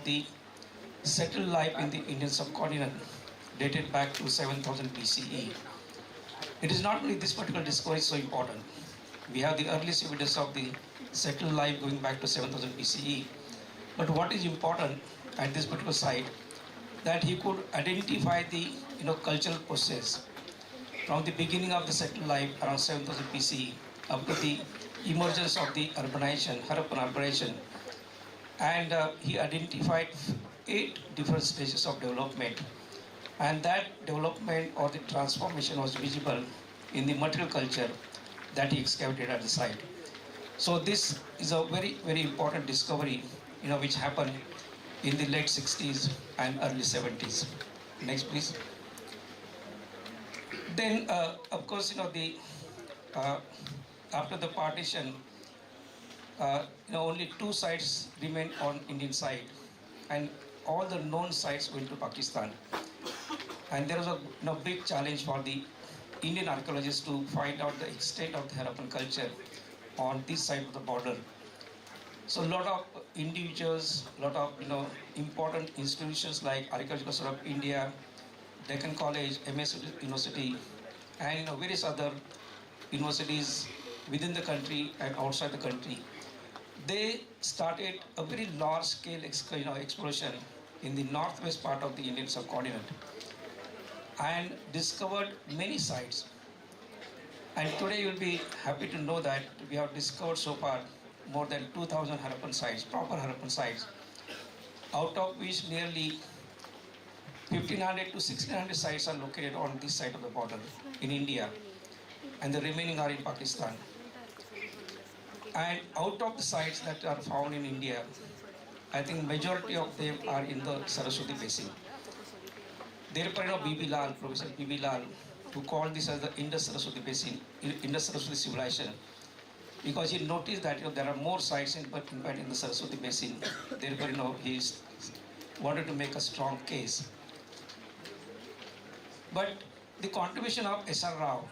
the settled life in the Indian subcontinent dated back to 7000 BCE. It is not only this particular discovery is so important. We have the earliest evidence of the settled life going back to 7000 BCE. But what is important at this particular site, that he could identify the cultural process from the beginning of the settled life around 7000 BCE up to the emergence of the urbanization, Harappan urbanization, and he identified 8 different stages of development, and that development or the transformation was visible in the material culture that he excavated at the site. So this is a very, very important discovery, which happened in the late 60s and early 70s. Next, please. Then, of course, after the partition, only 2 sites remained on Indian side, and all the known sites went to Pakistan. And there was a big challenge for the Indian archaeologists to find out the extent of the Harappan culture on this side of the border. So a lot of individuals, a lot of important institutions like Archaeological Society of India, Deccan College, MS University, and various other universities within the country and outside the country, they started a very large-scale exploration in the northwest part of the Indian subcontinent and discovered many sites. And today you'll be happy to know that we have discovered so far more than 2,000 Harappan sites, proper Harappan sites, out of which nearly 1,500 to 1,600 sites are located on this side of the border in India, and the remaining are in Pakistan. And out of the sites that are found in India, I think majority of them are in the Saraswati basin. Therefore, B.B. Lal, Professor B.B. Lal, who called this as the Indus Saraswati basin, Indus Saraswati civilization, because he noticed that there are more sites in the Saraswati basin. Therefore, he wanted to make a strong case. But the contribution of S.R. Rao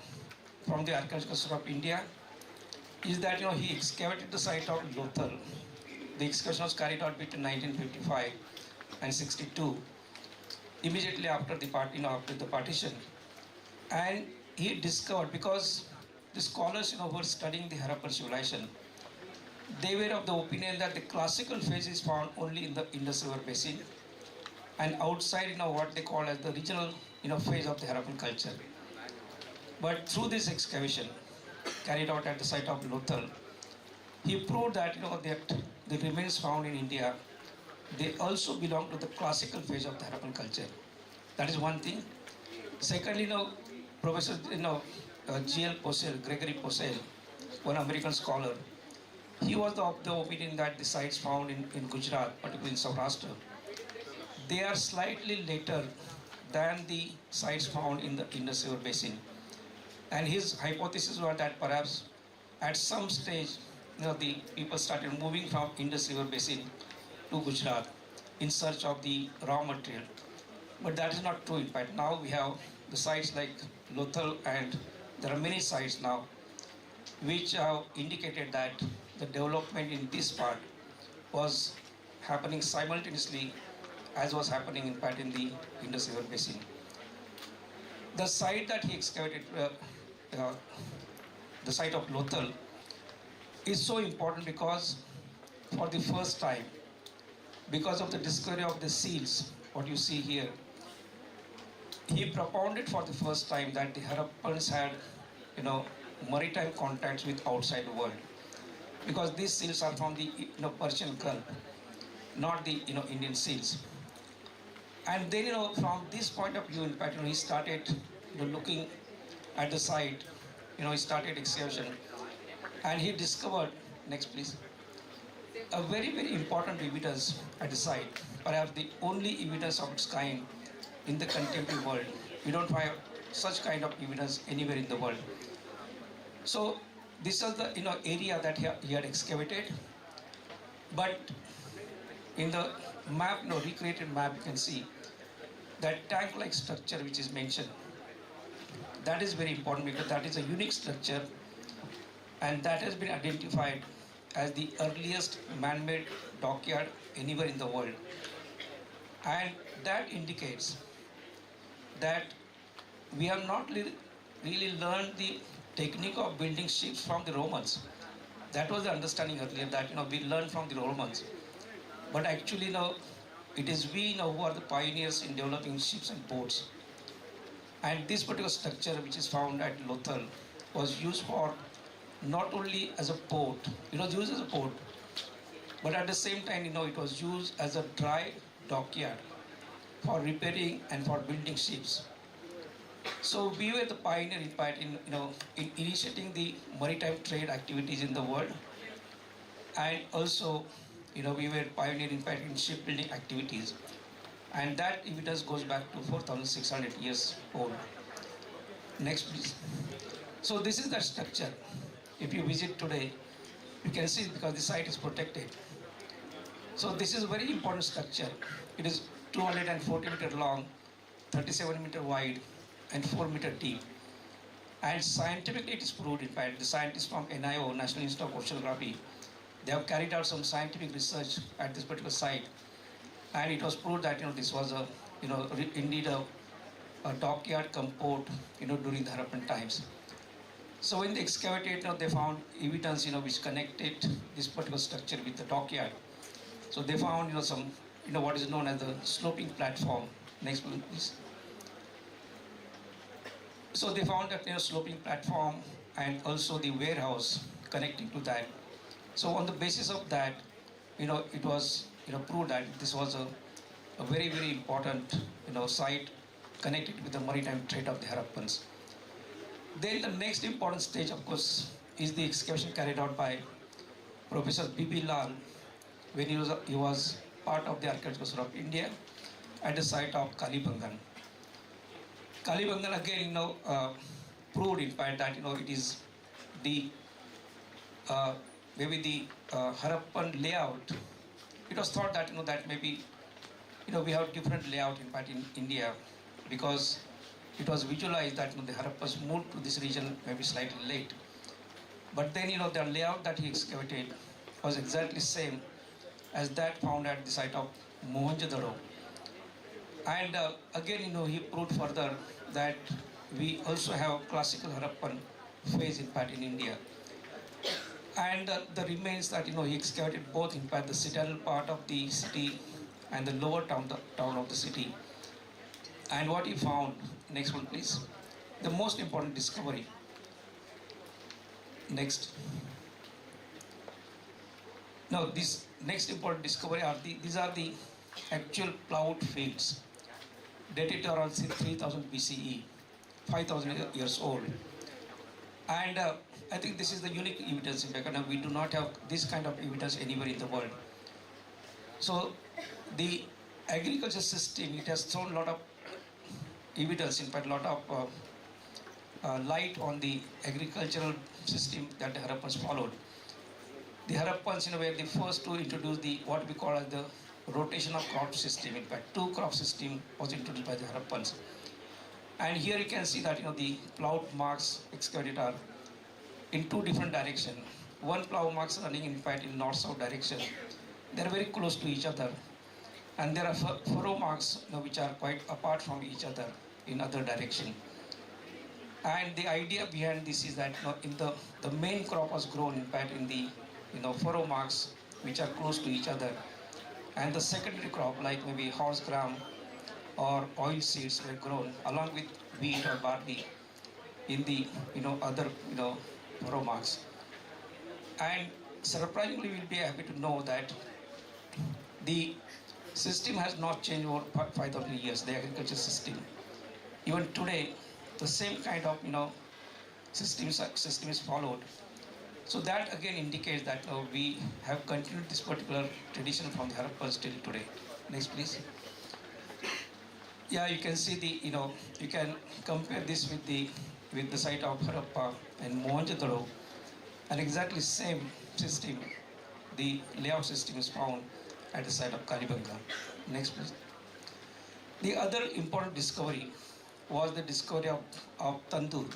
from the Archaeological Society of India is that he excavated the site of Lothal. The excavation was carried out between 1955 and 62, immediately after the partition, and he discovered, because the scholars who were studying the Harappan civilization, they were of the opinion that the classical phase is found only in the Indus River basin, and outside what they call as the regional phase of the Harappan culture. But through this excavation carried out at the site of Lothal, he proved that that the remains found in India, they also belong to the classical phase of the Harappan culture. That is one thing. Secondly, Professor G.L. Posel, Gregory Posel, one American scholar, he was of the opinion that the sites found in Gujarat, particularly in Saurashtra, they are slightly later than the sites found in the Indus River basin. And his hypothesis was that perhaps at some stage, the people started moving from Indus River basin to Gujarat in search of the raw material. But that is not true. In fact, now we have the sites like Lothal, and there are many sites now which have indicated that the development in this part was happening simultaneously as was happening in fact in the Indus River basin. The site that he excavated, the site of Lothal, is so important because for the first time, because of the discovery of the seals, what you see here, he propounded for the first time that the Harappans had, maritime contacts with outside the world, because these seals are from the Persian Gulf, not the Indian seals. And then from this point of view, in fact, he started looking at the site. He started excavation, and he discovered, next please, a very, very important evidence at the site, perhaps the only evidence of its kind in the contemporary world. We don't find such kind of evidence anywhere in the world. So this is the area that he had excavated, but in the map, recreated map, you can see that tank-like structure which is mentioned. That is very important because that is a unique structure, and that has been identified as the earliest man-made dockyard anywhere in the world. And that indicates that we have not really learned the technique of building ships from the Romans. That was the understanding earlier, that we learned from the Romans. But actually it is we who are the pioneers in developing ships and boats. And this particular structure, which is found at Lothal, was used for not only as a port, it was used as a port, but at the same time, it was used as a dry dockyard for repairing and for building ships. So we were the pioneer in fact in initiating the maritime trade activities in the world, and also we were pioneer in fact in shipbuilding activities, and that evidence goes back to 4,600 years old. Next, please. So this is the structure. If you visit today, you can see because the site is protected. So this is a very important structure. It is 240 meter long, 37 meter wide, and 4 meter deep. And scientifically it is proved, in fact, the scientists from NIO, National Institute of Oceanography, they have carried out some scientific research at this particular site. And it was proved that this was indeed a dockyard cum port during the Harappan times. So when they excavated, they found evidence which connected this particular structure with the dockyard. So they found some what is known as the sloping platform. Next one, please. So they found that sloping platform and also the warehouse connecting to that. So on the basis of that, it was proved that this was a very, very important site connected with the maritime trade of the Harappans. Then the next important stage, of course, is the excavation carried out by Professor B.B. Lal when he was part of the Archaeological Survey of India at the site of Kalibangan. Kalibangan again, proved in fact that it is the maybe the Harappan layout. It was thought that that maybe we have different layout in fact in India, because it was visualized that the Harappas moved to this region maybe slightly late. But then the layout that he excavated was exactly same as that found at the site of Mohenjo-daro. And again he proved further that we also have classical Harappan phase in fact in India. And the remains that he excavated both in fact the citadel part of the city and the lower town of the city. And what he found, next one please, the most important discovery. Next. Now this next important discovery are these are the actual plowed fields dated to around 3000 BCE, 5000 years old. And I think this is the unique evidence in fact, and we do not have this kind of evidence anywhere in the world. So the agriculture system, it has thrown a lot of evidence, in fact a lot of light on the agricultural system that the Harappans followed. The Harappans were the first to introduce the what we call as the rotation of crop system. In fact, 2 crop system was introduced by the Harappans. And here you can see that the plowed marks excavated are in 2 different directions. One plow marks running in fact in north-south direction. They are very close to each other, and there are furrow marks which are quite apart from each other in other direction. And the idea behind this is that in the main crop was grown in fact in the furrow marks which are close to each other, and the secondary crop like maybe horse gram or oil seeds were grown along with wheat or barley in the other furrow marks. And surprisingly, we'll be happy to know that the system has not changed over 5,000 years, the agriculture system. Even today, the same kind of system is followed. So that again indicates that we have continued this particular tradition from the Harappans till today. Next, please. Yeah, you can see the you can compare this with the site of Harappa and Mohenjo-daro, and exactly same system, the layout system is found at the site of Kalibangan. Next, please. The other important discovery was the discovery of tandoor.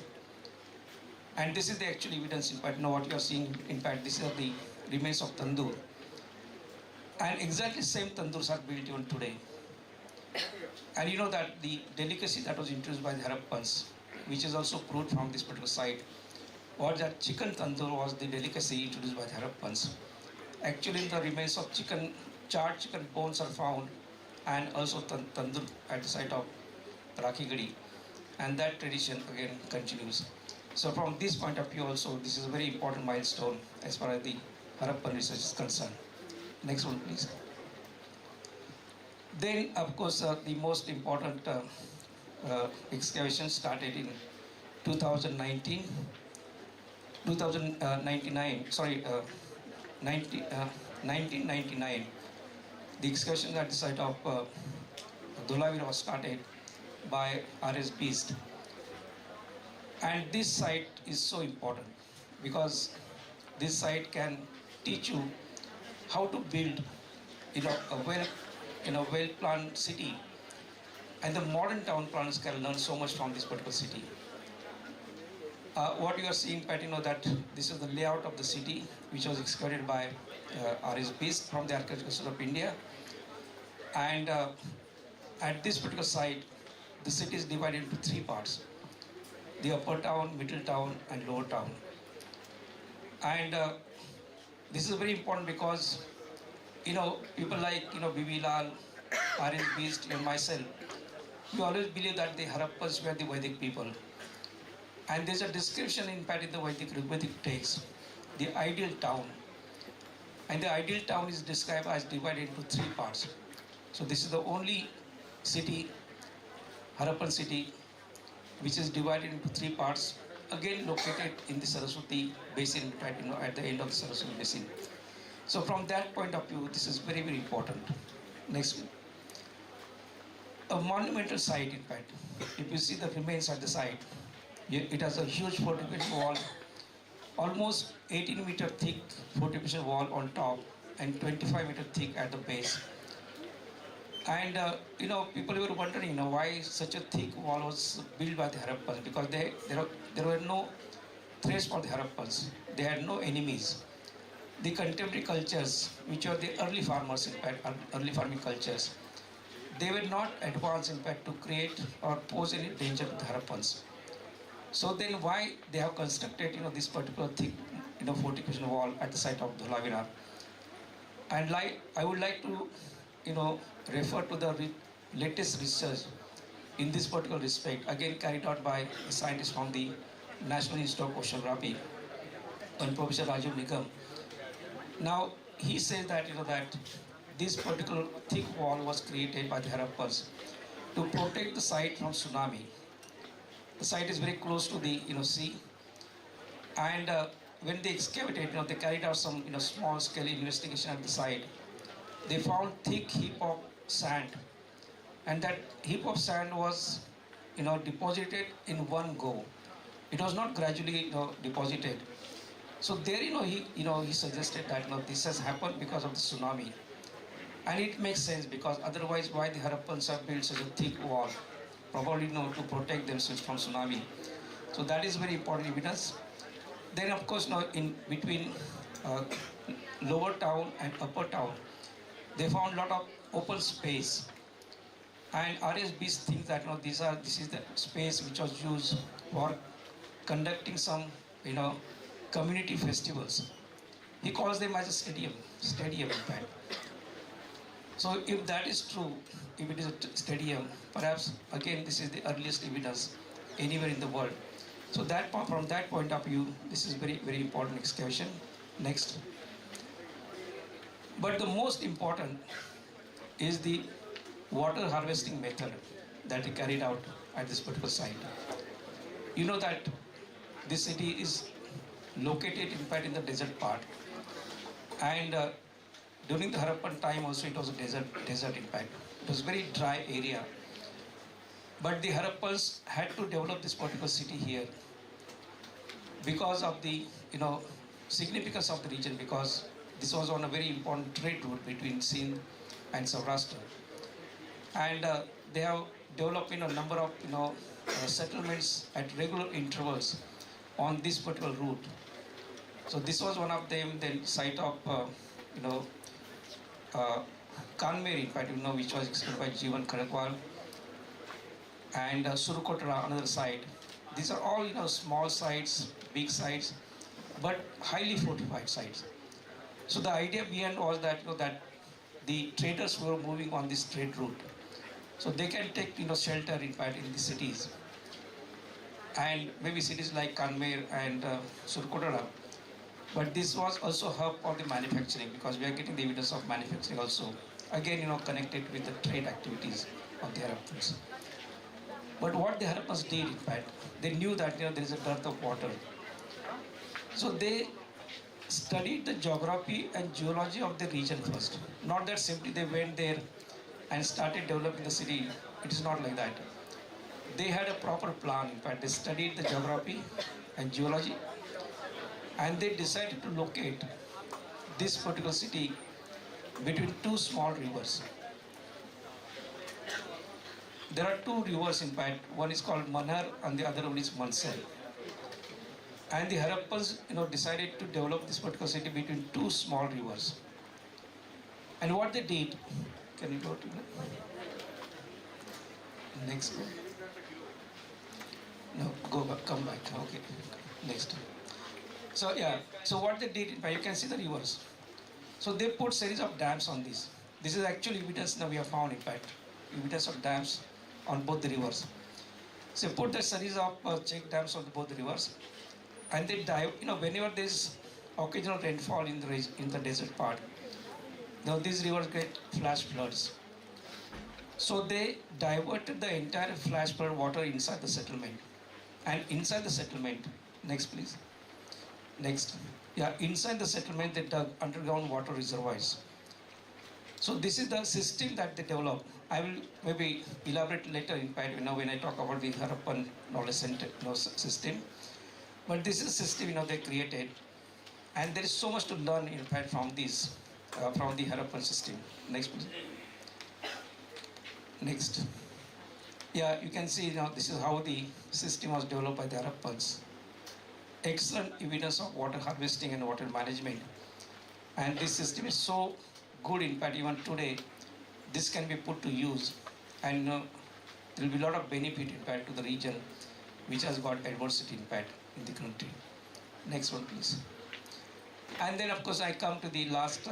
And this is the actual evidence, in fact, what you are seeing, in fact, these are the remains of tandoor. And exactly same tandoors are built even today. And you know that the delicacy that was introduced by the Harappans, which is also proved from this particular site, was that chicken tandoor was the delicacy introduced by the Harappans. Actually, the remains of chicken, charred chicken bones are found, and also tandoor at the site of Rakhigadi, and that tradition again continues. So from this point of view also, this is a very important milestone as far as the Harappan research is concerned. Next one, please. Then, of course, the most important excavation started in 2019, 2099, sorry, 1999. The excavation at the site of Dholavira was started by R.S. Beast. And this site is so important because this site can teach you how to build a well-planned city, and the modern town planners can learn so much from this particular city. What you are seeing, Pat, that this is the layout of the city, which was excavated by R.S. Beast from the Archaeological Survey of India. And at this particular site, the city is divided into three parts: the upper town, middle town, and lower town. And this is very important because people like B.B. Lal, R.S. Beast, and myself, we always believe that the Harappans were the Vedic people. And there's a description in fact in the Vedic texts, the ideal town. And the ideal town is described as divided into three parts. So this is the only city, Harappan city, which is divided into three parts, again located in the Saraswati basin, in fact, at the end of the Saraswati basin. So from that point of view, this is very, very important. Next. A monumental site, in fact. If you see the remains at the site, it has a huge fortification wall, almost 18-meter thick fortification wall on top and 25-meter thick at the base. And people were wondering, why such a thick wall was built by the Harappans, because there were no threats for the Harappans. They had no enemies. The contemporary cultures, which were the early farmers, in fact, early farming cultures, they were not advanced, in fact, to create or pose any danger to the Harappans. So then why they have constructed, this particular thick, fortification wall at the site of Dholavira? And I would like to, refer to the latest research in this particular respect, again carried out by a scientist from the National Institute of Oceanography, and Professor Raju Nigam. Now, he says that, that this particular thick wall was created by the Harappans to protect the site from tsunami. The site is very close to the, sea. And when they excavated, they carried out some, small-scale investigation at the site. They found thick heap of sand, and that heap of sand was, deposited in one go. It was not gradually, deposited. So there, he suggested that, this has happened because of the tsunami. And it makes sense, because otherwise why the Harappans have built such a thick wall? Probably, to protect themselves from tsunami. So that is very important evidence. Then, of course, in between lower town and upper town, they found a lot of open space. And R.S. Beast thinks that, this is the space which was used for conducting some, community festivals. He calls them as a stadium in fact. So if that is true, if it is a stadium, perhaps again this is the earliest evidence anywhere in the world. So from that point of view, this is very, very important excavation. Next. But the most important is the water harvesting method that he carried out at this particular site. You know that this city is located in fact in the desert part, and during the Harappan time also it was a desert in fact. It was a very dry area. But the Harappans had to develop this particular city here because of the significance of the region, because this was on a very important trade route between Sindh and Saurashtra. And they have developed a number of settlements at regular intervals on this particular route. So this was one of them. Then site of Kanmer, in fact, which was excavated by Jeevan Khadakwal, and Surukotra, another site. These are all small sites, big sites, but highly fortified sites. So the idea behind was that that the traders were moving on this trade route, so they can take shelter in fact in the cities, and maybe cities like Kanmer and Surukotra. But this was also hub of the manufacturing, because we are getting the evidence of manufacturing also. Again, connected with the trade activities of the Harappans. But what the Harappans did, in fact, they knew that there is a dearth of water. So they studied the geography and geology of the region first. Not that simply they went there and started developing the city. It is not like that. They had a proper plan. In fact, they studied the geography and geology, and they decided to locate this particular city between two small rivers. There are two rivers, in fact. One is called Manar and the other one is Mansar. And the Harappans, decided to develop this particular city between two small rivers. And what they did, can you go to the next one? No, go back, come back. Okay, next. So yeah, so what they did, you can see the rivers. So they put series of dams on this. This is actually evidence that we have found, in fact, evidence of dams on both the rivers. So put the series of check dams on both the rivers, and they dive. Whenever there is occasional rainfall in the desert part, now these rivers get flash floods. So they diverted the entire flash flood water inside the settlement, and inside the settlement, next please. Next. Yeah, inside the settlement they dug underground water reservoirs. So this is the system that they developed. I will maybe elaborate later, in fact, when I talk about the Harappan knowledge center system. But this is a system they created, and there is so much to learn, in fact, from this, from the Harappan system. Next, please. Next. Yeah, you can see this is how the system was developed by the Harappans. Excellent evidence of water harvesting and water management. And this system is so good, in fact, even today, this can be put to use. And there will be a lot of benefit, in fact, to the region, which has got adversity, in fact, in the country. Next one, please. And then, of course, I come to the last,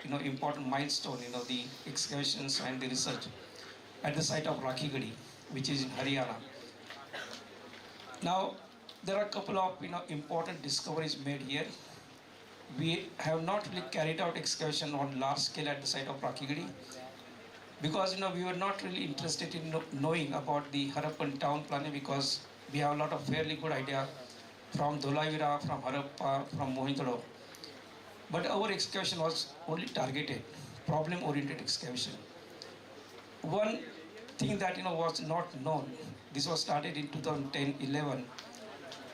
important milestone, the excavations and the research at the site of Rakhigadi, which is in Haryana. Now, there are a couple of important discoveries made here. We have not really carried out excavation on large scale at the site of Rakhigadi, because we were not really interested in knowing about the Harappan town planning, because we have a lot of fairly good idea from Dholavira, from Harappa, from Mohenjo-daro. But our excavation was only targeted, problem-oriented excavation. One thing that was not known, this was started in 2010-11.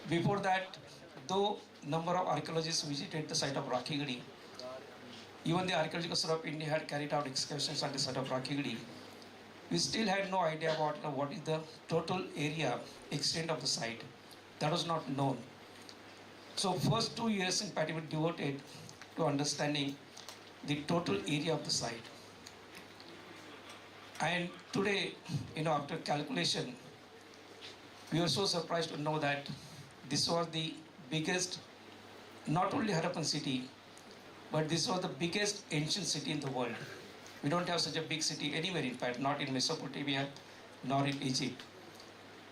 Before that, though number of archaeologists visited the site of Rakhigadi, even the Archaeological Survey of India had carried out excavations at the site of Rakhigadi, we still had no idea about what is the total area, extent of the site. That was not known. So first 2 years, in fact, we devoted to understanding the total area of the site. And today, after calculation, we were so surprised to know that this was the biggest, not only Harappan city, but this was the biggest ancient city in the world. We don't have such a big city anywhere, in fact, not in Mesopotamia, nor in Egypt.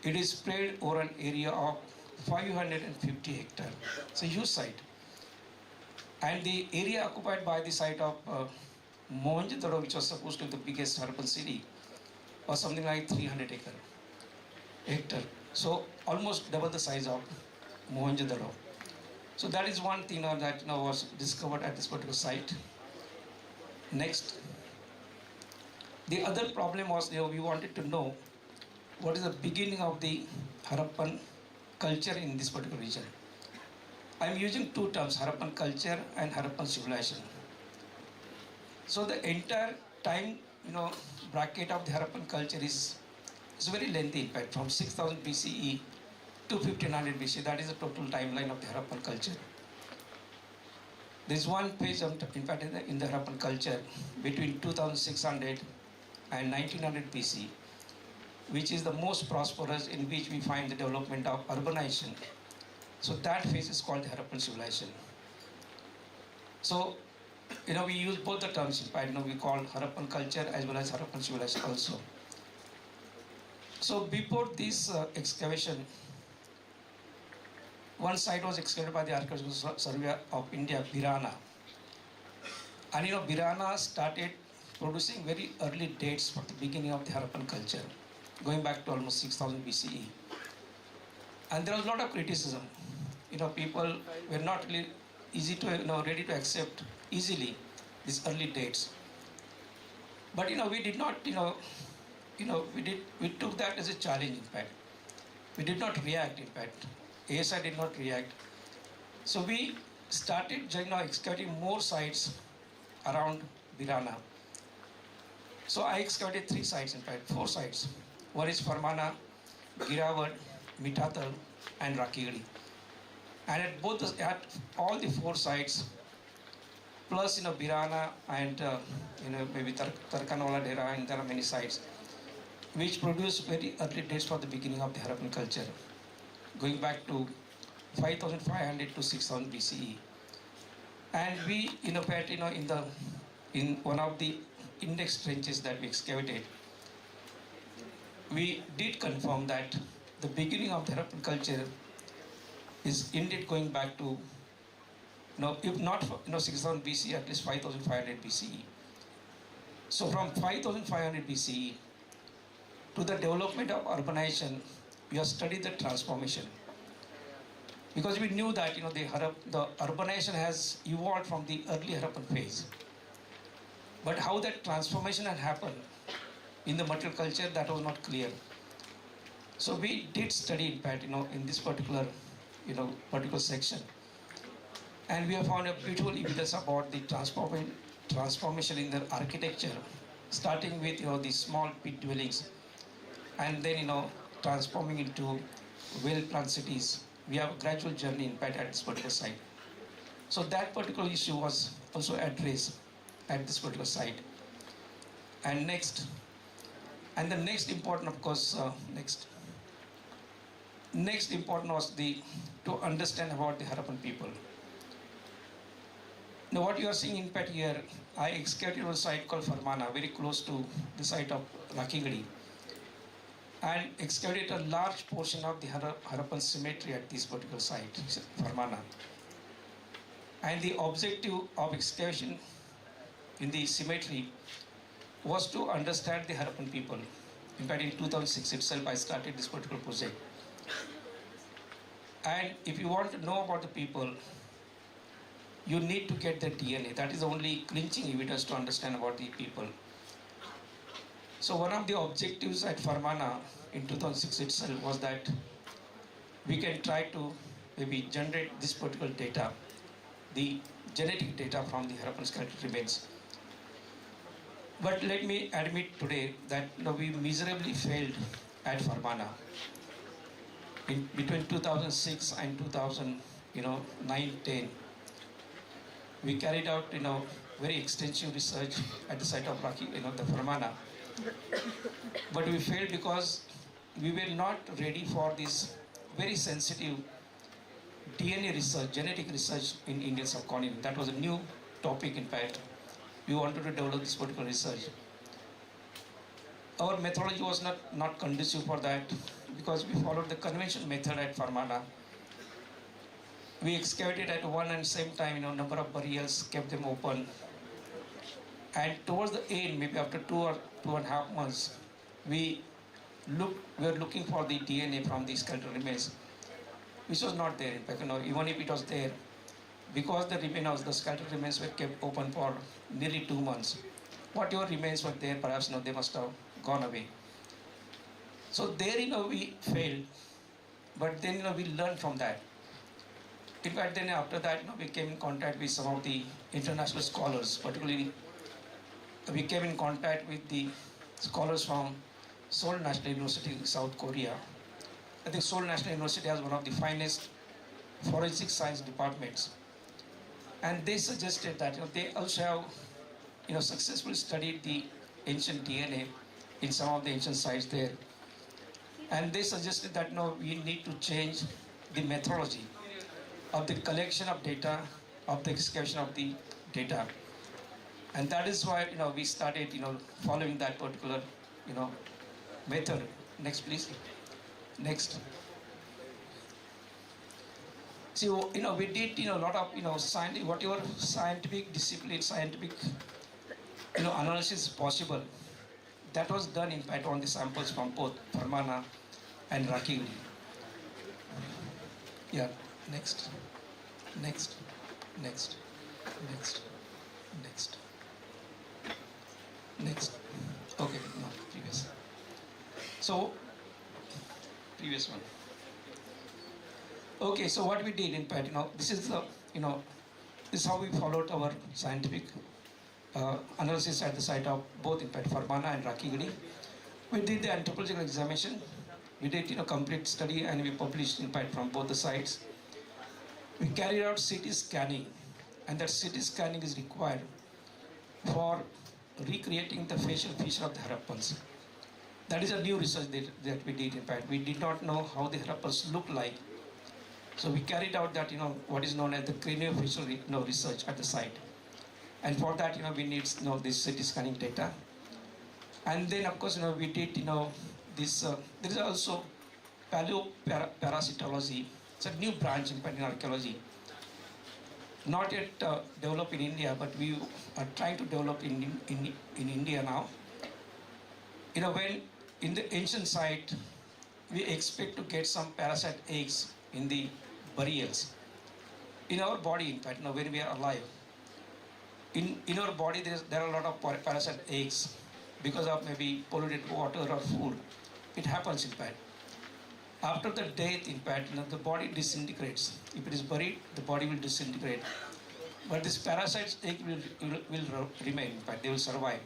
It is spread over an area of 550 hectares. It's a huge site. And the area occupied by the site of Mohenjo-daro, which was supposed to be the biggest Harappan city, was something like 300 hectares. So almost double the size of Mohenjo-daro. So that is one thing that was discovered at this particular site. Next. The other problem was we wanted to know what is the beginning of the Harappan culture in this particular region. I am using two terms, Harappan culture and Harappan civilization. So the entire time bracket of the Harappan culture is very lengthy, in fact, from 6000 BCE to 1500 BC. That is the total timeline of the Harappan culture. There's one page, in fact, in the Harappan culture between 2600 and 1900 BC, which is the most prosperous, in which we find the development of urbanization. So that phase is called the Harappan civilization. So, we use both the terms. In fact, we call Harappan culture as well as Harappan civilization also. So before this excavation, one site was excavated by the Archaeological Survey of India, Birana. And Birana started producing very early dates for the beginning of the Harappan culture, going back to almost 6000 BCE. And there was a lot of criticism. People were not really ready to accept easily these early dates. But we did not, we took that as a challenge. In fact, we did not react. In fact, ASI did not react. So we started excavating more sites around Birana. So I excavated 3 sites, in fact, 4 sites. One is Farmana, Girawad, Mitatal, and Rakigadi. And at all the 4 sites, plus Birana and maybe Tarkanola Dera, and there are many sites which produce very early dates for the beginning of the Harappan culture, going back to 5500 to 6000 BCE. And we, in one of the index trenches that we excavated, we did confirm that the beginning of the Harappan culture is indeed going back to, if not 6000 BCE, at least 5500 BCE. So from 5500 BCE to the development of urbanization, we have studied the transformation. Because we knew that the urbanization has evolved from the early Harappan phase. But how that transformation had happened in the material culture, that was not clear. So we did study, in fact, in this particular section. And we have found a beautiful evidence about the transformation in the architecture, starting with the small pit dwellings, and then transforming into well-planned cities. We have a gradual journey, in fact, at this particular site. So that particular issue was also addressed at this particular site. And the next important, of course, next important was to understand about the Harappan people. Now what you are seeing, in fact, here, I excavated a site called Farmana, very close to the site of Rakigadi, and excavated a large portion of the Harappan cemetery at this particular site, Farmana. And the objective of excavation in the cemetery was to understand the Harappan people. In fact, in 2006 itself, I started this particular project. And if you want to know about the people, you need to get their DNA. That is the only clinching evidence to understand about the people. So one of the objectives at Farmana in 2006 itself was that we can try to maybe generate this particular data, the genetic data from the Harappan skeletal remains. But let me admit today that we miserably failed at Farmana. In between 2006 and 2009-10, we carried out very extensive research at the site of the Farmana. But we failed because we were not ready for this very sensitive DNA research, genetic research in Indian subcontinent. That was a new topic, in fact. We wanted to develop this particular research. Our methodology was not conducive for that, because we followed the conventional method at Farmana. We excavated at one and same time, number of burials, kept them open. And towards the end, maybe after 2 or 2.5 months, we were looking for the DNA from the skeletal remains, which was not there. In fact, even if it was there, because the skeletal remains were kept open for nearly 2 months, whatever remains were there, perhaps they must have gone away. So there, we failed, but then we learned from that. In fact, then after that, we came in contact with some of the international scholars. Particularly, we came in contact with the scholars from Seoul National University in South Korea. I think Seoul National University has one of the finest forensic science departments. And they suggested that they also have successfully studied the ancient DNA in some of the ancient sites there. And they suggested that we need to change the methodology of the collection of data, of the excavation of the data. And that is why we started following that particular method. Next, please. Next. See, we did a lot of scientific, whatever scientific discipline, scientific analysis possible. That was done in fact on the samples from both Farmana and Rakigiri. Yeah. Next. Next. Next. Next. Next. Next. Okay. No. Previous. So, previous one. Okay, so what we did in fact, this is the, this is how we followed our scientific analysis at the site of both in fact Farmana and Rakigiri. We did the anthropological examination. We did complete study and we published in fact from both the sites. We carried out CT scanning, and that CT scanning is required for recreating the facial feature of the Harappans. That is a new research that we did in fact. We did not know how the Harappans look like. So we carried out that, what is known as the craniofacial research at the site. And for that, we need, this CT scanning data. And then, of course, we did, this, there is also paleoparasitology. It's a new branch in archaeology. Not yet developed in India, but we are trying to develop in India now. When in the ancient site, we expect to get some parasite eggs in the burials. In our body, in fact, when we are alive, in our body there are a lot of parasite eggs because of maybe polluted water or food. It happens in fact. After the death, in fact, the body disintegrates. If it is buried, the body will disintegrate. But this parasite egg will remain, in fact, they will survive.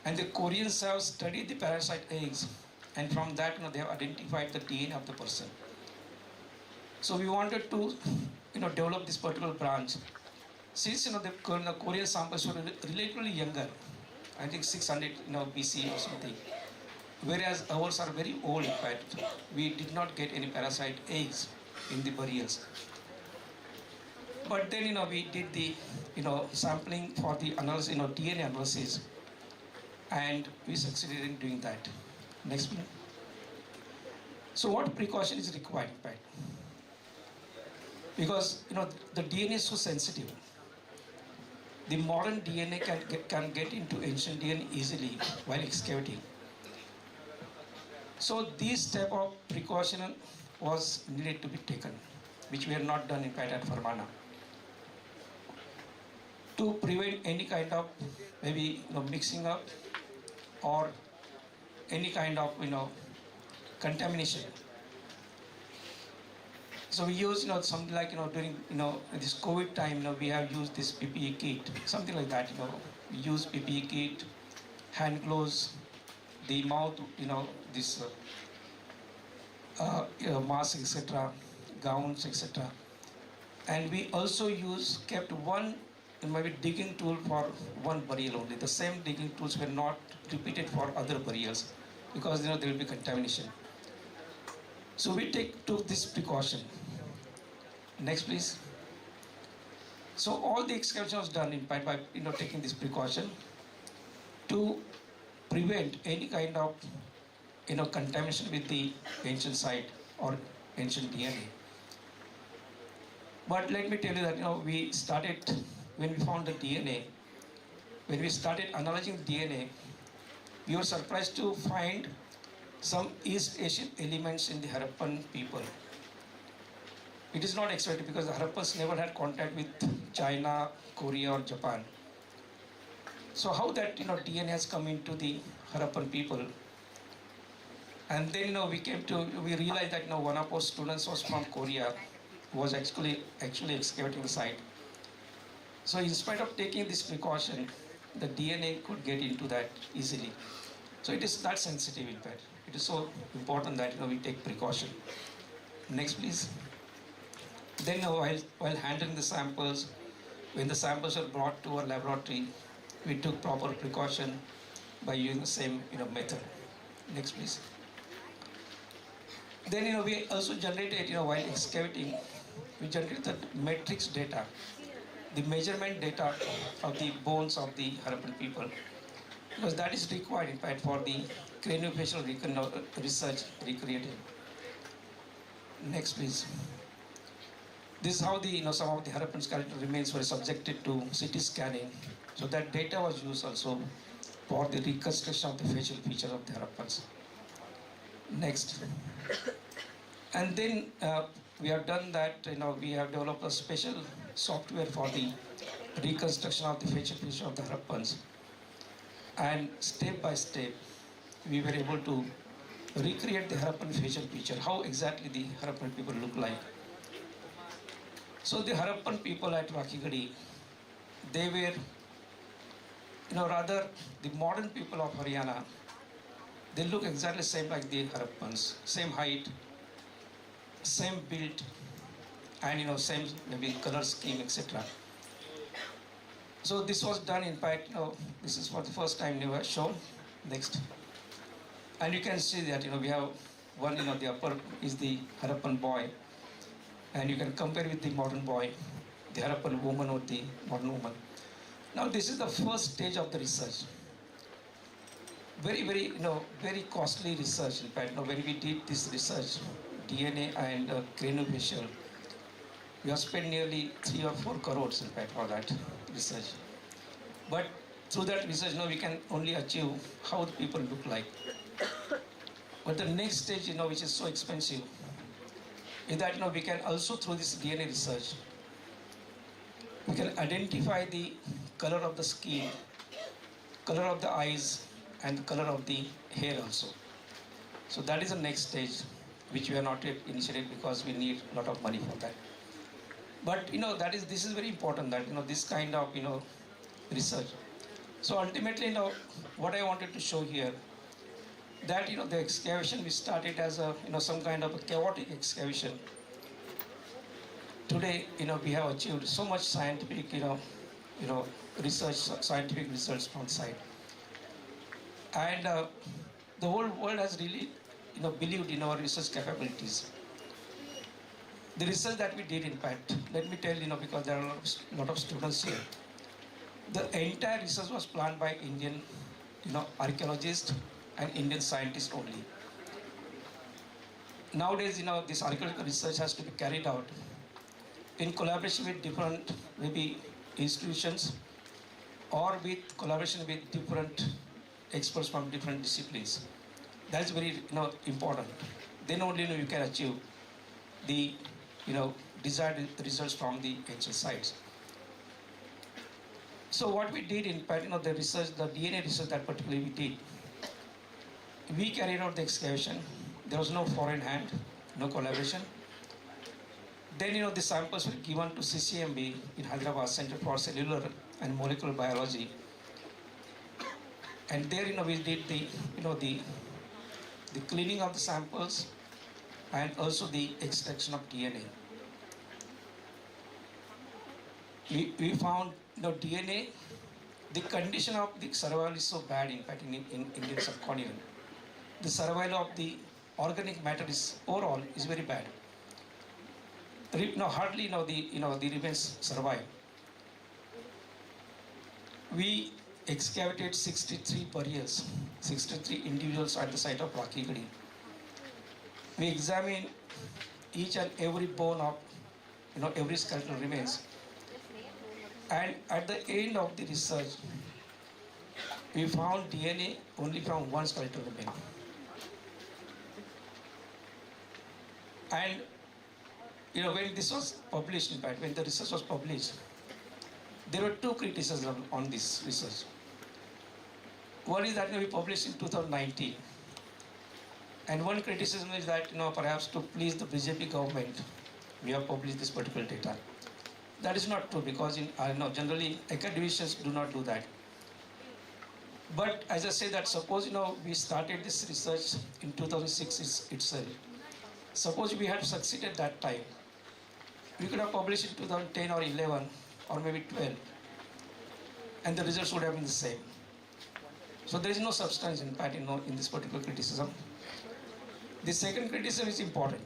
And the Koreans have studied the parasite eggs, and from that, they have identified the DNA of the person. So we wanted to, develop this particular branch. Since the Korean samples were relatively younger, I think 600 BC or something, whereas ours are very old. In fact, we did not get any parasite eggs in the burials. But then we did the sampling for the analysis, DNA analysis, and we succeeded in doing that. Next, please. So what precaution is required, in fact? Because the DNA is so sensitive. The modern DNA can get into ancient DNA easily while excavating. So this type of precaution was needed to be taken, which we have not done in fact at Farmana. To prevent any kind of maybe mixing up or any kind of contamination. So we use something like during this COVID time we have used this PPE kit, something like that. We use PPE kit, hand gloves, the mouth, this mask, etc., gowns, etc. And we also kept one maybe digging tool for one burial only. The same digging tools were not repeated for other burials because there will be contamination. So we took this precaution. Next, please. So all the excavation was done in fact by taking this precaution to prevent any kind of contamination with the ancient site or ancient DNA. But let me tell you that we started when we found the DNA. When we started analyzing DNA, we were surprised to find some East Asian elements in the Harappan people. It is not expected because the Harappans never had contact with China, Korea or Japan. So how that DNA has come into the Harappan people? And then we realized that one of our students was from Korea, who was actually excavating the site. So in spite of taking this precaution, the DNA could get into that easily. So it is that sensitive in fact. It is so important that we take precaution. Next, please. Then while handling the samples, When the samples were brought to our laboratory, we took proper precaution by using the same method. Next, please. Then we also generated while excavating, we generated the matrix data, the measurement data of the bones of the Harappan people, because that is required in fact for the craniofacial research recreated. Next, please. This is how the some of the Harappan skeletal remains were subjected to CT scanning. So that data was used also for the reconstruction of the facial features of the Harappans. Next. And then we have done that, we have developed a special software for the reconstruction of the facial features of the Harappans. And step by step, we were able to recreate the Harappan facial feature, how exactly the Harappan people look like. So the Harappan people at Rakhigarhi, they were, rather the modern people of Haryana, they look exactly same like the Harappans, same height, same build, and same maybe color scheme, etc. So this was done in fact, this is for the first time never shown. Next. And you can see that we have one, the upper is the Harappan boy, and you can compare with the modern boy, the Harappan woman or the modern woman. Now this is the first stage of the research. Very, very, very costly research. In fact, when we did this research, DNA and craniofacial, we have spent nearly 3 or 4 crores in fact for that research. But through that research, we can only achieve how the people look like. But the next stage, which is so expensive, is that we can also through this DNA research, we can identify the color of the skin, color of the eyes, and the color of the hair also. So that is the next stage, which we are not yet initiated because we need a lot of money for that. But this is very important that this kind of research. So ultimately, what I wanted to show here, that the excavation we started as a some kind of a chaotic excavation. Today we have achieved so much scientific research, scientific results from the site, and the whole world has really believed in our research capabilities. The research that we did, in fact, let me tell because there are a lot of students here. The entire research was planned by Indian archaeologists and Indian scientists only. Nowadays, this archaeological research has to be carried out in collaboration with different maybe institutions or with collaboration with different experts from different disciplines. That's very important. Then only you can achieve the desired results from the ancient sites. So what we did, in fact, the research, the DNA research that particularly we did, we carried out the excavation. There was no foreign hand, no collaboration. Then the samples were given to CCMB in Hyderabad, Center for Cellular and Molecular Biology, and there we did the cleaning of the samples and also the extraction of DNA. We found DNA, the condition of the survival is so bad, in fact, in Indian subcontinent. The survival of the organic matter is overall is very bad. Hardly the remains survive. We excavated 63 burials, 63 individuals at the site of Rakhigarhi. We examined each and every bone of every skeletal remains. And at the end of the research, we found DNA only from one skeletal remain. And when this was published, in fact, when the research was published, there were 2 criticisms on this research. One is that we published in 2019, and one criticism is that perhaps to please the BJP government, we have published this particular data. That is not true, because generally academicians do not do that. But as I say that, suppose we started this research in 2006 itself. Suppose we had succeeded that time, we could have published in 2010 or 11, or maybe 12, and the results would have been the same. So there is no substance, in fact, in this particular criticism. The second criticism is important.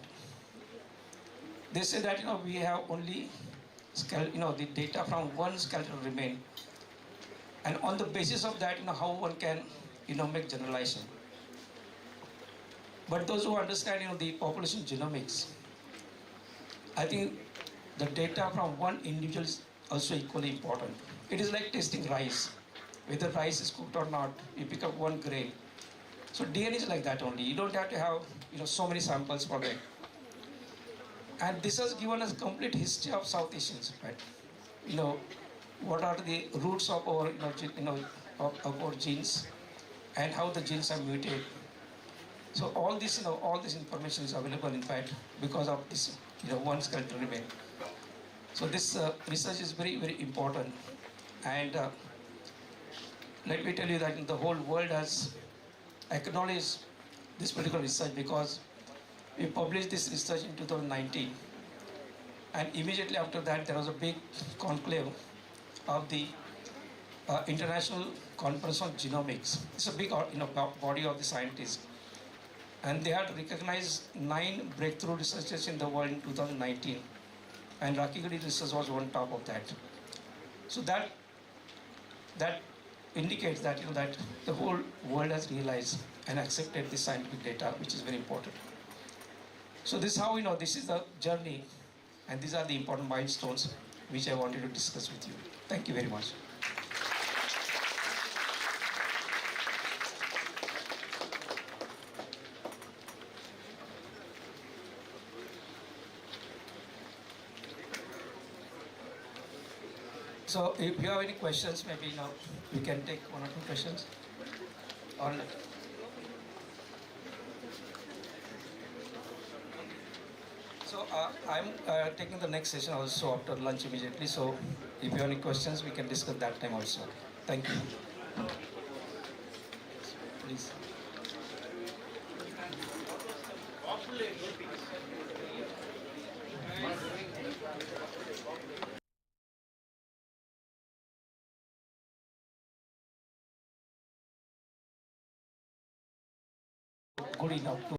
They say that we have only the data from one skeletal remain, and on the basis of that, how one can make generalization. But those who understand the population genomics, I think the data from one individual is also equally important. It is like testing rice. Whether rice is cooked or not, you pick up one grain. So DNA is like that only. You don't have to have so many samples for that. And this has given us complete history of South Asians, right? What are the roots of our of our genes, and how the genes are mutated. So all this information is available, in fact, because of this one skeletal remain. So this research is very, very important, and let me tell you that the whole world has acknowledged this particular research, because we published this research in 2019, and immediately after that there was a big conclave of the International Conference on Genomics. It's a big body of the scientists, and they had recognized 9 breakthrough researchers in the world in 2019, and Rakhigarhi research was on top of that. So that indicates that that the whole world has realized and accepted this scientific data, which is very important. So this is how this is the journey, and these are the important milestones which I wanted to discuss with you. Thank you very much. So if you have any questions, maybe now we can take 1 or 2 questions. Or so I'm taking the next session also after lunch immediately. So if you have any questions, we can discuss that time also. Thank you. Please. Good enough to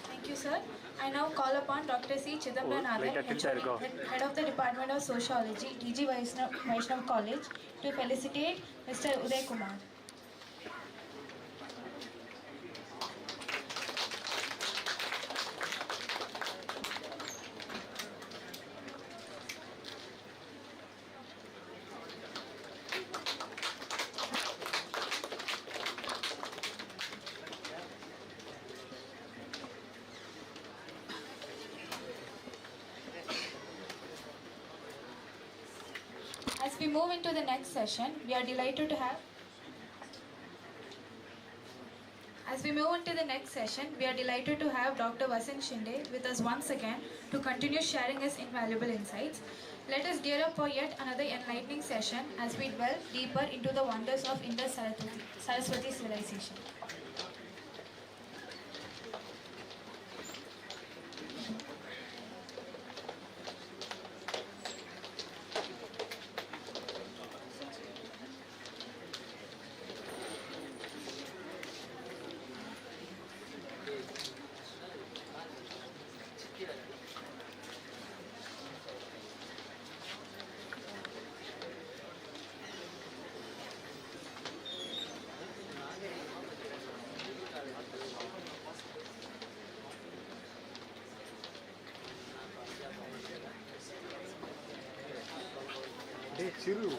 Thank you, sir. I now call upon Dr. C. Chidambaran, Head of the Department of Sociology, DG Vaishnav College, to felicitate Mr. Uday Kumar. As we move into the next session, we are delighted to have Dr. Vasant Shinde with us once again to continue sharing his invaluable insights. Let us gear up for yet another enlightening session as we delve deeper into the wonders of Indus Saraswati civilization. Chiru.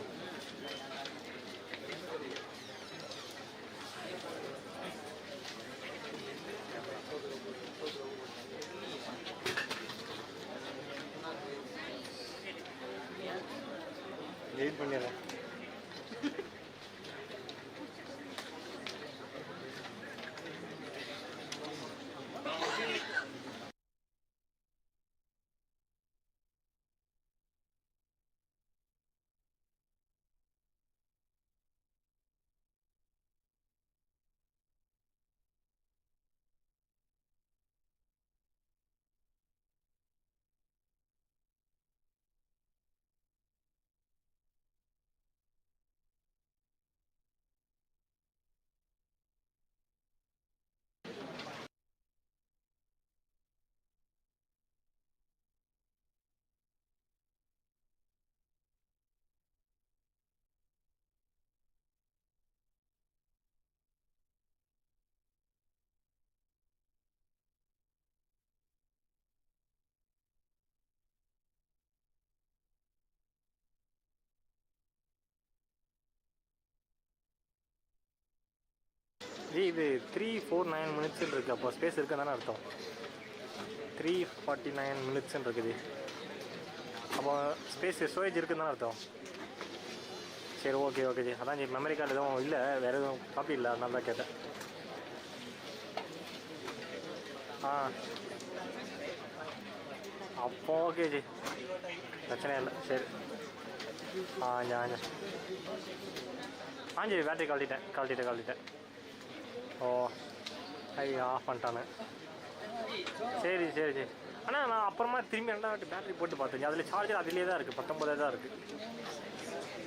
Wait பண்ணிடுறேன். இது 349 minutes இருக்குது. அப்போ space இருக்குன்னு தானே அர்த்தம். 349 minutes இருக்குது. அப்போ space storage இருக்குன்னு தானே அர்த்தம். சரி, ஓகே ஜி. அதான் ஜி, மெமரி கார்டு எதுவும் இல்லை, வேறு எதுவும் காப்பி இல்லை, அதனால தான் கேட்டேன். அப்போ ஓகே ஜி, பிரச்சனை இல்லை. சரி, ஜி பேட்டரி கழட்டிட்டேன். ஓ, ஐயா ஆஃப் பண்ணிட்டானு. சரி ஜி. ஆனால் நான் அப்புறமா திரும்பி 2 வாட்டி பேட்டரி போட்டு பார்த்தேன். அதில் சார்ஜர் அதிலே தான் இருக்குது, 19 தான் இருக்குது.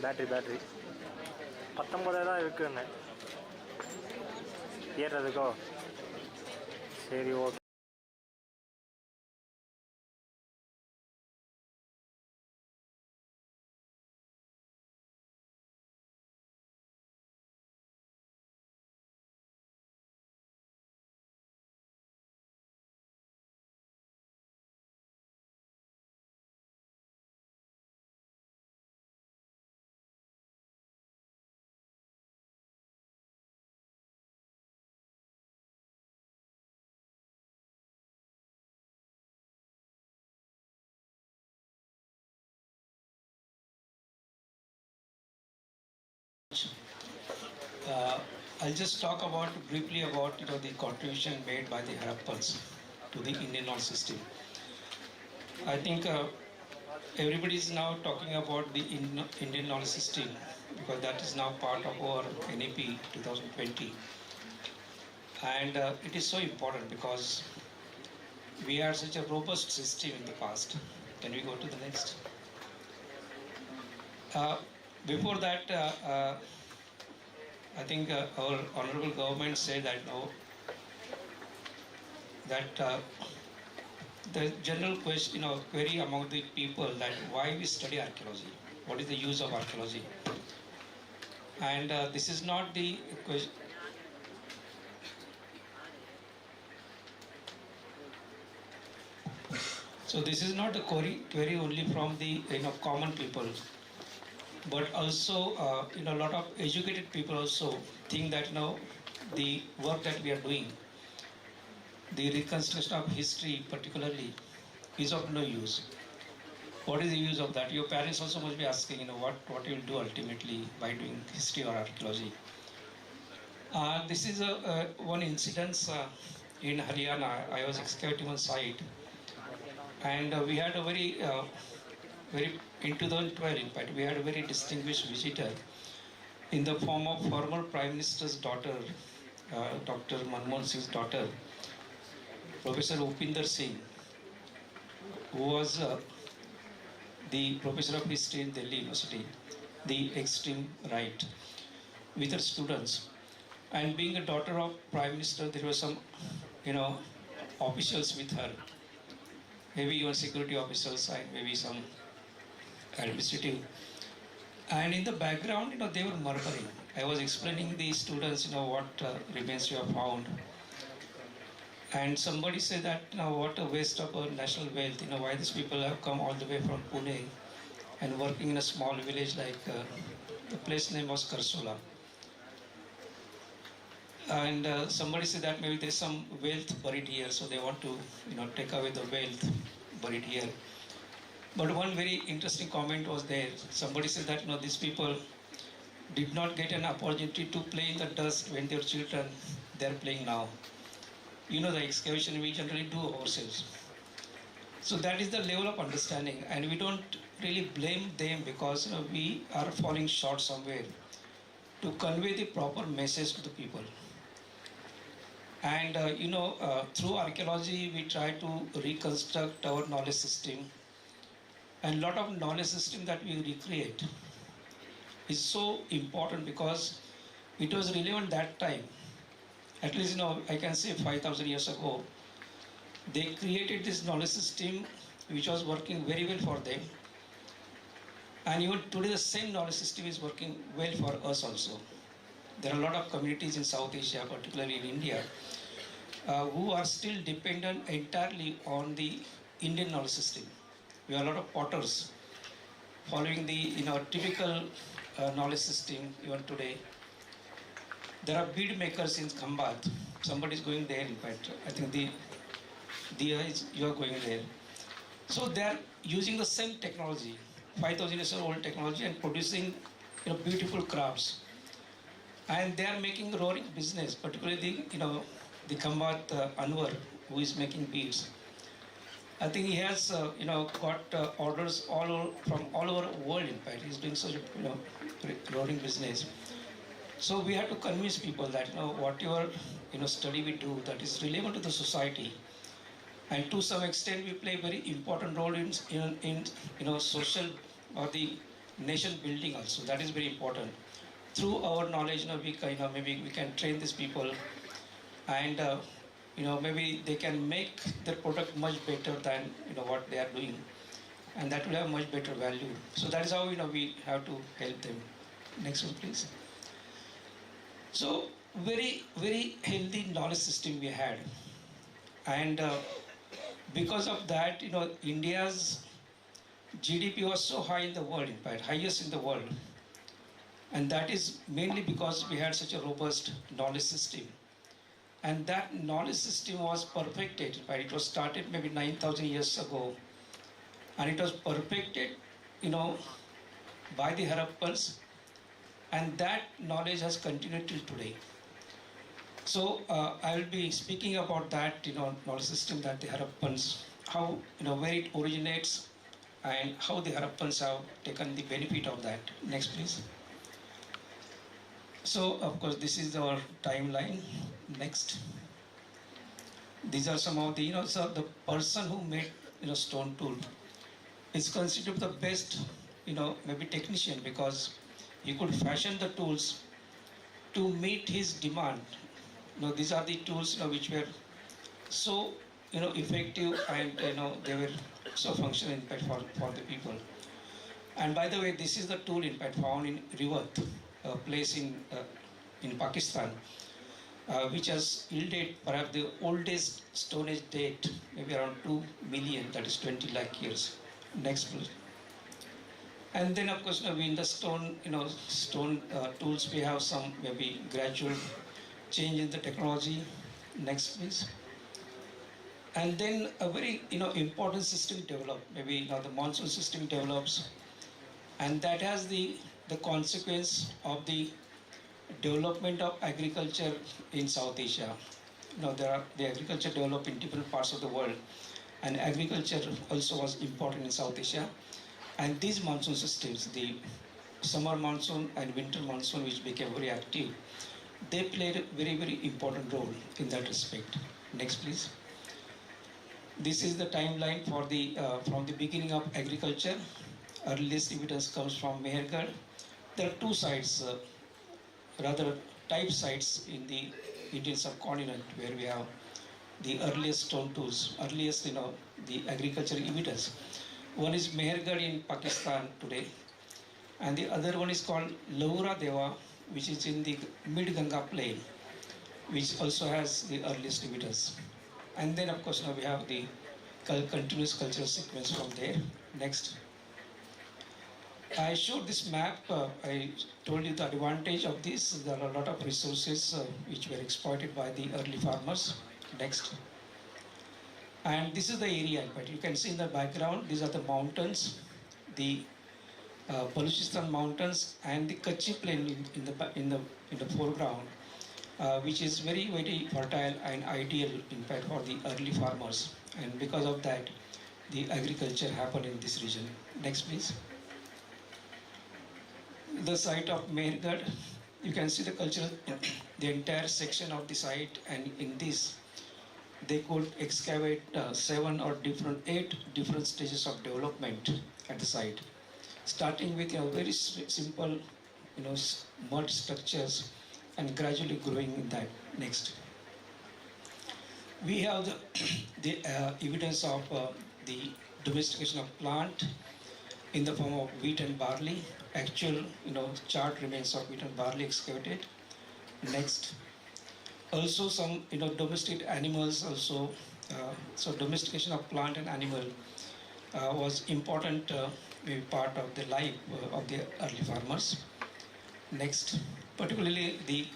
பேட்டரி 19 தான் இருக்குன்னு ஏறுறதுக்கோ. சரி, okay. I'll just talk briefly about the contribution made by the Harappans to the Indian knowledge system. I think everybody is now talking about the Indian knowledge system because that is now part of our NEP 2020. And it is so important because we had such a robust system in the past. Can we go to the next? Before that, I think our honorable government said that the general question, query among the people that why we study archaeology, what is the use of archaeology, and this is not the question. So this is not a query only from the common people, but also a lot of educated people also think that the work that we are doing, the reconstruction of history particularly, is of no use. What is the use of that? Your parents also must be asking, what you will do ultimately by doing history or archaeology. This is one incident in Haryana. I was excavating on site, and we had a very in 2012, in fact, we had a very distinguished visitor in the form of former Prime Minister's daughter, Dr. Manmohan Singh's daughter, Professor Upinder Singh, who was the professor of history in Delhi University, the extreme right, with her students. And being a daughter of Prime Minister, there were some, officials with her, maybe even security officers and maybe some administrative. And in the background, they were murmuring. I was explaining the students, what remains we have found. And somebody said that, what a waste of our national wealth, why these people have come all the way from Pune and working in a small village like, the place name was Karsola. And somebody said that maybe there's some wealth buried here, so they want to, take away the wealth buried here. But one very interesting comment was there. Somebody said that, these people did not get an opportunity to play in the dust when they were children. They're playing now. The excavation we generally do ourselves. So that is the level of understanding, and we don't really blame them because we are falling short somewhere to convey the proper message to the people. And through archaeology we try to reconstruct our knowledge system, and a lot of knowledge system that we recreate is so important because it was relevant that time. At least, I can say 5,000 years ago, they created this knowledge system which was working very well for them. And even today, the same knowledge system is working well for us also. There are a lot of communities in South Asia, particularly in India, who are still dependent entirely on the Indian knowledge system. We have a lot of potters following the typical knowledge system even today. There are bead makers in Khambat. Somebody is going there, in fact. I think you are going there. So they are using the same technology, 5,000 years old technology, and producing beautiful crafts. And they are making roaring business, particularly the Khambat Anwar, who is making beads. I think he has got orders from all over the world. In fact, he's doing such a roaring business. So we have to convince people that whatever study we do that is relevant to the society, and to some extent we play a very important role in social or the nation building also. That is very important. Through our knowledge, maybe we can train these people, and maybe they can make their product much better than what they are doing, and that will have much better value. So that is how we have to help them. Next one, please. So very, very healthy knowledge system we had, and because of that, India's GDP was so high in the world, in fact, highest in the world, and that is mainly because we had such a robust knowledge system, and that knowledge system was perfected. In fact, it was started maybe 9,000 years ago, and it was perfected, by the Harappans. And that knowledge has continued till today. So I will be speaking about that, knowledge system that the Harappans, how, where it originates, and how the Harappans have taken the benefit of that. Next, please. So of course this is our timeline. Next. These are some of the, so the person who made, stone tool is considered the best, maybe technician, because he could fashion the tools to meet his demand. These are the tools, which were so, effective, and, they were so functional in fact for the people. And by the way, this is the tool in fact found in Rivat, a place in Pakistan, which has yielded perhaps the oldest Stone Age date, maybe around 2 million, that is 20 lakh years. Next, please. And then, of course, in the stone, stone tools, we have some maybe gradual change in the technology. Next, please. And then a very, important system developed. Maybe, the monsoon system develops, and that has the consequence of the development of agriculture in South Asia. The agriculture developed in different parts of the world, and agriculture also was important in South Asia. And these monsoon systems, the summer monsoon and winter monsoon, which became very active, they played a very, very important role in that respect. Next, please. This is the timeline for the from the beginning of agriculture. Earliest evidence comes from Mehergarh. There are two sites, rather type sites in the Indian subcontinent, where we have the earliest stone tools, earliest, the agricultural evidence. One is Mehergarh in Pakistan today, and the other one is called Laura Deva, which is in the mid-Ganga plain, which also has the earliest evidence. And then, of course, we have the continuous cultural sequence from there. Next. I showed this map. I told you the advantage of this. There are a lot of resources which were exploited by the early farmers. Next. And this is the area, but you can see in the background, these are the mountains, the Balochistan mountains, and the Kutchi plain in the foreground, which is very, very fertile and ideal, in fact, for the early farmers. And because of that, the agriculture happened in this region. Next, please. The site of Mehergarh, you can see the cultural, the entire section of the site, and in this, they could excavate 8 different stages of development at the site, starting with very simple, mud structures, and gradually growing in that. Next. We have the evidence of the domestication of plant in the form of wheat and barley. Actual, charred remains of wheat and barley excavated. Next. Also some, domesticated animals also. So domestication of plant and animal was important maybe part of the life of the early farmers. Next. Particularly the,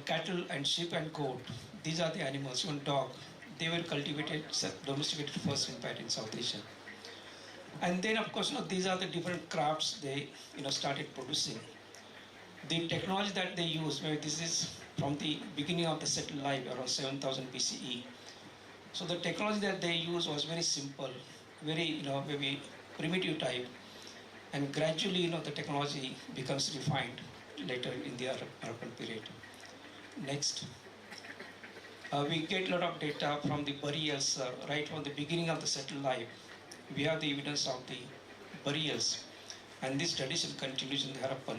cattle and sheep and goat. These are the animals, even dog. They were cultivated, domesticated first, in fact, in South Asia. And then, of course, these are the different crafts they, started producing. The technology that they use, maybe this is from the beginning of the settled life, around 7000 BCE. So the technology that they use was very simple, very, maybe primitive type. And gradually, the technology becomes refined later in the urban period. Next. We get a lot of data from the burials right from the beginning of the settled life. We have the evidence of the burials, and this tradition continues in the Harappan.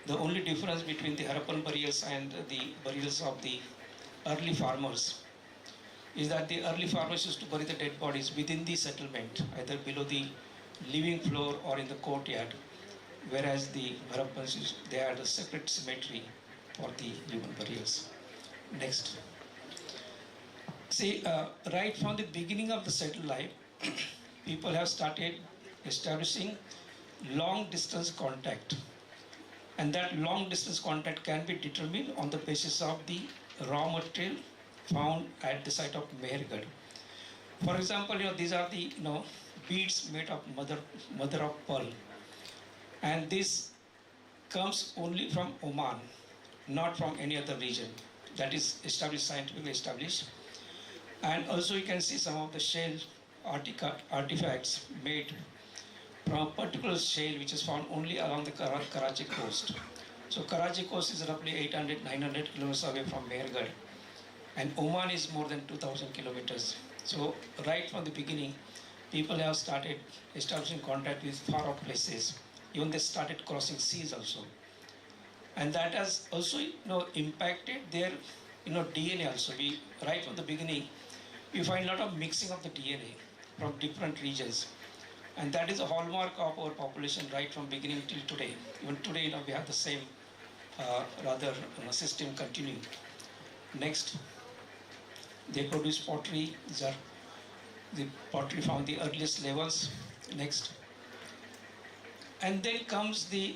The only difference between the Harappan burials and the burials of the early farmers is that the early farmers used to bury the dead bodies within the settlement, either below the living floor or in the courtyard, whereas the Harappans, they had a separate cemetery for the human burials. Next. See, right from the beginning of the settled life, people have started establishing long distance contact, and that long distance contact can be determined on the basis of the raw material found at the site of Mehergarh. For example, these are the beads made of mother of pearl, and this comes only from Oman, not from any other region. That is established, scientifically established. And also you can see some of the shell artifacts made from a particular shale which is found only along the Karachi coast. So Karachi coast is roughly 800-900 kilometers away from Mehergarh, and Oman is more than 2,000 kilometers. So right from the beginning, people have started establishing contact with far off places. Even they started crossing seas also, and that has also impacted their DNA also. We right from the beginning, we find a lot of mixing of the DNA from different regions, and that is a hallmark of our population right from beginning till today. Even today, we have the same system continuing. Next, they produce pottery. These are the pottery from the earliest levels. Next, and then comes the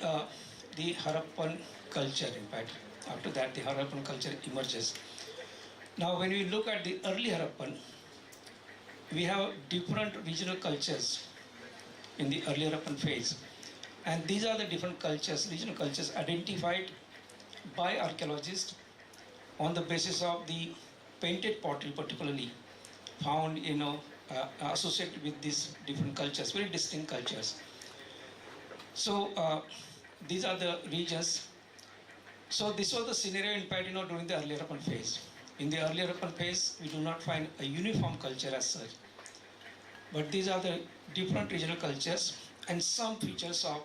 Harappan culture. In fact, after that, the Harappan culture emerges. Now, when we look at the early Harappan, we have different regional cultures in the early Harappan phase, and these are the different cultures, regional cultures identified by archaeologists on the basis of the painted pottery, particularly found associated with these different cultures, very distinct cultures. So these are the regions. So this was the scenario in fact during the early Harappan phase. In the early Harappan phase, we do not find a uniform culture as such, but these are the different regional cultures, and some features of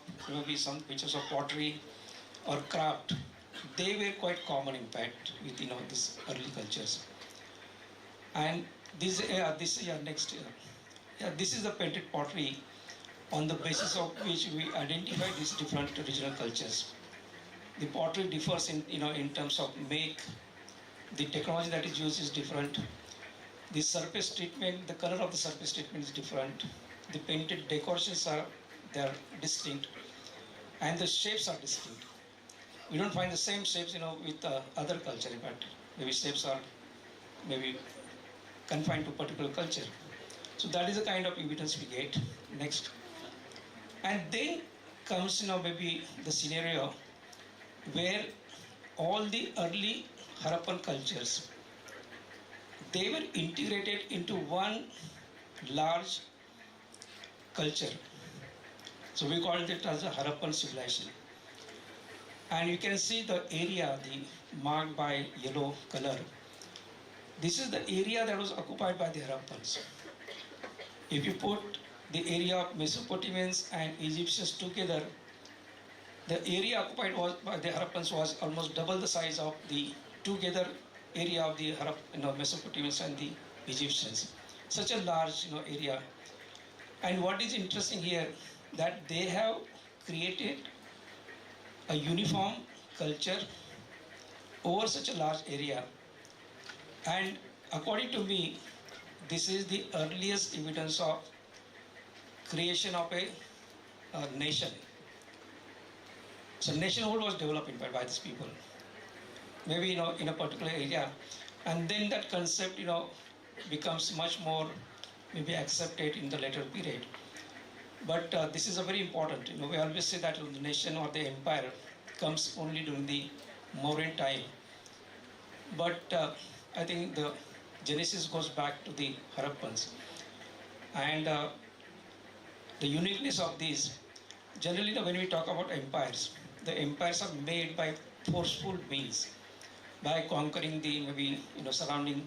pottery or craft, they were quite common in fact with these early cultures. And this is the painted pottery on the basis of which we identify these different regional cultures. The pottery differs in terms of make. The technology that is used is different. The surface treatment, the color of the surface treatment is different. The painted decorations are distinct, and the shapes are distinct. We don't find the same shapes with other culture. In fact, maybe shapes are maybe confined to particular culture. So that is the kind of evidence we get. Next, and then comes maybe the scenario where all the early Harappan cultures, they were integrated into one large culture. So we call it as a Harappan civilization. And you can see the area, marked by yellow color. This is the area that was occupied by the Harappans. If you put the area of Mesopotamians and Egyptians together, the area occupied by the Harappans was almost double the size of the together area of the Mesopotamians and the Egyptians. Such a large area. And what is interesting here, that they have created a uniform culture over such a large area. And according to me, this is the earliest evidence of creation of a nation. So nationhood was developed by these people, maybe in a particular area, and then that concept becomes much more maybe accepted in the later period. But this is a very important. We always say that the nation or the empire comes only during the Mauryan time. But I think the genesis goes back to the Harappans, and the uniqueness of these. Generally, when we talk about empires, the empires are made by forceful means, by conquering the maybe surrounding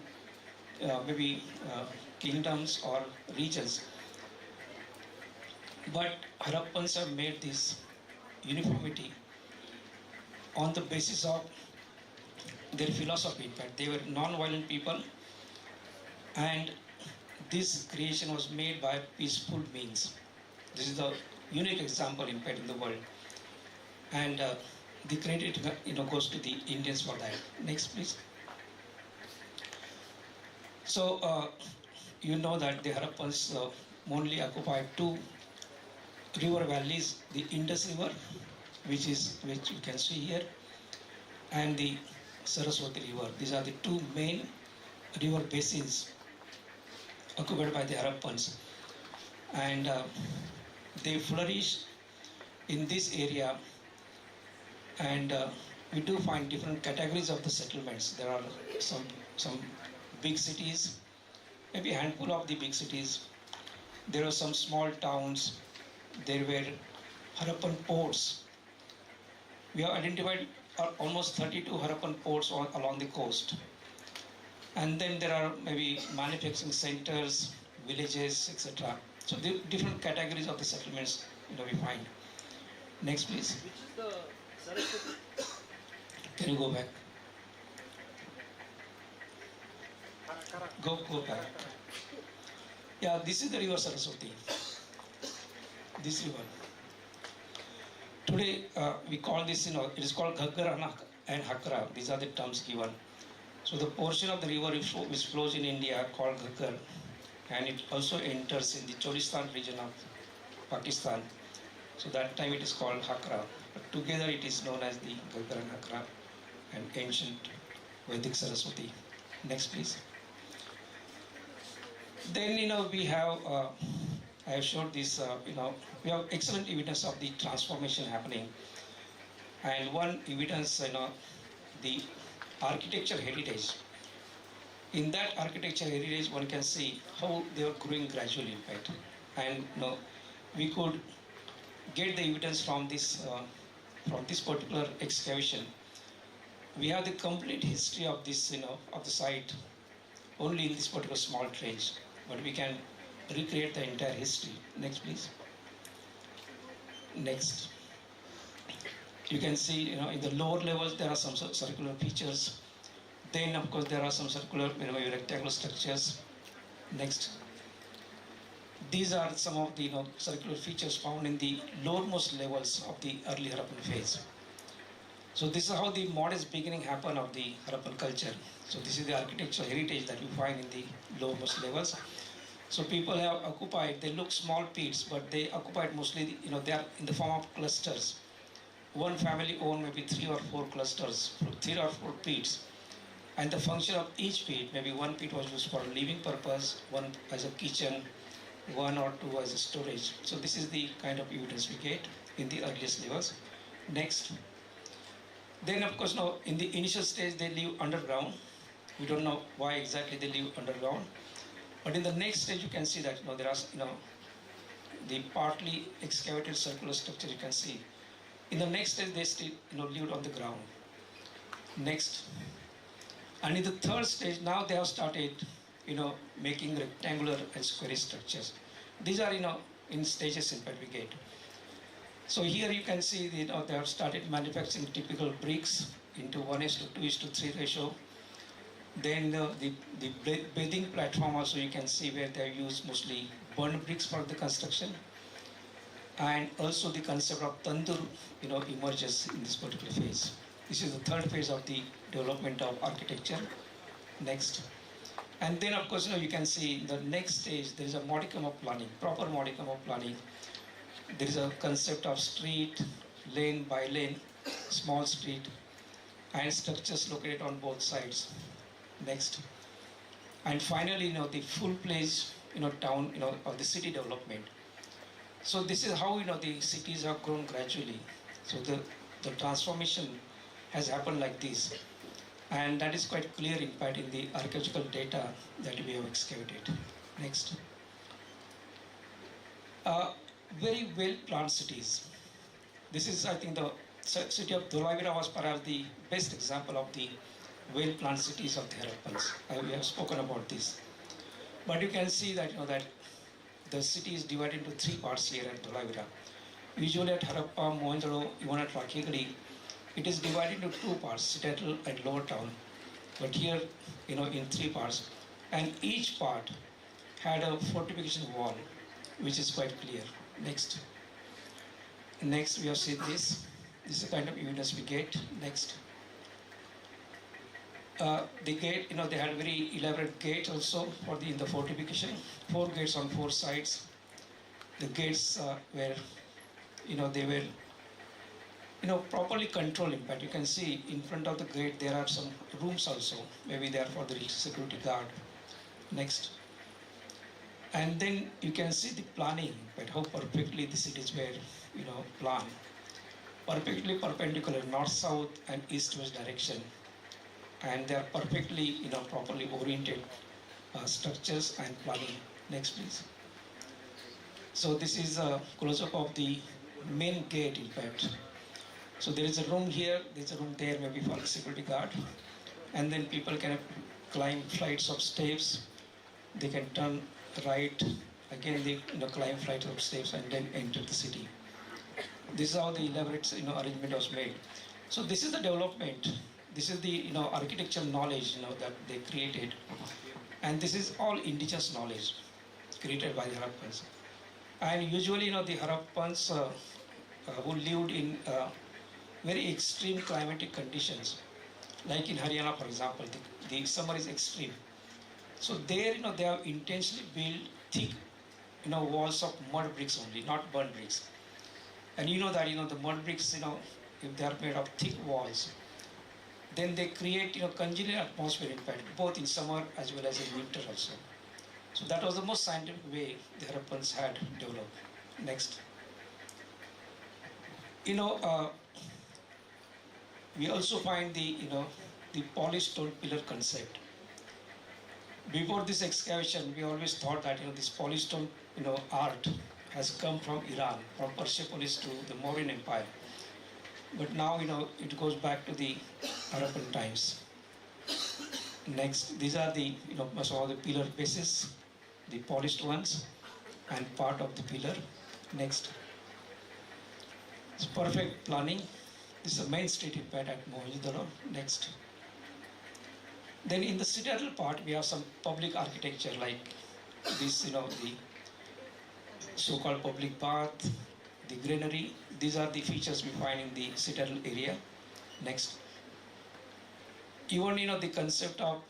kingdoms or regions. But Harappans have made this uniformity on the basis of their philosophy. In fact, they were non-violent people, and this creation was made by peaceful means. This is the unique example, in fact, in the world. And the credit goes to the Indians for that. Next, please. So you know that the Harappans only occupied two river valleys: the Indus River, which you can see here, and the Saraswati River. These are the two main river basins occupied by the Harappans, and they flourish in this area. And we do find different categories of the settlements. There are some big cities, maybe a handful of the big cities. There are some small towns, there were Harappan ports. We have identified almost 32 Harappan ports along the coast. And then there are maybe manufacturing centers, villages, etc. So the different categories of the settlements we find. Next, please. Can you go back? Go back. Yeah, this is the river Saraswati. This river. Today we call this, it is called Ghaggara and Hakra. These are the terms given. So the portion of the river which flows in India called Ghaggar, and it also enters in the Cholistan region of Pakistan. So that time it is called Hakra. But together it is known as the Ghaggar and Hakra and ancient Vedic Saraswati. Next, please. Then we have, I have showed this, we have excellent evidence of the transformation happening. And one evidence, the architecture heritage. In that architecture heritage, one can see how they are growing gradually, in fact. And we could get the evidence from this particular excavation. We have the complete history of this, of the site only in this particular small trench, but we can recreate the entire history. Next, please. Next. You can see, in the lower levels there are some circular features. Then, of course, there are some circular, rectangular structures. Next. These are some of the circular features found in the lowermost levels of the early Harappan phase. So this is how the modest beginning happened of the Harappan culture. So this is the architectural heritage that you find in the lowermost levels. So people have occupied, they look small pits, but they occupied mostly, they are in the form of clusters. One family owned maybe 3 or 4 clusters, 3 or 4 pits. And the function of each pit, maybe one pit was used for a living purpose, one as a kitchen, 1 or 2 as a storage. So this is the kind of evidence we get in the earliest levels. Next. Then, of course, now in the initial stage they live underground. We don't know why exactly they live underground. But in the next stage you can see that there are the partly excavated circular structure you can see. In the next stage they still lived on the ground. Next. And in the third stage now they have started making rectangular and square structures. These are in stages in fact we get. So here you can see they have started manufacturing typical bricks into 1:2:3 ratio. Then the bathing platform also you can see where they have used mostly burnt bricks for the construction. And also the concept of tandoor emerges in this particular phase. This is the third phase of the development of architecture. Next. And then of course you can see in the next stage there is a modicum of planning, proper modicum of planning. There is a concept of street, lane by lane, small street, and structures located on both sides. Next. And finally the full-fledged town of the city development. So this is how the cities have grown gradually. So the transformation has happened like this. And that is quite clear in fact in the archaeological data that we have excavated. Next. Very well planned cities. This is, I think, the city of Dholavira was perhaps the best example of the well planned cities of the Harappans. We have spoken about this. But you can see that that the city is divided into 3 parts here at Dholavira. Usually at Harappa, Mohenjo-daro, even at Rakhigarhi, it is divided into 2 parts, citadel and lower town. But here, in 3 parts. And each part had a fortification wall, which is quite clear. Next. Next, we have seen this. This is the kind of evidence we get. Next. The gate, they had very elaborate gates also for in the fortification. 4 gates on 4 sides. The gates were, they were, properly controlled. In fact, you can see in front of the gate there are some rooms also. Maybe they are for the security guard. Next. And then you can see the planning, but how perfectly the cities were, planned. Perfectly perpendicular, north-south and east-west direction. And they are perfectly, properly oriented structures and planning. Next, please. So this is a close-up of the main gate, in fact. So there is a room here, there's a room there, maybe for the security guard, and then people can climb flights of steps. They can turn right, again they climb flights of steps and then enter the city. This is how the elaborate arrangement was made. So this is the development. This is the architectural knowledge that they created, and this is all indigenous knowledge created by the Harappans. And usually the Harappans who lived in very extreme climatic conditions, like in Haryana, for example, the summer is extreme. So there they have intentionally built thick walls of mud bricks only, not burnt bricks. And you know that the mud bricks, if they are made of thick walls, then they create congenial atmosphere, in fact, both in summer as well as in winter also. So that was the most scientific way the Harappans had developed. Next. We also find the polished stone pillar concept. Before this excavation, we always thought that this polished stone art has come from Iran, from Persepolis to the Mauryan Empire. But now it goes back to the Harappan times. Next, these are the some of the pillar bases, the polished ones, and part of the pillar. Next, it's perfect planning. This is the main street in fact at Mohenjo-daro. Next. Then in the citadel part, we have some public architecture like this, the so-called public bath, the granary. These are the features we find in the citadel area. Next. Even the concept of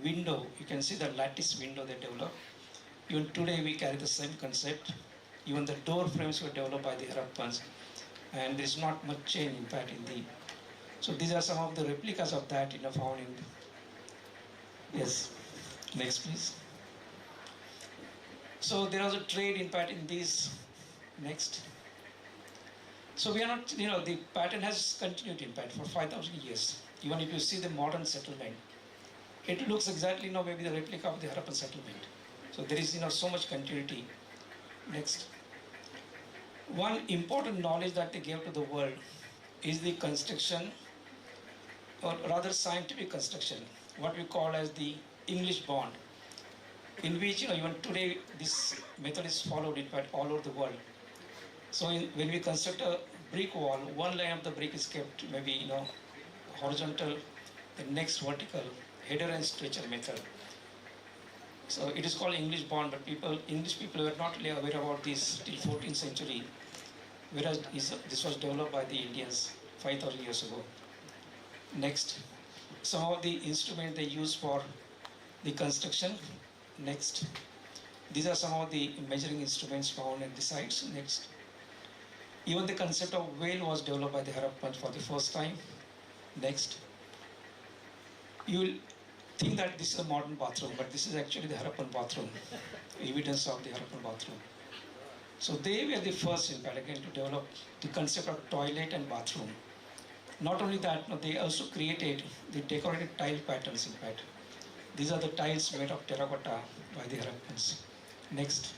window, you can see the lattice window they developed. Even today we carry the same concept. Even the door frames were developed by the Harappans, and there is not much change in fact in the. So these are some of the replicas of that found in. Yes. Next, please. So there was a trade in fact in these. Next. So we are not, the pattern has continued in fact for 5,000 years. Even if you see the modern settlement, it looks exactly maybe the replica of the Harappan settlement. So there is so much continuity. Next. One important knowledge that they gave to the world is the construction, or rather scientific construction, what we call as the English bond, in which even today this method is followed in fact all over the world. So when we construct a brick wall, one line of the brick is kept maybe horizontal, the next vertical, header and stretcher method. So it is called English bond, but English people were not really aware about this till 14th century, whereas this was developed by the Indians 5,000 years ago. Next, some of the instruments they use for the construction. Next, these are some of the measuring instruments found at the sites. Next, even the concept of whale was developed by the Harappans for the first time. Next, you will think that this is a modern bathroom, but this is actually the Harappan bathroom, evidence of the Harappan bathroom. So they were the first in fact again to develop the concept of toilet and bathroom. Not only that, they also created the decorated tile patterns in fact. These are the tiles made of terracotta by the Harappans. Next.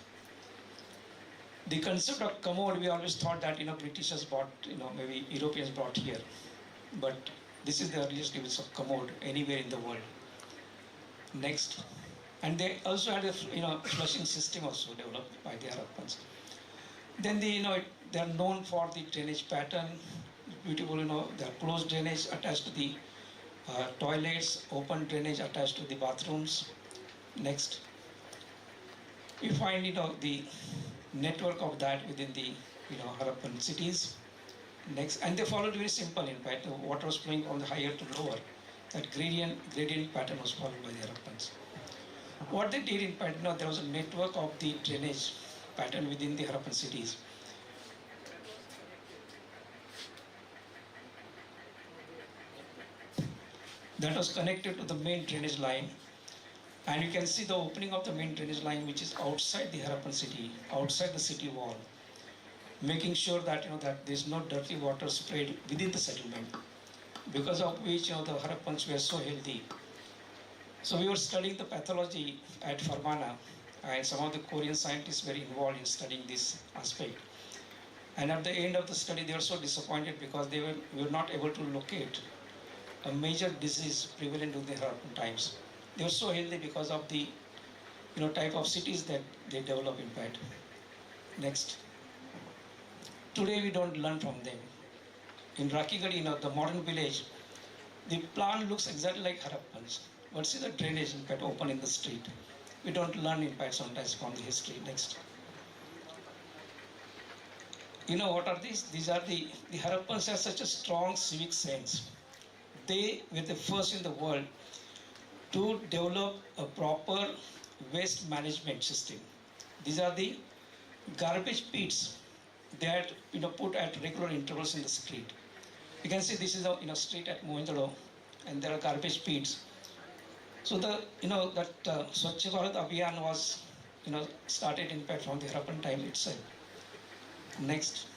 The concept of commode, we always thought that Britishers brought, maybe Europeans brought here. But this is the earliest evidence of commode anywhere in the world. Next. And they also had a flushing system also developed by the Harappans. Then they are known for the drainage pattern, beautiful, they are closed drainage attached to the toilets, open drainage attached to the bathrooms. Next, we find the network of that within the Harappan cities. Next, and they followed very simple. In fact, the water was flowing from the higher to lower. That gradient pattern was followed by the Harappans. What they did in fact, there was a network of the drainage pattern within the Harappan cities. That was connected to the main drainage line, and you can see the opening of the main drainage line, which is outside the Harappan city, outside the city wall, making sure that that there is no dirty water sprayed within the settlement, because of which the Harappans were so healthy. So we were studying the pathology at Farmana, and some of the Korean scientists were involved in studying this aspect. And at the end of the study, they were so disappointed because they were not able to locate a major disease prevalent during the Harappan times. They were so healthy because of the type of cities that they develop in fact. Next. Today we don't learn from them. In Rakigadi, the modern village, the plant looks exactly like Harappans. But see the drainage in fact open in the street. We don't learn in fact sometimes from the history. Next. What are these? These are the Harappans have such a strong civic sense. They were the first in the world to develop a proper waste management system. These are the garbage pits that put at regular intervals in the street. You can see this is a street at Mohenjo-daro, and there are garbage pits. So that Swachh Bharat Abhiyan was started in fact from the Harappan time itself. Next.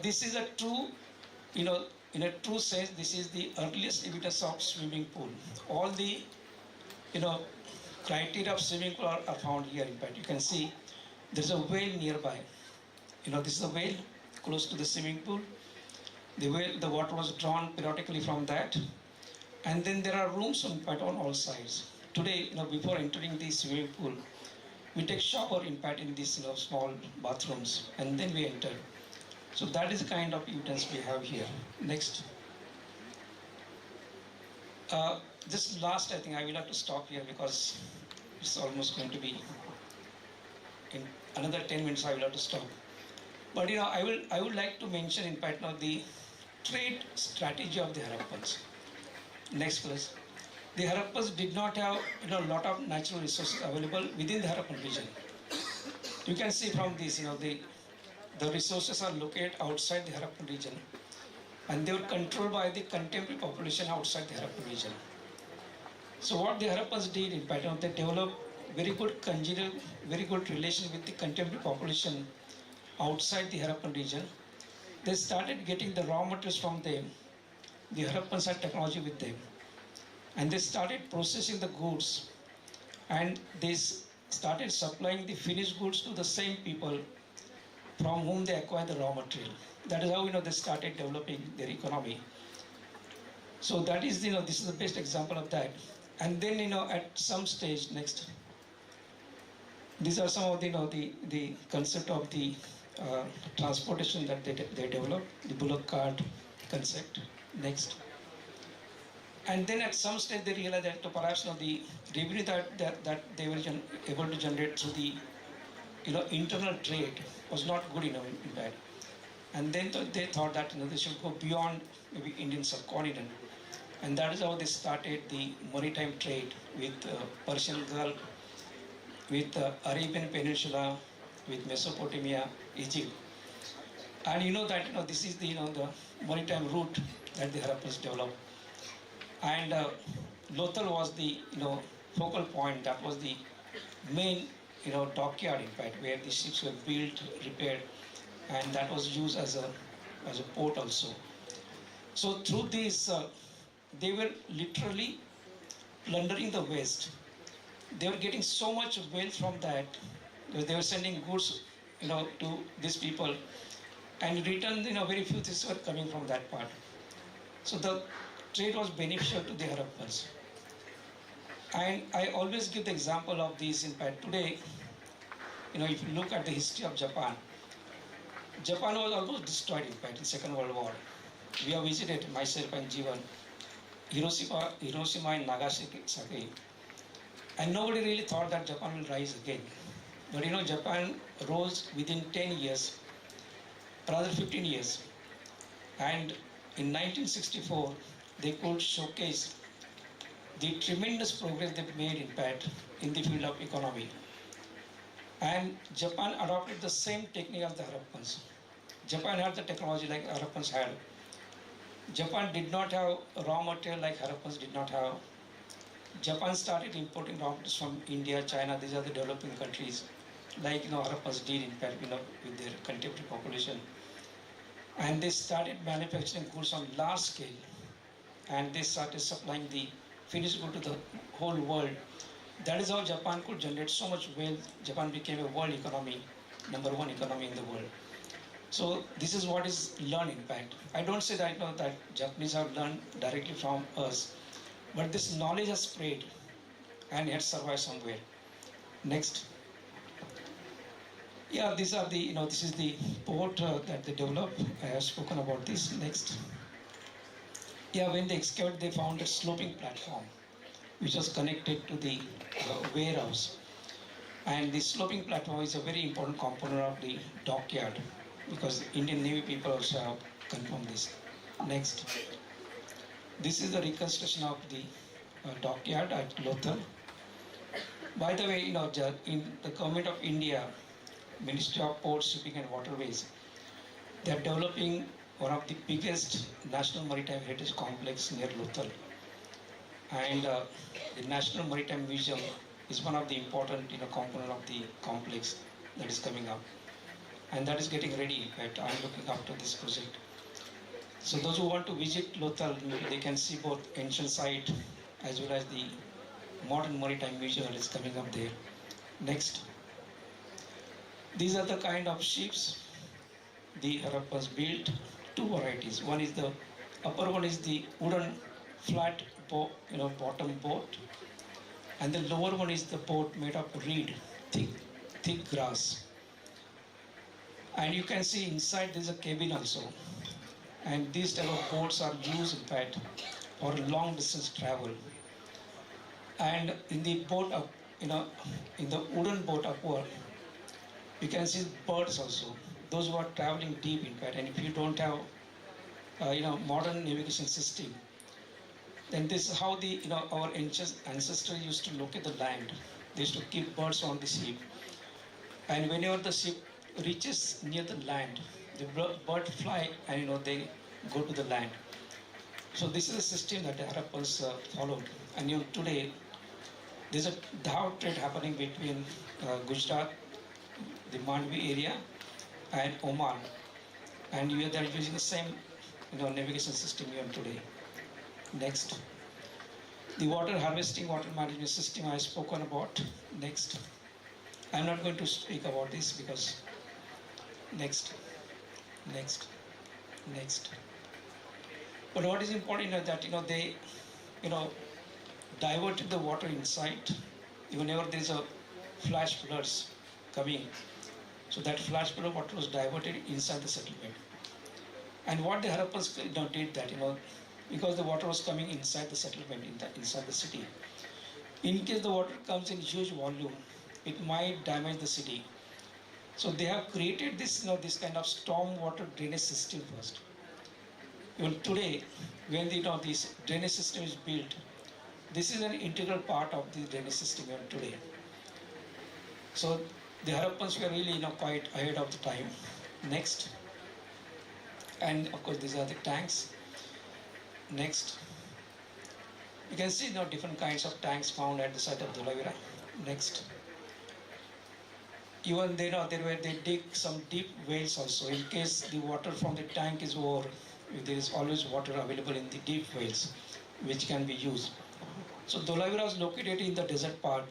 This is a true, in a true sense, this is the earliest evidence of swimming pool. All the, criteria of swimming pool are found here. In fact, you can see there's a well nearby. This is a well close to the swimming pool. The well, the water was drawn periodically from that, and then there are rooms in fact on all sides. Today, before entering the swimming pool, we take shower in fact in these small bathrooms, and then we enter. So that is the kind of evidence we have here. Next. This last, I think I will have to stop here because it's almost going to be in another 10 minutes. I will have to stop. But I would like to mention in fact now the trade strategy of the Harappans. Next please. The Harappans did not have a lot of natural resources available within the Harappan region. You can see from this, the resources are located outside the Harappan region, and they were controlled by the contemporary population outside the Harappan region. So what the Harappans did in fact, they developed very good congenial, very good relation with the contemporary population outside the Harappan region. They started getting the raw materials from them. The Harappans had technology with them, and they started processing the goods, and they started supplying the finished goods to the same people from whom they acquired the raw material. That is how they started developing their economy. So that is this is the best example of that. And then at some stage next, these are some of the concept of the transportation that they developed, the bullock cart concept. Next. And then at some stage they realized that perhaps the revenue that they were able to generate through the internal trade was not good enough in that. And then they thought that they should go beyond maybe Indian subcontinent. And that is how they started the maritime trade with Persian Gulf, with Arabian Peninsula, with Mesopotamia, Egypt. And that this is the maritime route that the Harappans developed. And Lothal was the focal point. That was the main dockyard in fact, where the ships were built, repaired, and that was used as a port also. So through this, they were literally plundering the West. They were getting so much wealth from that. They were sending goods, to these people, and in return, very few things were coming from that part. So the trade was beneficial to the Harappans. And I always give the example of this in fact. Today, if you look at the history of Japan, Japan was almost destroyed in fact in Second World War. We have visited, myself and Jivan, Hiroshima and Nagasaki, and nobody really thought that Japan will rise again. But Japan rose within 10 years, rather 15 years, and in 1964 they could showcase the tremendous progress they've made in fact in the field of economy. And Japan adopted the same technique as the Harappans. Japan had the technology like Harappans had. Japan did not have raw material like Harappans did not have. Japan started importing raw materials from India, China. These are the developing countries, like Harappans did in fact, with their contemporary population. And they started manufacturing goods on large scale, and they started supplying the finished good to the whole world That is how Japan could generate so much wealth. Japan became a world economy, number one economy in the world. So this is what is learned in fact. I don't say that that Japanese have learned directly from us, but this knowledge has spread and it survived somewhere. Next. Yeah, these are the this is the port that they developed. I have spoken about this. Next. Yeah, when they excavated, they found a sloping platform which was connected to the warehouse. And the sloping platform is a very important component of the dockyard because Indian Navy people also have confirmed this. Next. This is the reconstruction of the dockyard at Lothal. By the way, in the government of India, Ministry of Ports, Shipping and Waterways, they are developing one of the biggest national maritime heritage complex near Lothal. And the National Maritime Museum is one of the important component of the complex that is coming up. And that is getting ready. In fact, I'm looking after this project. So those who want to visit Lothal, they can see both ancient site as well as the modern maritime museum that is coming up there. Next. These are the kind of ships the Harappans built. Two varieties. One is the upper one is the wooden flat bottom boat, and the lower one is the boat made of reed, thick grass. And you can see inside there is a cabin also. And these type of boats are used in fact for long distance travel. And in the boat up, in the wooden boat upward, you can see birds also. Those who are traveling deep in fact, and if you don't have modern navigation system, then this is how the our ancestors used to look at the land. They used to keep birds on the ship, and whenever the ship reaches near the land, the bird fly and they go to the land. So this is a system that the Harappans followed. And today there's a dhow trade happening between Gujarat, the Mandvi area, and Oman, and they are using the same navigation system even today. Next. The water harvesting, water management system I have spoken about. Next. I'm not going to speak about this because next. But what is important is that they diverted the water inside whenever there is a flash floods coming. So that flash flood water was diverted inside the settlement. And what the Harappans did that because the water was coming inside the settlement, inside the city. In case the water comes in huge volume, it might damage the city. So they have created this, this kind of storm water drainage system first. Even today, when this drainage system is built, this is an integral part of the drainage system even today. So the Harappans were really quite ahead of the time. Next. And of course, these are the tanks. Next. You can see different kinds of tanks found at the site of Dholavira. Next. Even they dig some deep wells also in case the water from the tank is over. There is always water available in the deep wells which can be used. So Dholavira is located in the desert part,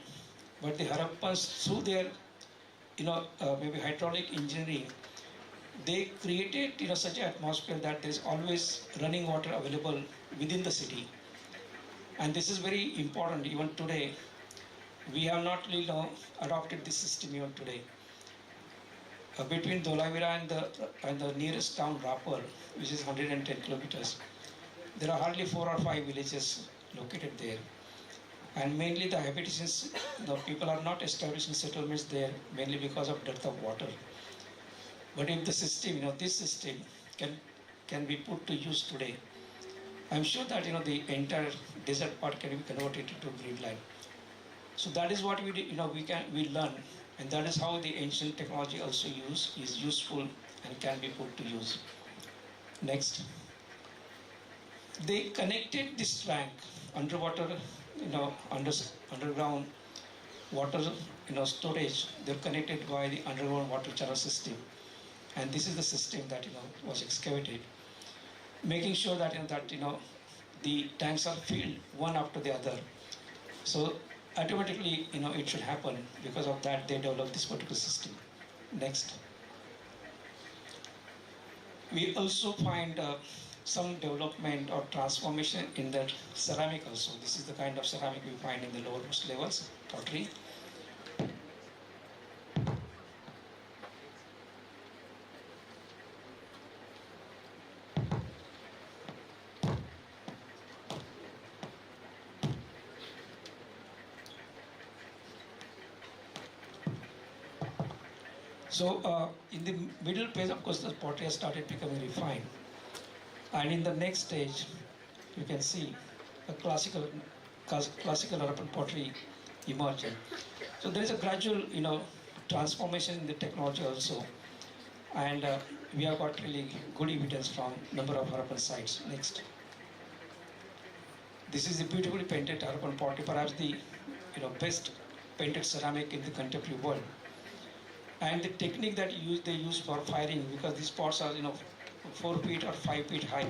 but the Harappans through their maybe hydraulic engineering, they created such an atmosphere that there is always running water available within the city. And this is very important even today. We have not really adopted this system even today. Between Dholavira and the nearest town Rapar, which is 110 kilometers, there are hardly 4 or 5 villages located there. And mainly the habitations, people are not establishing settlements there mainly because of dearth of water. But if the system, this system can be put to use today, I'm sure that the entire desert part can be converted into green land. So that is what we learn, and that is how the ancient technology also is useful and can be put to use. Next. They connected this tank underwater, underground water, storage. They're connected by the underground water channel system, and this is the system that was excavated, making sure that the tanks are filled one after the other. So automatically, it should happen. Because of that, they developed this particular system. Next. We also find some development or transformation in the ceramic also. This is the kind of ceramic we find in the lowermost levels, pottery. So in the middle phase, of course, the pottery has started becoming refined. And in the next stage, you can see a classical Harappan pottery emerging. So there is a gradual, transformation in the technology also. And we have got really good evidence from number of Harappan sites. Next. This is a beautifully painted Harappan pottery, perhaps the best painted ceramic in the contemporary world. And the technique that they use for firing, because these pots are 4 feet or 5 feet high.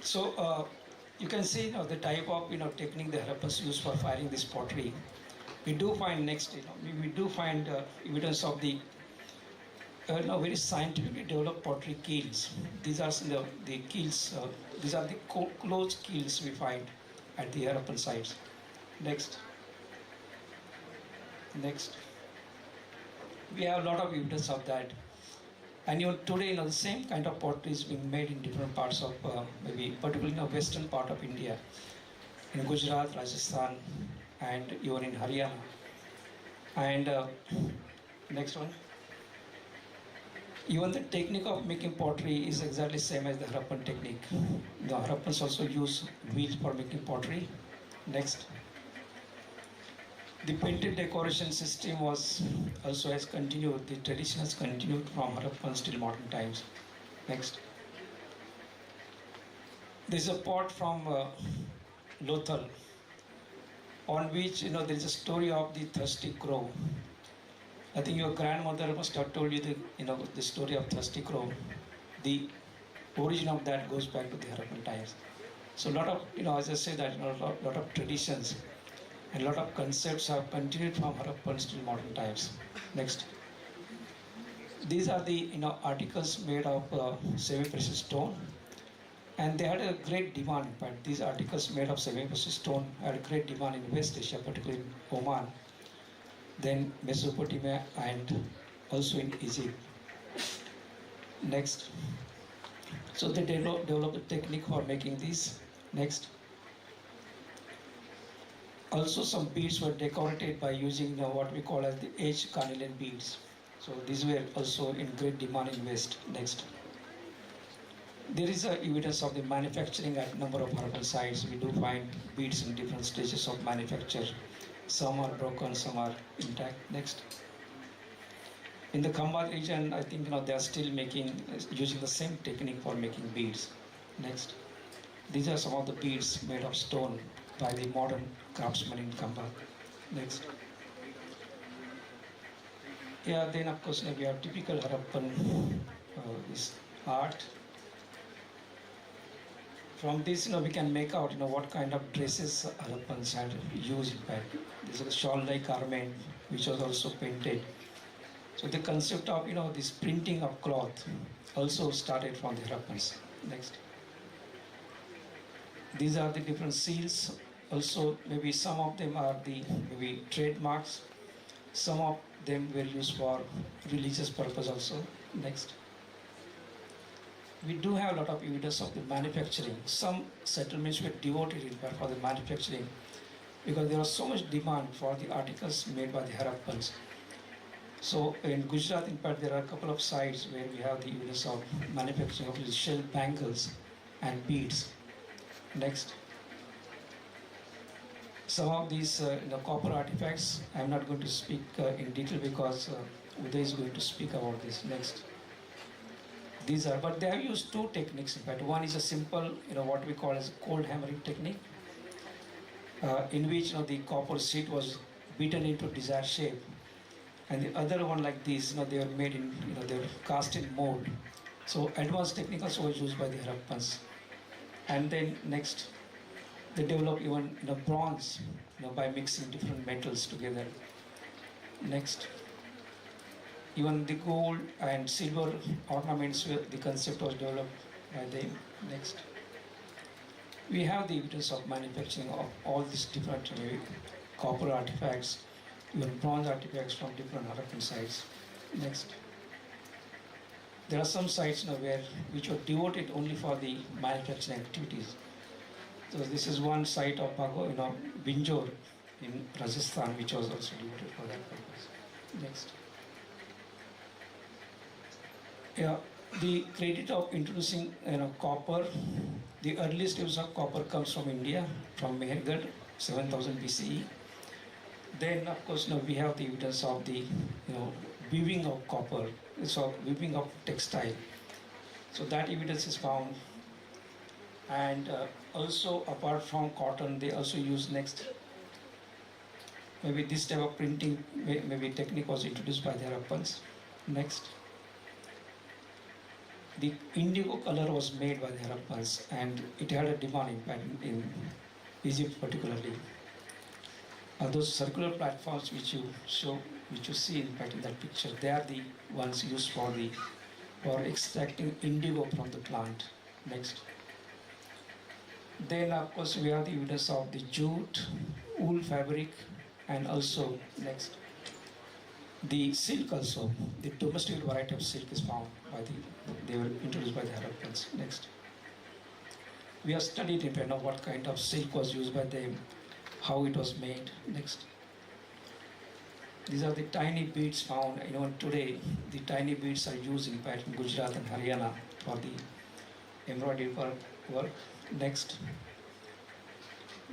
So you can see the type of technique the Harappans use for firing this pottery. We do find next, we do find evidence of the very scientifically developed pottery keels. These are the keels. These are the closed keels we find at the Harappan sites. Next. Next. We have a lot of evidence of that. And even today, the same kind of pottery is being made in different parts of, maybe particularly in the western part of India, in Gujarat, Rajasthan, and even in Haryana. And next one. Even the technique of making pottery is exactly same as the Harappan technique. The Harappans also use wheels for making pottery. Next. The painted decoration system has continued. The tradition has continued from Harappans till modern times. Next. There is a pot from Lothal, on which there is a story of the thirsty crow. I think your grandmother must have told you the story of thirsty crow. The origin of that goes back to the Harappan times. So a lot of as I say that lot of traditions and a lot of concepts have continued from Harappans till modern times. Next. These are the articles made of semi-precious stone, and they had a great demand. But these articles made of semi-precious stone had a great demand in West Asia, particularly in Oman, then Mesopotamia, and also in Egypt. Next. So they developed a technique for making these. Next. Also, some beads were decorated by using what we call as the edged carnelian beads. So these were also in great demand in West. Next. There is evidence of the manufacturing at number of Harappan sites. We do find beads in different stages of manufacture. Some are broken, some are intact. Next. In the Khambat region, I think they are still using the same technique for making beads. Next. These are some of the beads made of stone by the modern craftsmen in Khambat. Next. Yeah, then of course we have typical Harappan this art. From this, we can make out, what kind of dresses Harappans had used. In fact, this is a shawl-like garment which was also painted. So the concept of, this printing of cloth also started from the Harappans. Next. These are the different seals. Also, maybe some of them are the trademarks. Some of them were used for religious purpose also. Next. We do have a lot of evidence of the manufacturing. Some settlements were devoted in fact for the manufacturing because there was so much demand for the articles made by the Harappans. So in Gujarat, in fact, there are a couple of sites where we have the evidence of manufacturing of shell bangles and beads. Next. Some of these copper artifacts, I'm not going to speak in detail because Uday is going to speak about this next. These are, but they have used two techniques. In fact, one is a simple, what we call as cold hammering technique, in which the copper sheet was beaten into desired shape, and the other one like this, they were made in, they were cast in mold. So advanced technique also was used by the Harappans. And then next, they developed even bronze, by mixing different metals together. Next, even the gold and silver ornaments, the concept was developed by them. Next, we have the evidence of manufacturing of all these different copper artifacts, even bronze artifacts from different Harappan sites. Next, there are some sites which were devoted only for the manufacturing activities. So this is one site of Binjor in Rajasthan, which was also devoted for that purpose. Next, yeah, the credit of introducing copper, the earliest use of copper comes from India, from Mehergarh, 7000 BCE. Then, of course, we have the evidence of the weaving of copper, so weaving of textile. So that evidence is found. And also, apart from cotton, they also use next. Maybe this type of printing, maybe technique was introduced by the Harappans. Next, the indigo color was made by the Harappans, and it had a demand impact in Egypt particularly. Those circular platforms which you see in fact in that picture, they are the ones used for extracting indigo from the plant. Next. Then of course we have the evidence of the jute, wool fabric, and also next, the silk also. The domesticated variety of silk is found they were introduced by the Harappans. Next. We have studied what kind of silk was used by them, how it was made. Next. These are the tiny beads found. Today the tiny beads are used in fact in Gujarat and Haryana for the embroidery work. Next.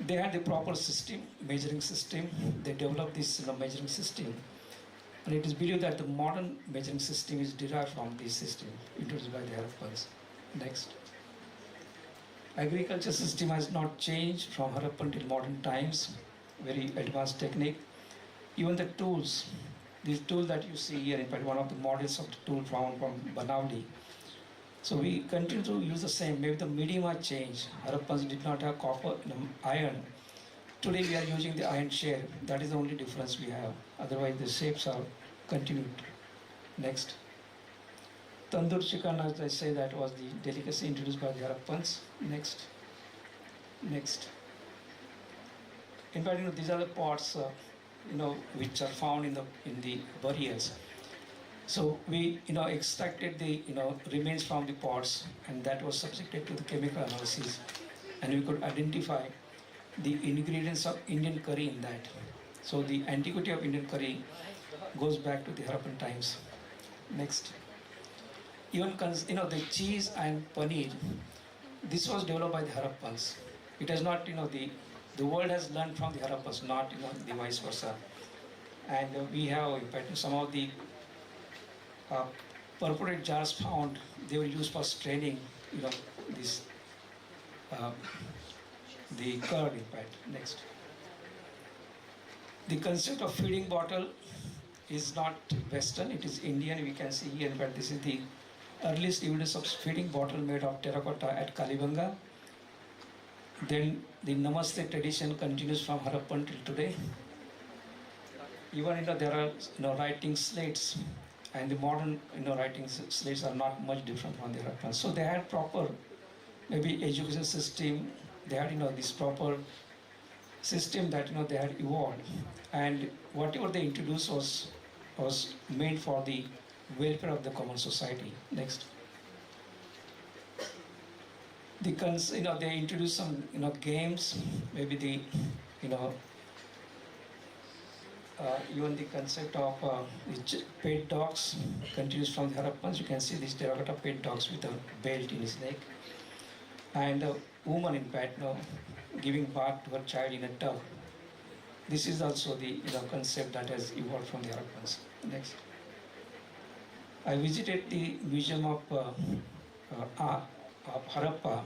They had the proper system, measuring system. They developed this measuring system. And it is believed that the modern measuring system is derived from this system introduced by the Harappans. Next. Agriculture system has not changed from Harappan till modern times. Very advanced technique. Even the tools, these tools that you see here, in fact, one of the models of the tool found from Banauli. So we continue to use the same. Maybe the medium has changed. Harappans did not have copper, iron. Today we are using the iron share. That is the only difference we have. Otherwise the shapes are continued. Next. Tandoor chicken, as I say, that was the delicacy introduced by the Harappans. Next. Next. In fact, these are the pots, which are found in the burials. So we, extracted the, remains from the pots, and that was subjected to the chemical analysis, and we could identify the ingredients of Indian curry in that. So the antiquity of Indian curry goes back to the Harappan times. Next. Even, the cheese and paneer, this was developed by the Harappans. It has not, the world has learned from the Harappans, not, the vice versa. And we have, in fact, some of the purported jars found, they were used for straining, this, the curd, in fact. Next. The concept of feeding bottle is not Western, it is Indian. We can see here, in fact, this is the earliest evidence of feeding bottle made of terracotta at Kalibanga. Then the Namaste tradition continues from Harappan till today. Even there are writing slates, and the modern writing slates are not much different from the Harappan. So they had proper maybe education system. They had this proper system that they had evolved, and whatever they introduced was made for the welfare of the common society. Next. They introduced some games, maybe the even the concept of pet dogs continues from the Harappans. You can see this terracotta pet dogs with a belt in his neck. And a woman in Patna giving birth to her child in a tub. This is also the concept that has evolved from the Harappans. Next. I visited the Museum of Harappa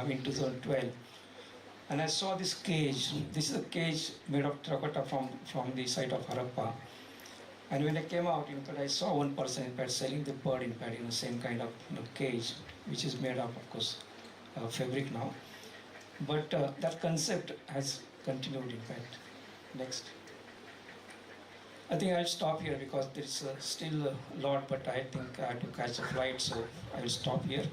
in 2012, and I saw this cage. This is a cage made of terracotta from the site of Harappa. And when I came out, I saw one person in fact selling the bird in fact in the same kind of cage, which is made of course, fabric now. But that concept has continued in fact. Next. I think I'll stop here because there is still a lot, but I think I have to catch a flight, so I will stop here.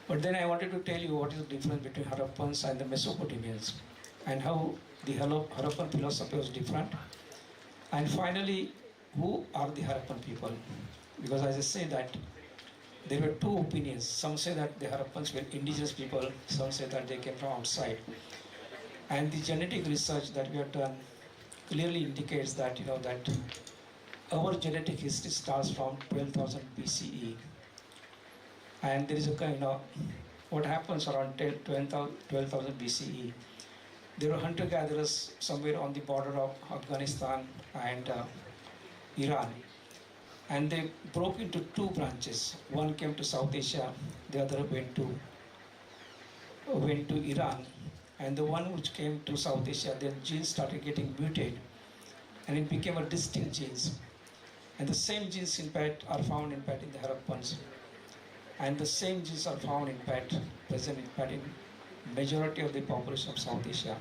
But then I wanted to tell you what is the difference between Harappans and the Mesopotamians, and how the Harappan philosophy was different. And finally, who are the Harappan people? Because as I say that, there were two opinions. Some say that the Harappans were indigenous people, some say that they came from outside. And the genetic research that we have done clearly indicates that that our genetic history starts from 12,000 BCE, and there is a what happens around 12,000 BCE. There were hunter-gatherers somewhere on the border of Afghanistan and Iran, and they broke into two branches. One came to South Asia, the other went to Iran. And the one which came to South Asia, their genes started getting mutated, and it became a distinct genes. And the same genes, in fact, are found in fact in the Harappans, and the same genes are found in fact present in fact in majority of the population of South Asia.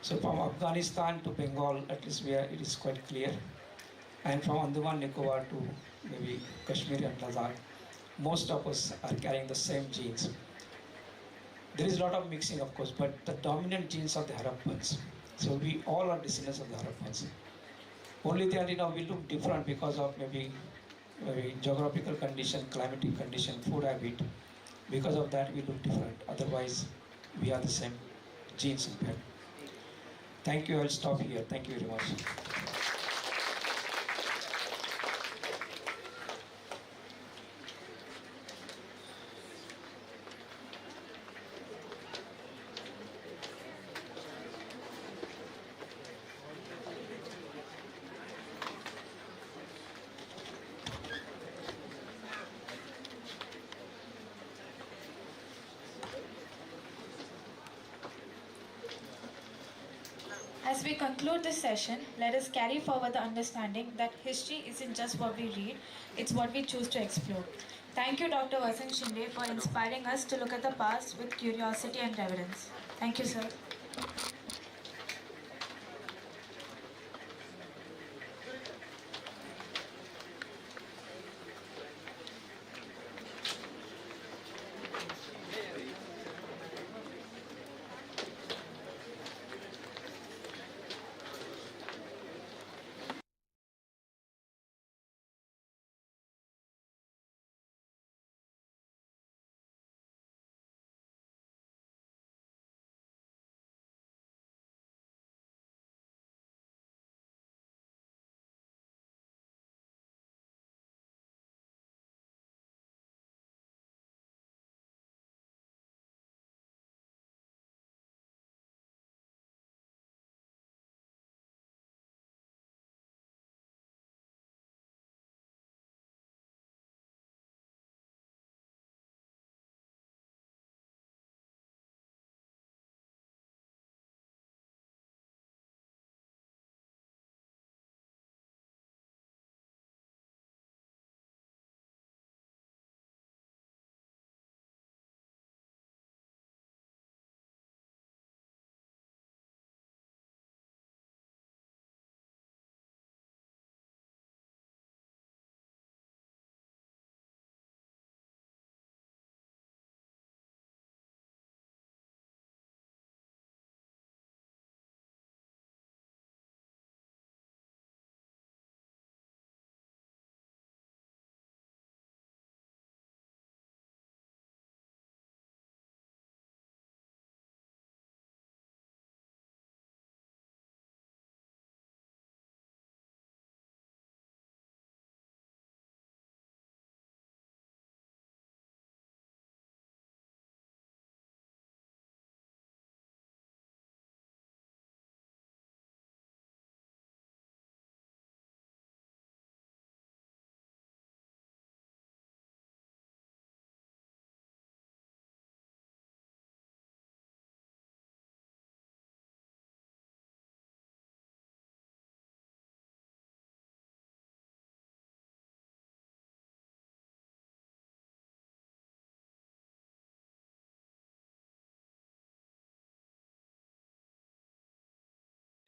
So from Afghanistan to Bengal, at least it is quite clear, and from Andaman Nicobar to maybe Kashmir and Ladakh, most of us are carrying the same genes. There is a lot of mixing, of course, but the dominant genes are the Harappans. So we all are descendants of the Harappans. Only that we look different because of maybe geographical condition, climatic condition, food habit. Because of that, we look different. Otherwise, we are the same genes in fact. Thank you. I'll stop here. Thank you very much. As we conclude this session, let us carry forward the understanding that history isn't just what we read, it's what we choose to explore. Thank you, Dr. Vasant Shinde, for inspiring us to look at the past with curiosity and reverence. Thank you, sir.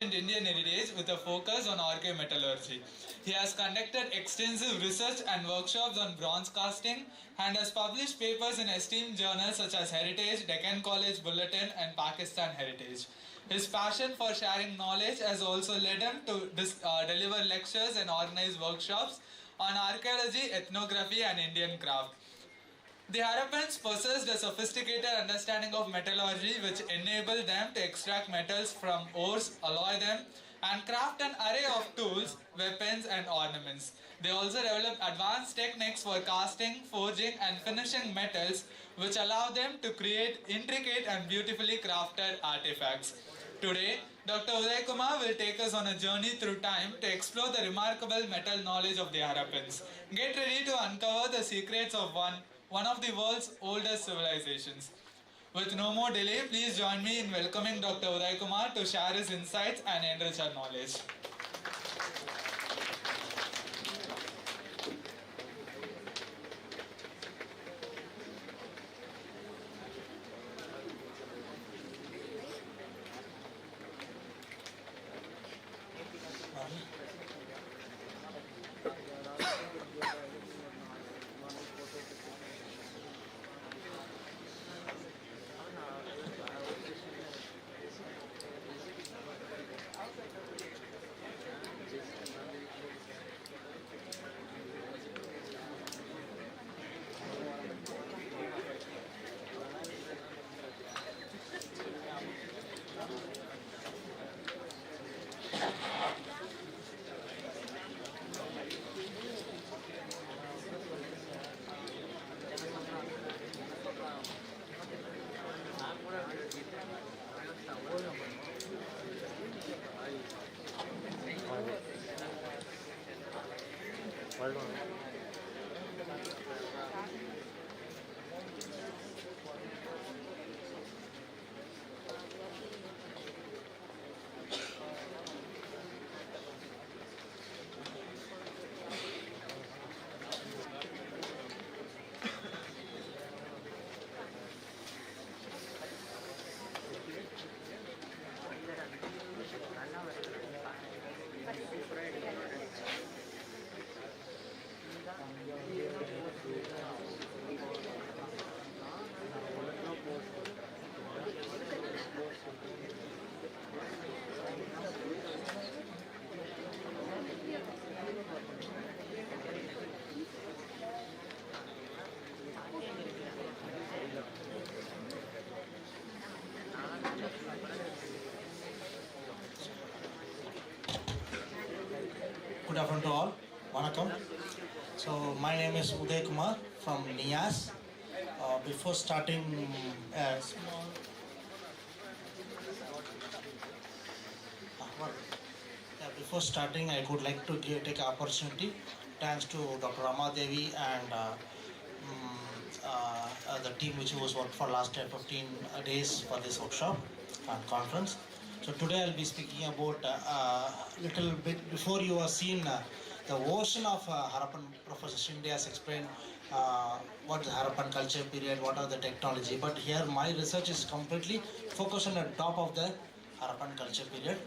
Indian heritage with a focus on archaeometallurgy. He has conducted extensive research and workshops on bronze casting and has published papers in esteemed journals such as Heritage, Deccan College Bulletin and Pakistan Heritage. His passion for sharing knowledge has also led him to deliver lectures and organize workshops on archaeology, ethnography and Indian craft. The Harappans possessed a sophisticated understanding of metallurgy which enabled them to extract metals from ores, alloy them, and craft an array of tools, weapons, and ornaments. They also developed advanced techniques for casting, forging, and finishing metals, which allow them to create intricate and beautifully crafted artifacts. Today, Dr. Uday Kumar will take us on a journey through time to explore the remarkable metal knowledge of the Harappans. Get ready to uncover the secrets of one of the world's oldest civilizations. With no more delay, please join me in welcoming Dr. Uday Kumar to share his insights and enrich our knowledge. Good afternoon to all. Vanakkam. So my name is Uday Kumar from NIAS. Before starting before starting, I would like to take opportunity. Thanks to Dr. Rama Devi and the team which was worked for last 15 days for this workshop and conference. So today I'll be speaking about little bit before you have seen the ocean of Harappan. Professor Shinde has explained what is Harappan culture period, what are the technology. But here my research is completely focused on the top of the Harappan culture period.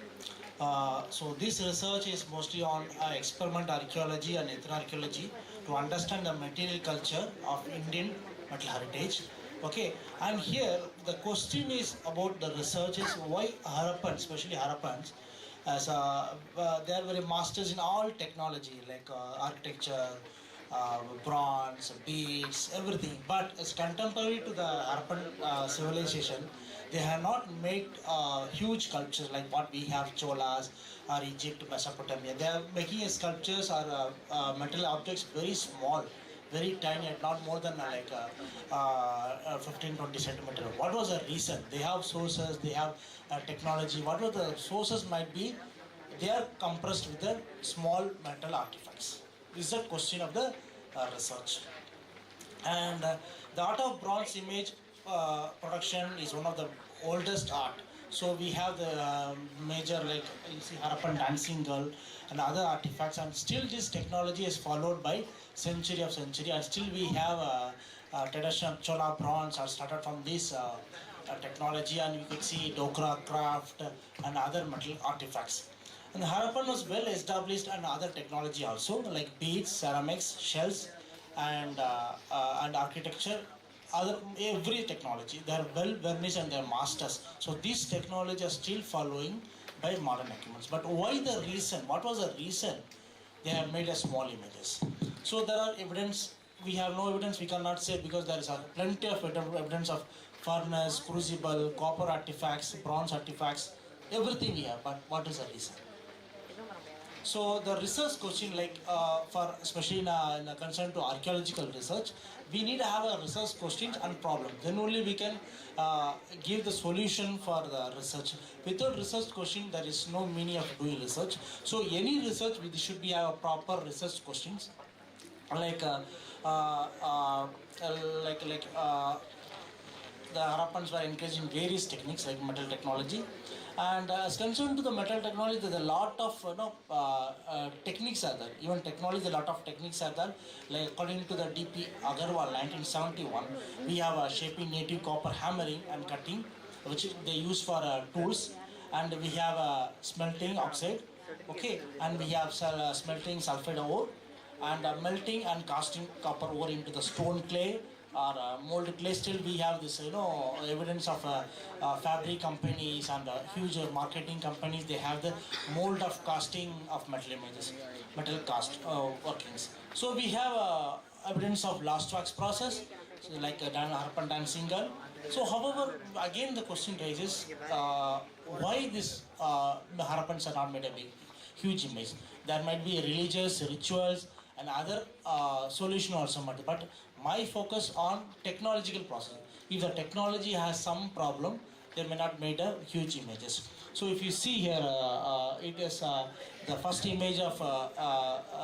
So this research is mostly on experiment archaeology and ethnoarchaeology to understand the material culture of Indian metal heritage. Okay, and here the question is about the research is why Harappan, especially Harappans, as they are very masters in all technology like architecture, bronze, beads, everything. But as contemporary to the Harappan civilization, they have not made huge sculptures like what we have Cholas or Egypt, Mesopotamia. They are making sculptures or metal objects very small, very tiny, not more than 15-20 centimeter. What was the reason? They have sources, they have technology. What were the sources might be? They are compressed with the small metal artifacts. This is the question of the research. And the art of bronze image production is one of the oldest art. So we have the major, like you see Harappan dancing girl and other artifacts, and still this technology is followed by century of century, and still we have traditional Chola bronze are started from this technology, and you could see Dokra craft and other metal artifacts. And the Harappan was well established and other technology also, like beads, ceramics, shells, and architecture. Other every technology, they are well versed and they are masters. So these technology are still following by modern equipments. But why the reason? What was the reason they have made a small images? So there are evidence. We have no evidence. We cannot say, because there is plenty of evidence of furnace, crucible, copper artifacts, bronze artifacts, everything we have. But what is the reason? So the research question, like for especially in a concern to archaeological research, we need to have a research questions and problem. Then only we can give the solution for the research. Without research question, there is no meaning of doing research. So any research, we should be have a proper research questions, like the Harappans were engaged in various techniques like metal technology. And as concerned to the metal technology, there's a lot of techniques are there. Even technology, a lot of techniques are there. Like according to the DP Agarwal 1971, we have a shaping native copper hammering and cutting, which they use for tools. And we have smelting oxide, okay, and we have smelting sulfide ore, and melting and casting copper ore into the stone clay or molded clay. Still we have this evidence of fabric companies and huge marketing companies. They have the mold of casting of metal images, metal cast workings. So we have evidence of last wax process, so like Harappan dancing girl. So however, again the question raises, why this Harappans are not made a big huge image? There might be religious rituals and other solution also, but my focus on technological process. If the technology has some problem, they may not made a huge images. So if you see here, it is the first image of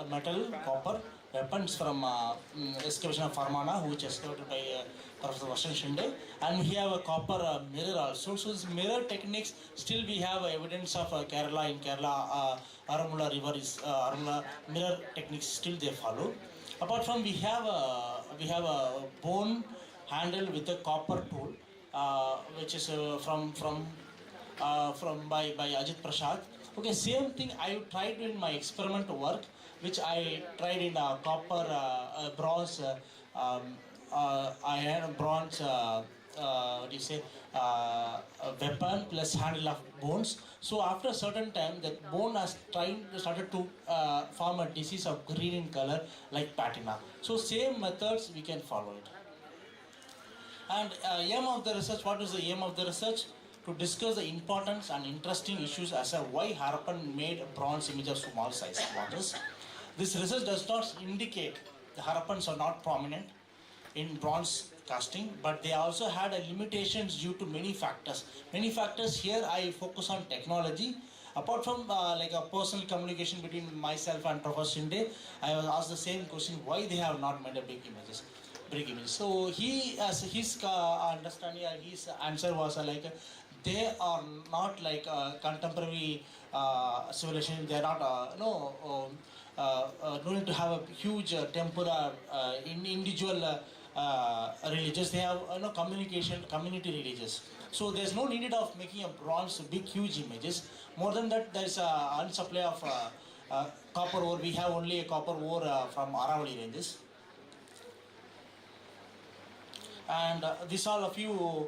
metal copper weapons from excavation of Farmana, which is excavated by Professor Vasan Shinde, and we have a copper mirror also. So this mirror techniques, still we have evidence of Kerala. In Kerala, Aramula river is Aramula mirror techniques still they follow. Apart from, we have a bone handle with a copper tool, which is from by Ajit Prasad. Okay, same thing I tried in my experiment work, which I tried in copper, bronze, iron, bronze. What do you say? Weapon plus handle of bones. So after a certain time, that bone has started to form a disease of green in color, like patina. So same methods we can follow it. And aim of the research. What is the aim of the research? To discuss the importance and interesting issues as to why Harappan made a bronze image of small size waters. This research does not indicate the Harappans are not prominent in bronze casting, but they also had limitations due to many factors. Many factors here I focus on technology. Apart from like a personal communication between myself and Professor Shinde, I was asked the same question: why they have not made a big images? So he, as his understanding, his answer was like, they are not like contemporary civilization. They are not no need to have a huge tempura in individual religious. They have community religious. So there's no need of making a bronze big huge images. More than that, there's a unsupply of copper ore. We have only a copper ore from Aravali ranges. And these are a few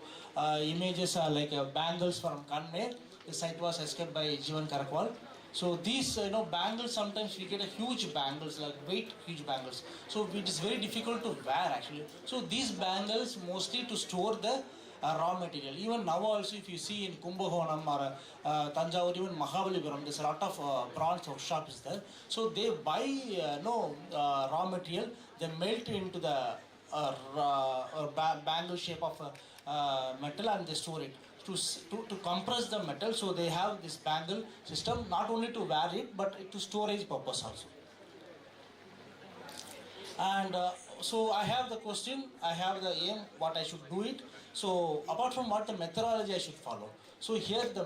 images like bangles from Kanme. The site was escaped by Jivan Karakwal. So these bangles, sometimes we get a huge bangles, like huge bangles. So it is very difficult to wear actually. So these bangles mostly to store the raw material. Even now also, if you see in Kumbakonam or Tanjavur, even Mahabalipuram, there's a lot of bronze workshops there. So they buy raw material, they melt into the bangle shape of metal and they store it to compress the metal. So they have this bangle system not only to wear it but to storage purpose also. And so I have the question, I have the aim, what I should do it. So apart from what the methodology I should follow. So here the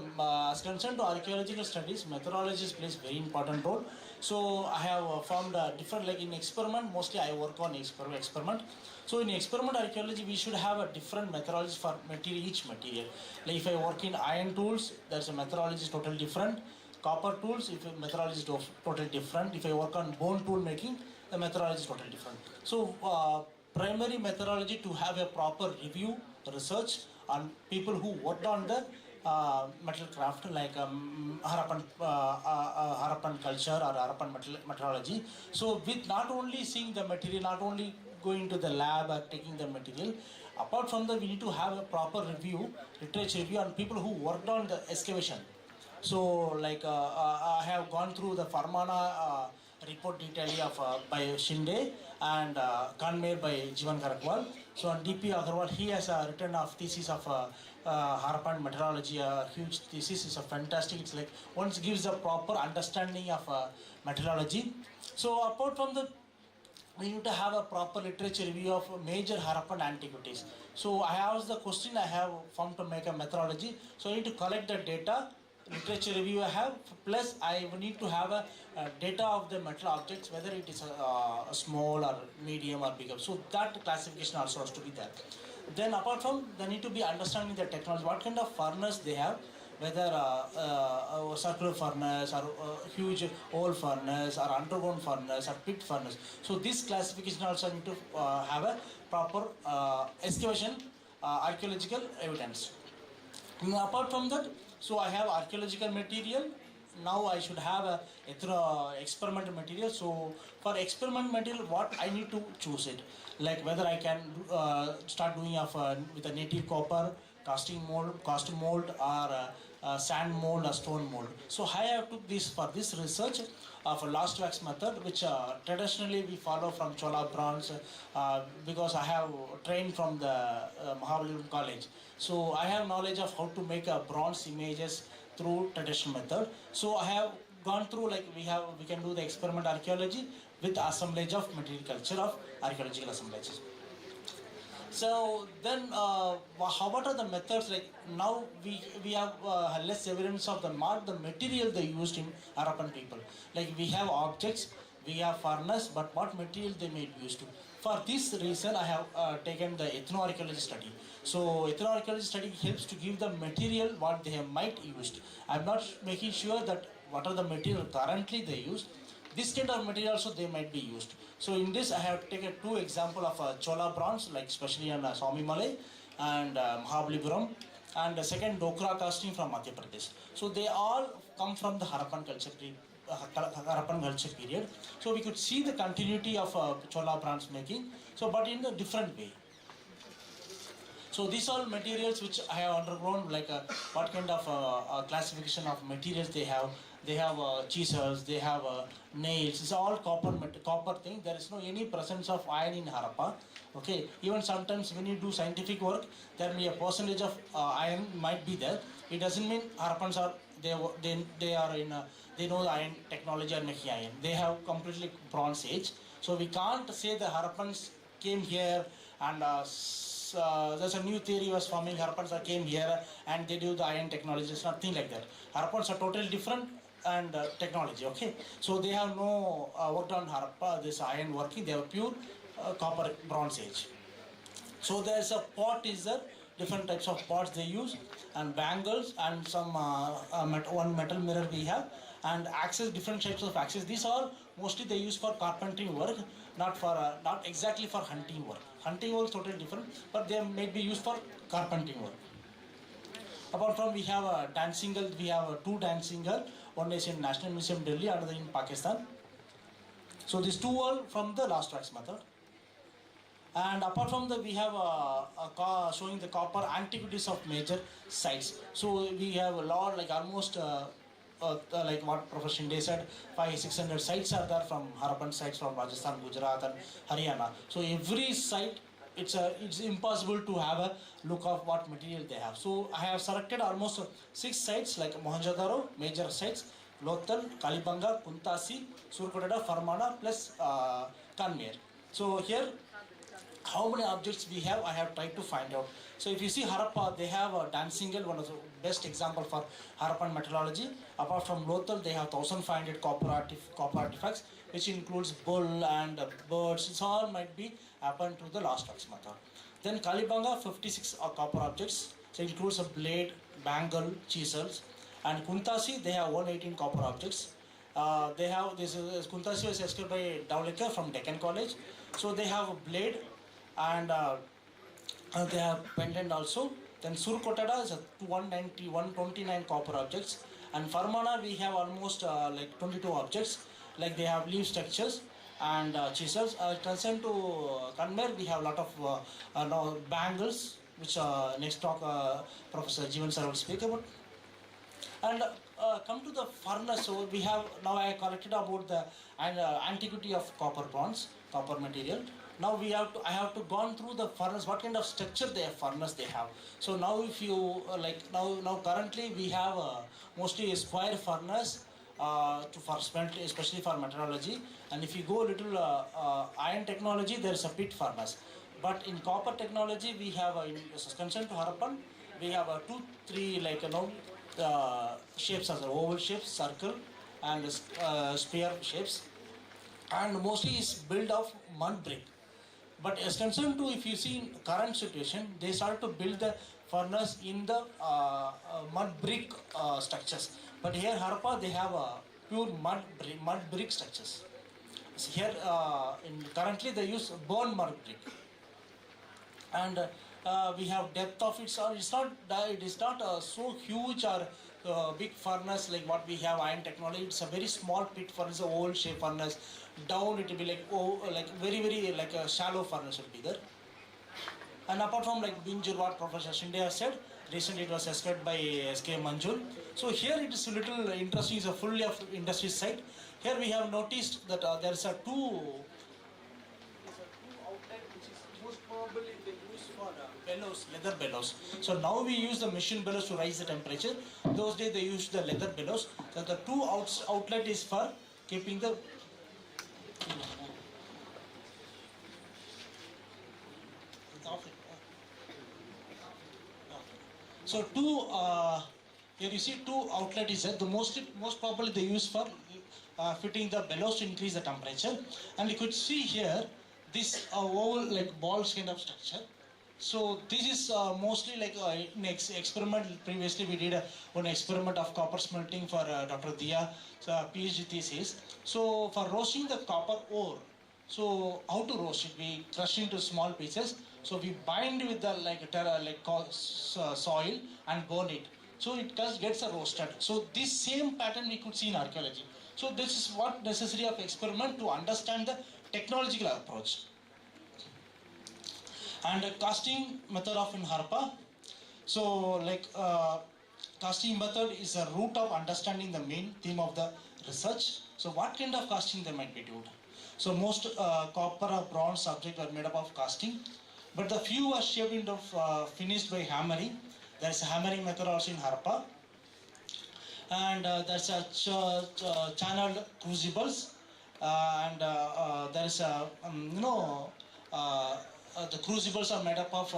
as concerned to archaeological studies, methodology plays very important role. So I have found different, like in experiment, mostly I work on experiment. So in experiment archaeology, we should have a different methodology for each material. Like if I work in iron tools, there's a methodology is totally different. Copper tools, if methodology is totally different. If I work on bone tool making, the methodology is totally different. So primary methodology to have a proper review, research on people who worked on the metal craft, like Harappan culture or Harappan metallurgy. So with not only seeing the material, not only going to the lab or taking the material, apart from that we need to have a proper review, literature review on people who worked on the excavation. So like I have gone through the Farmana report detailing of by Shinde and Kanmer by Jivan Garakwal. So on DP Agarwal, he has written a thesis of Harappan metallurgy, a huge thesis. It's a fantastic. It's like once gives a proper understanding of metallurgy. So apart from the, we need to have a proper literature review of major Harappan antiquities. So I asked the question, I have found to make a methodology. So I need to collect the data, literature review I have, plus I need to have a data of the metal objects, whether it is a small or medium or bigger. So that classification also has to be there. Then apart from, they need to be understanding the technology, what kind of furnace they have, whether a circular furnace or huge old furnace or underground furnace or pit furnace. So this classification also need to have a proper excavation archaeological evidence. And apart from that, so I have archaeological material. Now I should have a experimental material. So for experiment material, what I need to choose it, like whether I can start doing with a native copper, casting mold, or sand mold or stone mold. So I have took this for this research of a last wax method, which traditionally we follow from Chola bronze, because I have trained from the Mahabalipuram college. So I have knowledge of how to make bronze images through traditional method. So I have gone through, like we can do the experiment archaeology with assemblage of material culture of archaeological assemblages. So then, what are the methods? Like now we have less evidence of the material they used in Harappan people. Like we have objects, we have furnace, but what material they made use to. For this reason, I have taken the ethnoarchaeology study. So ethnoarchaeology study helps to give the material what they have might used. I'm not making sure that what are the material currently they used. This kind of material also they might be used. So in this I have taken two examples of Chola bronze, like especially on Swami Malay and Mahabalipuram, and the second Dokra casting from Madhya Pradesh. So they all come from the Harappan culture period. So we could see the continuity of Chola bronze making, so but in a different way. So these all materials which I have undergone, like what kind of classification of materials they have. They have chisels, they have nails. It's all copper thing. There is no any presence of iron in Harappa. Okay. Even sometimes when you do scientific work, there may be a percentage of iron might be there. It doesn't mean Harappans are they are in they know the iron technology or making iron. They have completely Bronze Age. So we can't say the Harappans came here and there's a new theory was forming. Harappans came here and they do the iron technology. It's nothing like that. Harappans are totally different and technology. Okay, so they have no worked on Harappa this iron working. They have pure copper Bronze Age. So there's a pot is there, different types of pots they use, and bangles and some one metal mirror we have, and axes, different types of axes. These are mostly they use for carpentry work, not for not exactly for hunting work. Hunting work is totally different, but they may be used for carpentry work. Apart from, we have a dancing girl, we have two dancing girl. One is in National Museum Delhi, another in Pakistan. So these two are from the last wax method. And apart from that, we have showing the copper antiquities of major sites. So we have a lot, like almost like what Professor Shinde said, 500-600 sites are there from Harappan sites from Rajasthan, Gujarat and Haryana. So every site, it's impossible to have a look of what material they have. So I have selected almost 6 sites like Mohenjo-daro, major sites, Lothal, Kalibanga, Kuntasi, Surkoteda, Farmana plus Kanmer. So here how many objects we have, I have tried to find out. So if you see Harappa, they have a Dansingal, one of the best example for Harappan metallurgy. Apart from Lothal, they have 1500 copper artifacts, which includes bull and birds. It all might be happened to the last wax method. Then Kalibanga, 56 copper objects. So it includes a blade, bangle, chisels. And Kuntasi, they have 118 copper objects. They have this Kuntasi was escaped by Dowlicker from Deccan College. So they have a blade and they have pendant also. Then Surkotada is a 129 copper objects. And Farmana we have almost like 22 objects. Like they have leaf structures and chisels. Concerned to Kanmer, we have a lot of bangles, which next talk Professor Jeevan sir will speak about. And come to the furnace. So we have now I collected about the antiquity of copper bronze, copper material. Now I have to gone through the furnace. What kind of structure furnace they have. So now if you now currently we have mostly a square furnace for smelting, especially for metallurgy. And if you go a little iron technology, there is a pit furnace. But in copper technology, we have in concern to Harappan, we have 2, 3 shapes as oval shapes, circle, and spear shapes, and mostly is built of mud brick. But as concerned to, if you see in current situation, they started to build the furnace in the mud brick structures. But here Harappa, they have pure mud brick structures. So here currently they use bone mud brick. And we have depth of it. It is not so huge or big furnace like what we have iron technology. It's a very small pit furnace, a oval shape furnace. Down it will be like very like a shallow furnace will be there. And apart from like Binjur, what Professor Shinde has said, recently it was escaped by SK Manjul. So here it is a little interesting. It's a fully of industry site. Here we have noticed that there is a two outlet which is most probably they use for bellows, leather bellows. So now we use the machine bellows to raise the temperature. Those days they used the leather bellows. So the two outlet is for keeping the so here you see two outlet is there. The most probably they use for fitting the bellows to increase the temperature. And you could see here this oval like balls kind of structure. So this is mostly like in experiment. Previously we did one experiment of copper smelting for Dr. Dia PhD thesis. So for roasting the copper ore, so how to roast it? We crush into small pieces. So we bind with the soil and burn it. So it gets roasted. So this same pattern we could see in archaeology. So this is what necessary of experiment to understand the technological approach. And casting method of in Harappa. So like casting method is a root of understanding the main theme of the research. So what kind of casting they might be doing? So most copper or bronze subjects are made up of casting, but the few are shaped into finished by hammering. There is a hammering method also in Harappa, and there's a channeled crucibles, and there is a the crucibles are made up of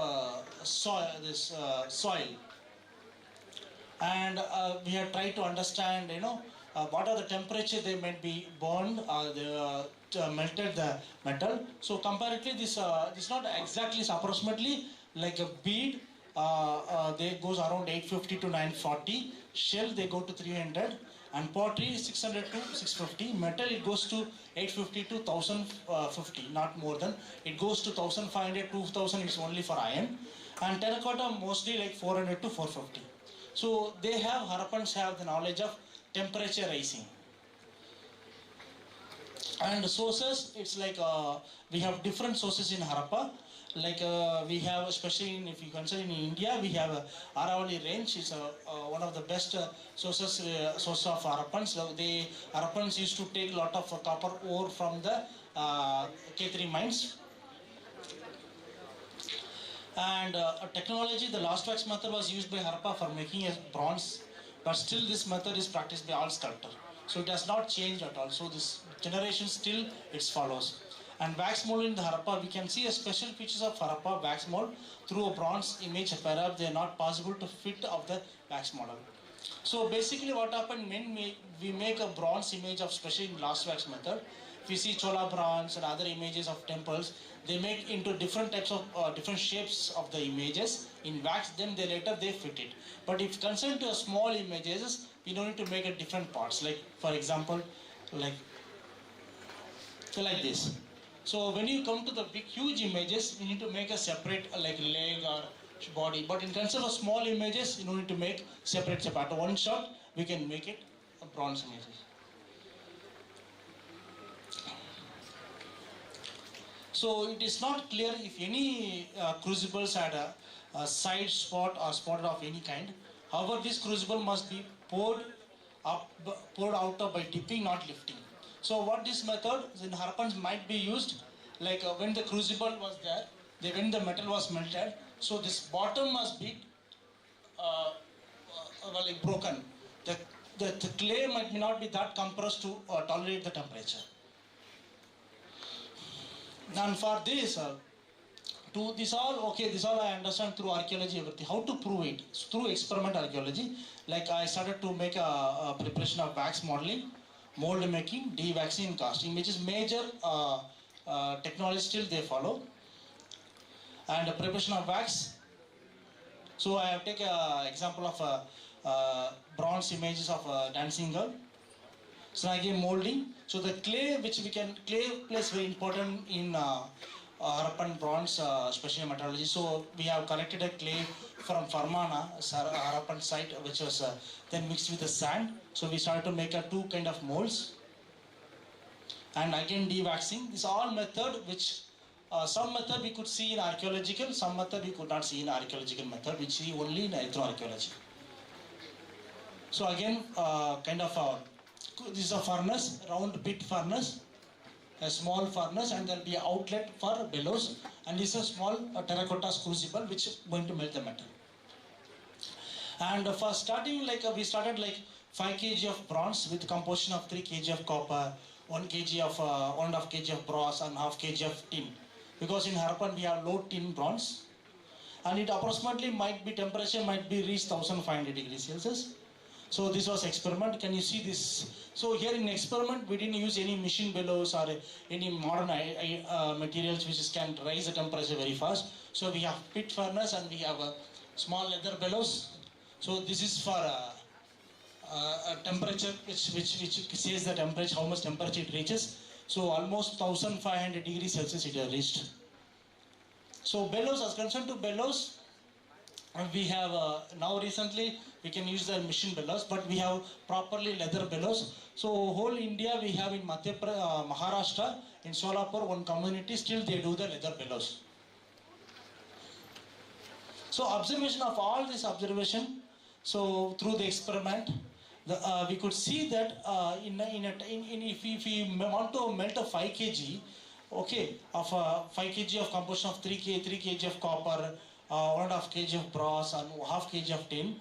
soil, and we have tried to understand what are the temperature they might be burned or melted the metal. So comparatively this is not exactly, it's approximately like a bead. They goes around 850 to 940. Shell they go to 300, and pottery 600 to 650. Metal it goes to 850 to 1050, not more than. It goes to 1500, 2000 is only for iron, and terracotta mostly like 400 to 450. So they have, Harappans have the knowledge of temperature rising. And sources, it's like we have different sources in Harappa. Like we have, especially if you consider in India, we have Aravalli range. It's one of the best source of Harappans. So Harappans used to take a lot of copper ore from the K3 mines. And technology, the last wax method was used by Harappa for making a bronze, but still this method is practiced by all sculptors. So it has not changed at all. So this generation still it follows. And wax mold in the Harappa, we can see a special features of Harappa wax mold through a bronze image. Perhaps they are not possible to fit of the wax model. So basically what happened when we make a bronze image of, especially in glass wax method, if you see Chola bronze and other images of temples, they make into different types of different shapes of the images in wax, then they fit it. But if concerned to small images, we don't need to make a different parts, like for example like this. So when you come to the big huge images, we need to make a separate like leg or body. But in terms of small images, you don't need to make separate. After one shot, we can make it a bronze images. So it is not clear if any crucibles had a side spot or spot of any kind. However, this crucible must be poured out by dipping, not lifting. So what this method in Harappan might be used, like when the crucible was there, when the metal was melted, so this bottom must be like broken. The clay might not be that compressed to tolerate the temperature. And for this, this all I understand through archaeology, everything. How to prove it? Through experimental archaeology. Like I started to make a preparation of wax modeling, mold making, de-waxing, casting, which is major technology still they follow. And preparation of wax. So I have taken an example of bronze images of a dancing girl. So again molding. So the clay clay plays very important in Harappan bronze, especially metallurgy. So we have collected a clay from Farmana, Harappan site, which was then mixed with the sand. So we started to make two kind of molds. And again de-waxing. This all method which some method we could see in archaeological, some method we could not see in archaeological method, which we see only in ethnoarchaeology. So again, this is a furnace, round pit furnace, a small furnace, and there will be an outlet for bellows, and this is a small terracotta crucible which is going to melt the metal. And for starting, we started 5 kg of bronze with composition of 3 kg of copper, 1 kg of 1.5 kg of brass, and half kg of tin. Because in Harappan we have low tin bronze, and it approximately temperature might be reached 1500 degrees Celsius. So this was experiment. Can you see this? So here in experiment we didn't use any machine bellows or any modern materials which can raise the temperature very fast. So we have pit furnace and we have a small leather bellows. So this is for a temperature which says the temperature, how much temperature it reaches. So almost 1500 degrees Celsius it has reached. So bellows, as concerned to bellows, we have now recently we can use the machine bellows, but we have properly leather bellows. So whole India we have in Maharashtra, in Solapur, one community still they do the leather bellows. So observation of all this observation, so through the experiment, we could see that if we want to melt a 5 kg, okay, of 5 kg of composition of 3 kg of copper, 1.5 kg of brass and half kg of tin,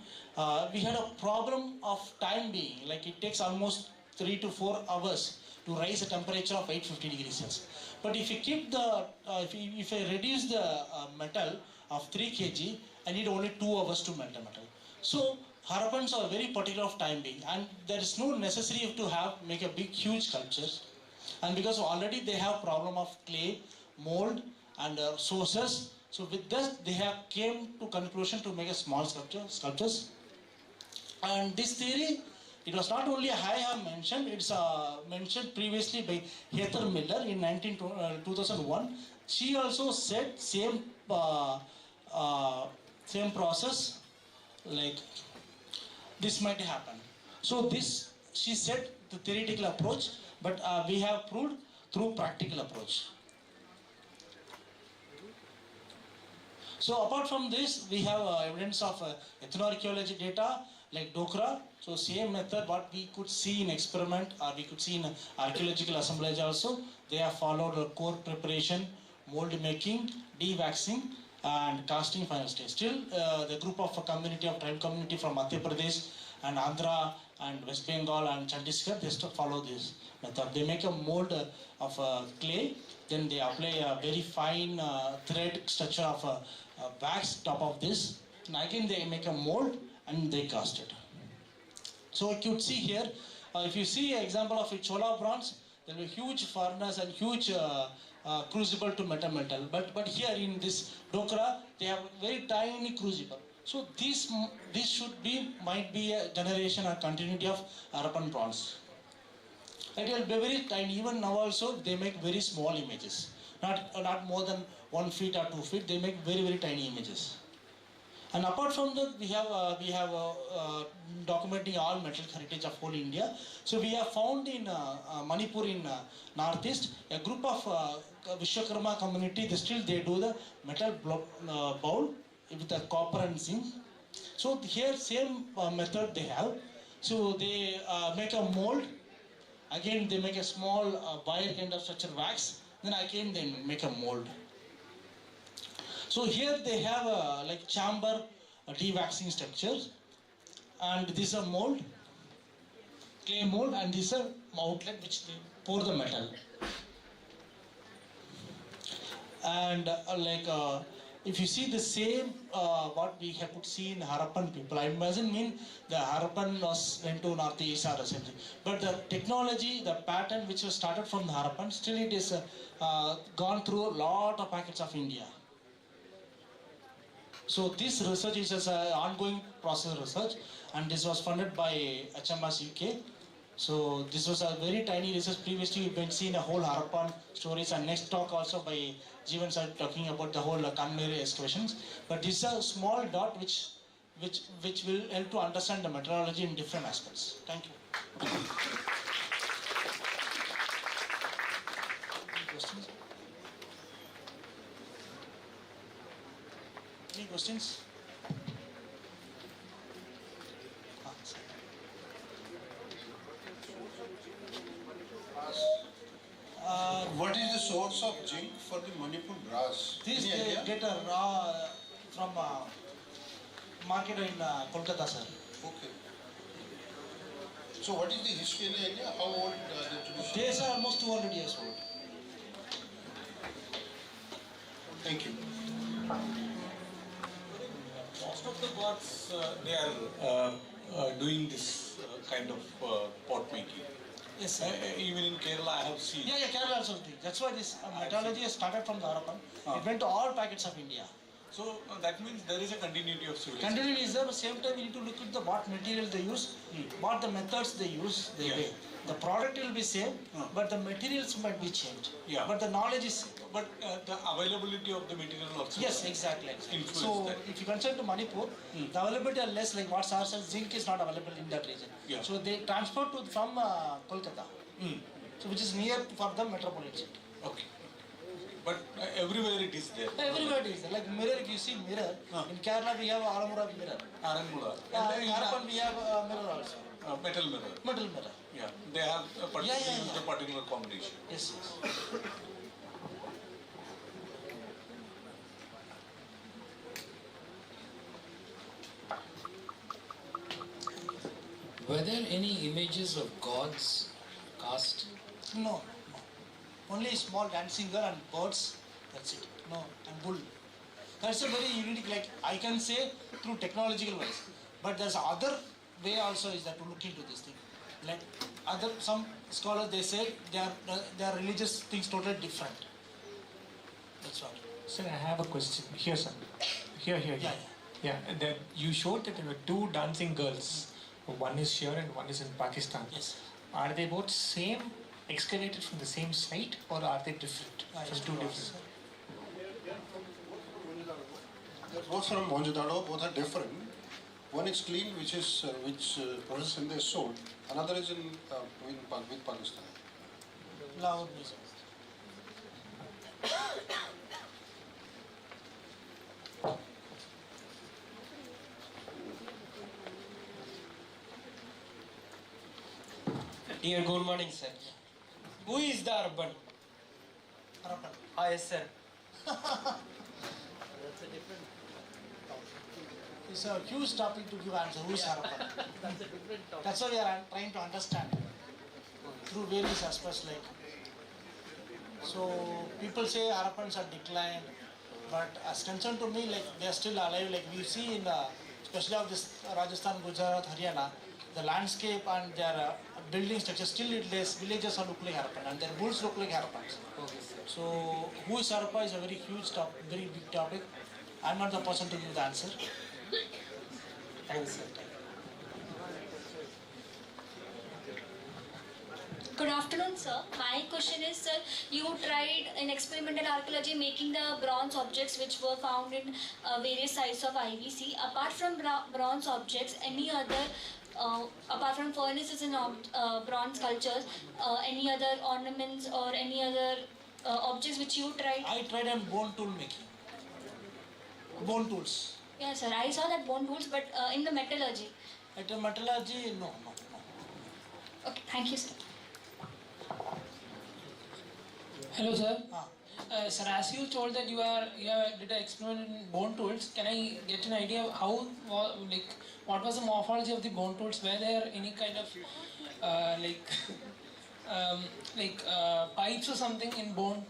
we had a problem of time being, it takes almost 3 to 4 hours to raise the temperature of 850 degrees Celsius. But if you keep the, if I reduce the metal of 3 kg, I need only 2 hours to melt the metal. So Harappans are very particular of time being, and there is no necessity to make a big huge sculptures. And because already they have problem of clay, mold and sources, so with this they have came to conclusion to make a small sculptures. And this theory, it was not only I have mentioned, it's mentioned previously by Heather Miller in 2001. She also said same process, this might happen. So this, she said the theoretical approach, but we have proved through practical approach. So apart from this, we have evidence of ethnoarchaeology data like Dokra. So same method what we could see in experiment or we could see in archaeological assemblage also. They have followed core preparation, mold making, de-waxing and casting final stage. Still the group of community of tribe community from Madhya Pradesh and Andhra and West Bengal and Chhattisgarh, they still follow this method. They make a mold of clay, then they apply a very fine thread structure of wax top of this, and again they make a mold and they cast it. So you could see here, if you see an example of a chola bronze, there will be huge furnace and huge crucible to metal. But here in this Dokra, they have very tiny crucible. So this might be a generation or continuity of Harappan bronze. It will be very tiny. Even now also they make very small images, not more than 1 feet or 2 feet. They make very tiny images. And apart from that, we have documenting all metal heritage of whole India. So we have found in Manipur in northeast a group of Vishwakarma community. They do the metal bowl with the copper and zinc. So here same method they have. So they make a mold. Again they make a small wire kind of structure wax. Then again they make a mold. So here they have like chamber de-waxing structures, and this is a mold, clay mold, and this is a outlet which they pour the metal. And if you see the same what we have to see in Harappan people, I imagine the Harappan went to northeast or something. But the technology, the pattern which was started from the Harappan, still it is gone through a lot of packets of India. So this research is an ongoing process research, and this was funded by HMS UK. So this was a very tiny research. Previously we've been seeing a whole Harappan stories, and next talk also by Jeevan sir talking about the whole Kanmeri excavations. But this is a small dot which will help to understand the metallurgy in different aspects. Thank you. Any questions? Any questions? What is the source of zinc for the Manipur brass? This Any they idea? get a raw from market in Kolkata, sir. Okay. So what is the history? Any idea? How old the tradition? They are almost 200 years old. Thank you. Most of the gods, they are doing this kind of pot making. Yes, sir. Even in Kerala, I have seen. Yeah, Kerala also doing. That's why this metallurgy has started from the Harappan. It went to all packets of India. So that means there is a continuity of civilization. Continuity is there, but same time we need to look at what materials they use, what the methods they use, Yeah. The product will be same, but the materials might be changed. Yeah. But the knowledge is. But the availability of the material also. Yes, exactly. Influence So that. if you consider to Manipur, the availability are less, like what Sar says, zinc is not available in that region. Yeah. So they transport from Kolkata, so which is near for the metropolitan. Okay. But everywhere it is there. Everywhere it is there. Like mirror, if you see mirror, in Kerala we have Alamura mirror. Aranmula. In Harappan we have mirror also. Metal mirror. Metal mirror. Yeah. They have a particular, Yeah. a particular combination. Yes. Were there any images of gods cast? No. Only small dancing girl and birds. That's it. No, and bull. That's a very unique. Like I can say through technological wise, but there's other way also is that to look into this thing. Like some scholars they say they are religious things totally different. That's what. Sir, I have a question. Here, sir. Here. Yeah, that you showed that there were two dancing girls. One is here and one is in Pakistan. Yes. Are they both same, excavated from the same site, or are they different? From two different. Both from Mohenjo-daro, both are different. One is clean, which process in their soul. Another is with Pakistan. Lahore music. Dear good morning, sir. Who is the urban? Harappan. Ah, yes, sir. It's a huge topic to give answer. Who is Harappan? That's why we are trying to understand through various aspects. Like, so people say Harappans are declined, but as concerned to me, like they are still alive. Like we see in especially of this Rajasthan, Gujarat, Haryana, the landscape and their building structure still villages are look like Harappan and their bulls look like Harappans. So who is Harappa is a very huge topic, very big topic. I'm not the person to give the answer. Thanks, sir. Good afternoon, sir. My question is, sir, you tried in experimental archaeology making the bronze objects which were found in various sites of IVC. Apart from bronze objects, any other, apart from furnaces and bronze sculptures, any other ornaments or any other objects which you tried? I tried on bone tool making. Bone tools. Yes, sir. I saw that bone tools, but in the metallurgy. At the metallurgy, no. Okay, thank you, sir. Hello, sir. Sir, as you told that you did an experiment in bone tools, can I get an idea of how, what was the morphology of the bone tools? Were there any kind of pipes or something in bone?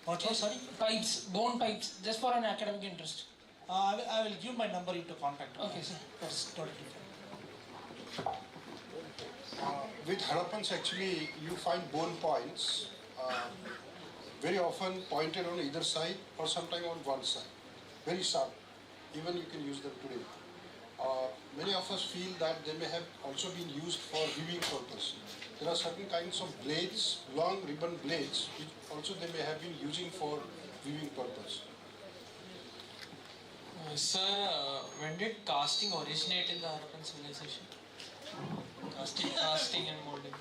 What was, sorry? Pipes, bone pipes, just for an academic interest. I will give my number you to contact. Okay, sir. That's totally different. With Harappans, actually, you find bone points very often pointed on either side or sometimes on one side, very sharp. Even you can use them today. Many of us feel that they may have also been used for weaving purpose. There are certain kinds of blades, long ribbon blades, which also they may have been using for weaving purpose. Sir, when did casting originate in the Harappan civilization? Casting and molding.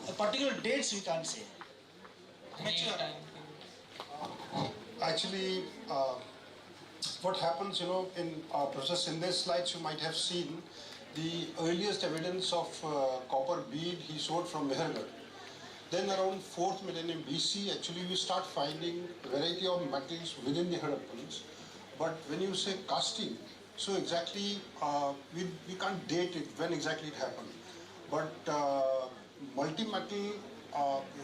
A particular dates we can't say. Any time period? Actually, what happens, in Professor Sindh's slides, you might have seen the earliest evidence of copper bead he showed from Mehergarh. Then around 4th millennium BC, actually we start finding variety of metals within the Harappans. But when you say casting, so exactly we can't date it when exactly it happened. But multi-metal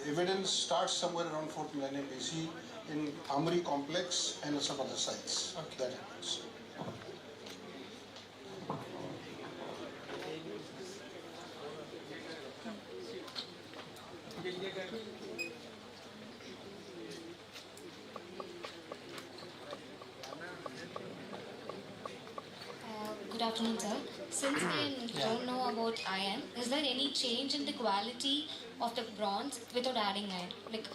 evidence starts somewhere around 4th millennium BC in Amri complex and some other sites. Okay. That happens. Good afternoon, sir. Since we don't know about iron, is there any change in the quality of the bronze without adding iron? Like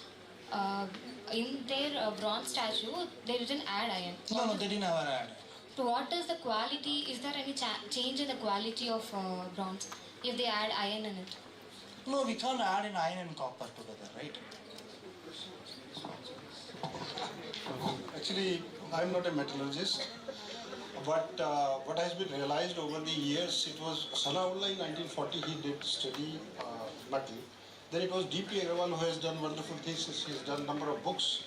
in their bronze statue, they didn't add iron. No, they didn't have an add. So what is the quality? Is there any change in the quality of bronze if they add iron in it? No, we can't add in iron and copper together, right? Actually, I'm not a metallurgist, but what has been realized over the years, it was Sanaullah in 1940, he did study metal. Then it was D.P. Agrawal who has done wonderful things. He has done a number of books.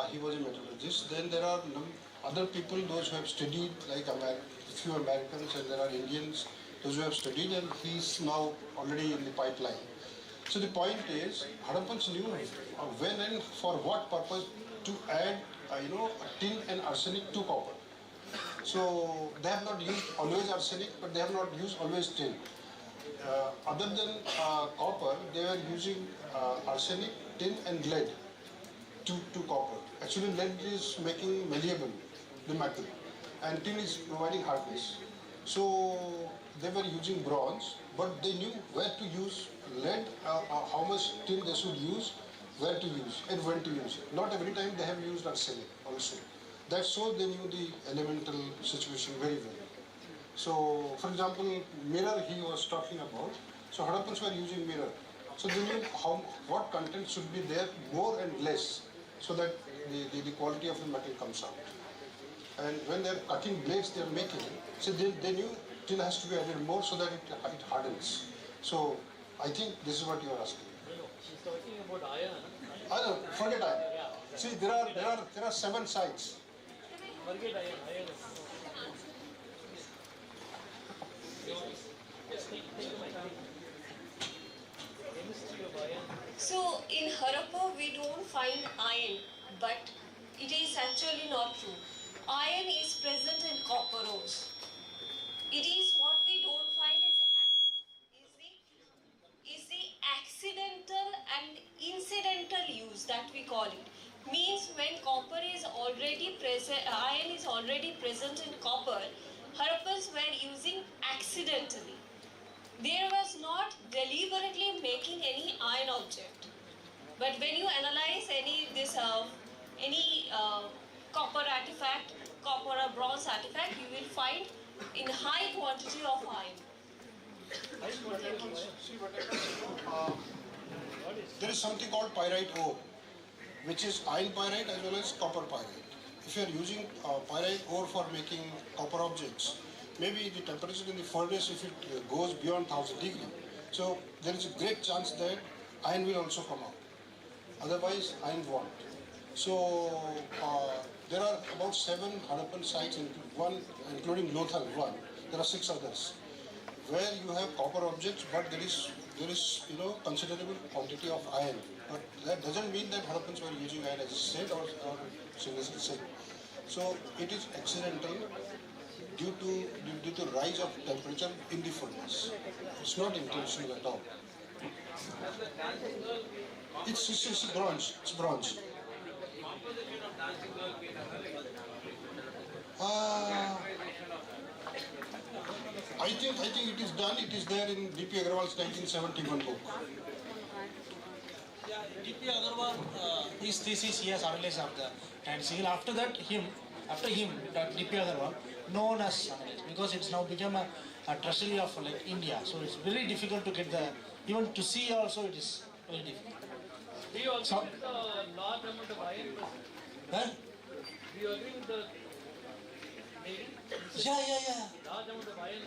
He was a metallurgist. Then there are other people, those who have studied, like a few Americans, and there are Indians, those who have studied, and he's now already in the pipeline. So the point is, Harappans knew when and for what purpose to add, tin and arsenic to copper. So they have not used always arsenic, but they have not used always tin. Other than copper, they were using arsenic, tin and lead to copper. Actually, lead is making malleable, the metal, and tin is providing hardness. So they were using bronze, but they knew where to use lead, how much tin they should use, where to use, and when to use it. Not every time they have used arsenic also. That's so they knew the elemental situation very well. So, for example, mirror he was talking about. So Harappans were using mirror. So they knew what content should be there, more and less, so that the quality of the metal comes out. And when they're cutting blades they're making, so they knew tin has to be added more so that it hardens. So I think this is what you are asking. She's talking about iron. I know, forget iron. See, there are 7 sites. Forget iron. Iron is. So in Harappa we don't find iron, but it is actually not true. Iron is present in copper ores. It is what we don't find is the accidental and incidental use that we call it. Means when copper is already present, iron is already present in copper, Harappans were using accidentally. There was not deliberately making any iron object. But when you analyze any copper artifact, copper or bronze artifact, you will find in high quantity of iron. There is something called pyrite ore, which is iron pyrite as well as copper pyrite. If you are using pyrite ore for making copper objects, maybe the temperature in the furnace, if it goes beyond 1000 degrees, so there is a great chance that iron will also come out. Otherwise, iron won't. So there are about 7 Harappan sites, including Lothal one. There are 6 others where you have copper objects, but there is considerable quantity of iron. But that doesn't mean that Harappans were using iron as a said or seriously said. So it is accidental due to rise of temperature in the furnace. It's not intentional at all. It's bronze. It's bronze. I think it is done. It is there in D.P. Agarwal's 1971 book. Yeah, D.P. Agarwal, his thesis he has analyzed of the and seal. After him, D.P. Agarwal, known as analyst, because it's now become a treasury of like India. So it's very difficult to get even to see also it is very difficult. Do you agree with the large amount of iron? Huh? Do you agree with the maybe? Yeah. Large amount of iron.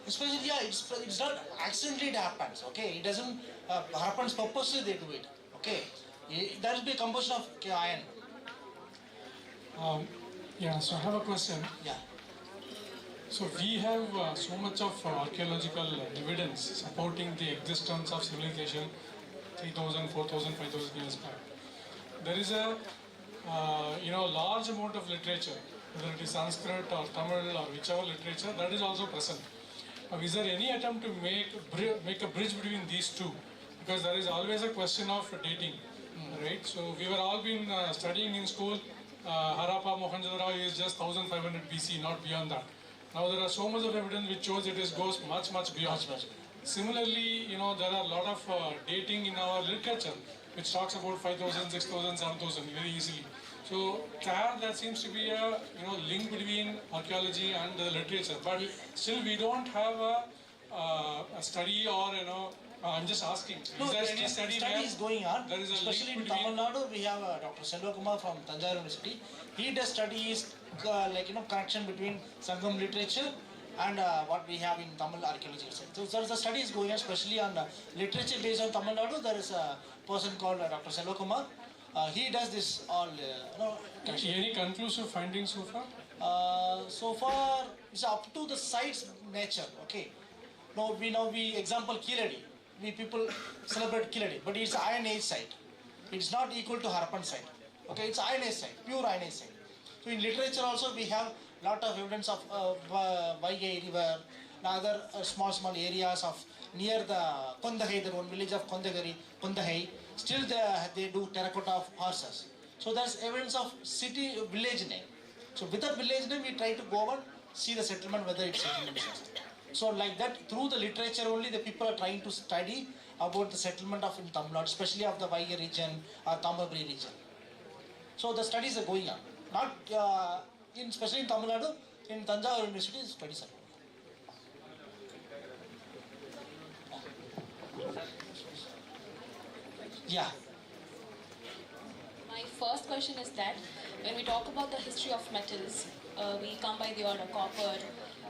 Especially, it's not accidentally it happens. Okay, it doesn't happens purposely. They do it. Okay, that will be a combustion of iron. So I have a question. Yeah. So we have so much of archaeological evidence supporting the existence of civilization 3,000, 4,000, 5,000 years back. There is a large amount of literature, whether it is Sanskrit or Tamil or whichever literature, that is also present. Is there any attempt to make a bridge between these two? Because there is always a question of dating, right? So we were all been studying in school, Harappa, Mohenjo-daro is just 1500 BC, not beyond that. Now there are so much of evidence which shows it goes much beyond. Similarly, there are a lot of dating in our literature which talks about 5,000, 6,000, 7,000 very easily. So there seems to be a link between archaeology and the literature, but still we don't have a study or I'm just asking. No, is there any study is going on. There is a especially link in Tamil Nadu, we have Dr. Selva Kumar from Tanjore University. He does studies connection between Sangam literature and what we have in Tamil archaeology. So there's a studies going on, especially on literature based on Tamil Nadu. There is a person called Dr. Selva Kumar. He does this all. Any conclusive findings so far? So far, it's up to the site's nature. Okay. Now we example Kiladi. We people celebrate Kiladi, but it's Iron Age site. It's not equal to Harappan site. Okay, it's Iron Age site, pure Iron Age site. So in literature also we have lot of evidence of Vaigai river, and other small areas of near the Kondahai, the one village of Kondahai. Still they do terracotta of horses. So there's evidence of city village name. So with that village name we try to go and see the settlement whether it's settlement. So like that, through the literature only the people are trying to study about the settlement of in Tamil Nadu, especially of the Vaigai region or Tamabri region. So the studies are going on. Not especially in Tamil Nadu, in Tanjore University studies are going on. Yeah. My first question is that when we talk about the history of metals, we come by the order copper,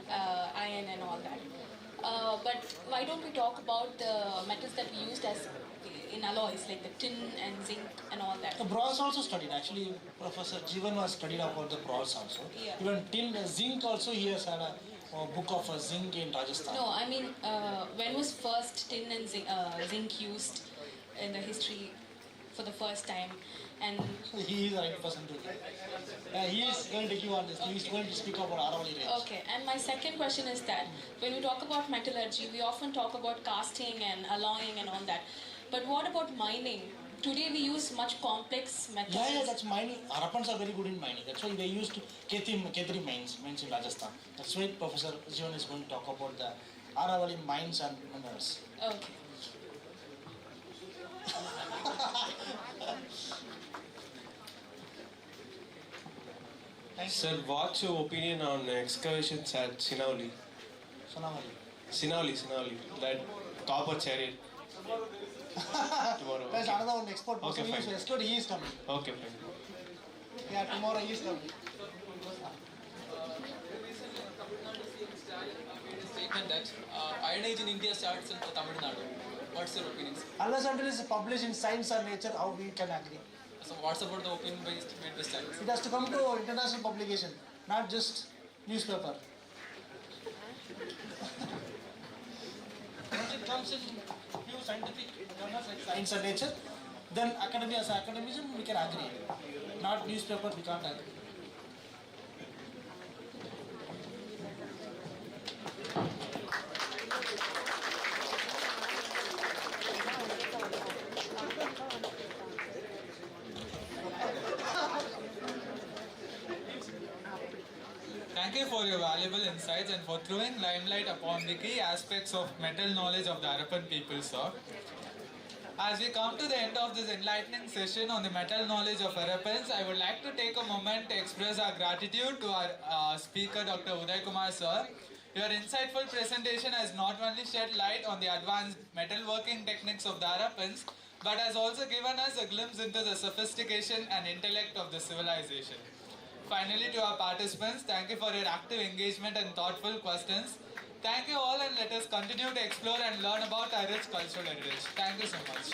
iron and all that. But why don't we talk about the metals that we used as in alloys, like the tin and zinc and all that? The bronze also studied. Actually, Professor Jivan was studied about the bronze also. Yeah. Even tin, zinc also he has had book of zinc in Rajasthan. No, I mean, when was first tin and zinc used in the history for the first time? And He is the right person to he is going to give on this. He is going to speak about Aravali range. okay, and my second question is that when we talk about metallurgy, we often talk about casting and alloying and all that. But what about mining? Today we use much complex methods. Yeah, that's mining. Harappans are very good in mining. That's why they used Ketri mines in Rajasthan. That's why Professor Jivan is going to talk about the Aravali mines and minerals. Okay. Sir, what's your opinion on excavations at Sinavali? Sinavali, that copper chariot. Tomorrow. There's another one export person. Okay, fine. Yesterday he is coming. Okay, fine. Yeah, tomorrow he is coming. Statement that Iron Age in India starts in Tamil Nadu. What's your opinion? Unless until it's published in Science or Nature, how we can agree? So what's about the opinion based made by science? It has to come to international publication, not just newspaper. Once it comes in few scientific journals like Science and Nature, then academy as academicism we can agree. Not newspaper, we can't agree. Thank you for your valuable insights and for throwing limelight upon the key aspects of metal knowledge of the Harappan people, sir. As we come to the end of this enlightening session on the metal knowledge of Harappans, I would like to take a moment to express our gratitude to our speaker, Dr. Uday Kumar, sir. Your insightful presentation has not only shed light on the advanced metalworking techniques of the Harappans, but has also given us a glimpse into the sophistication and intellect of the civilization. Finally, to our participants, thank you for your active engagement and thoughtful questions. Thank you all, and let us continue to explore and learn about our rich cultural heritage. Thank you so much.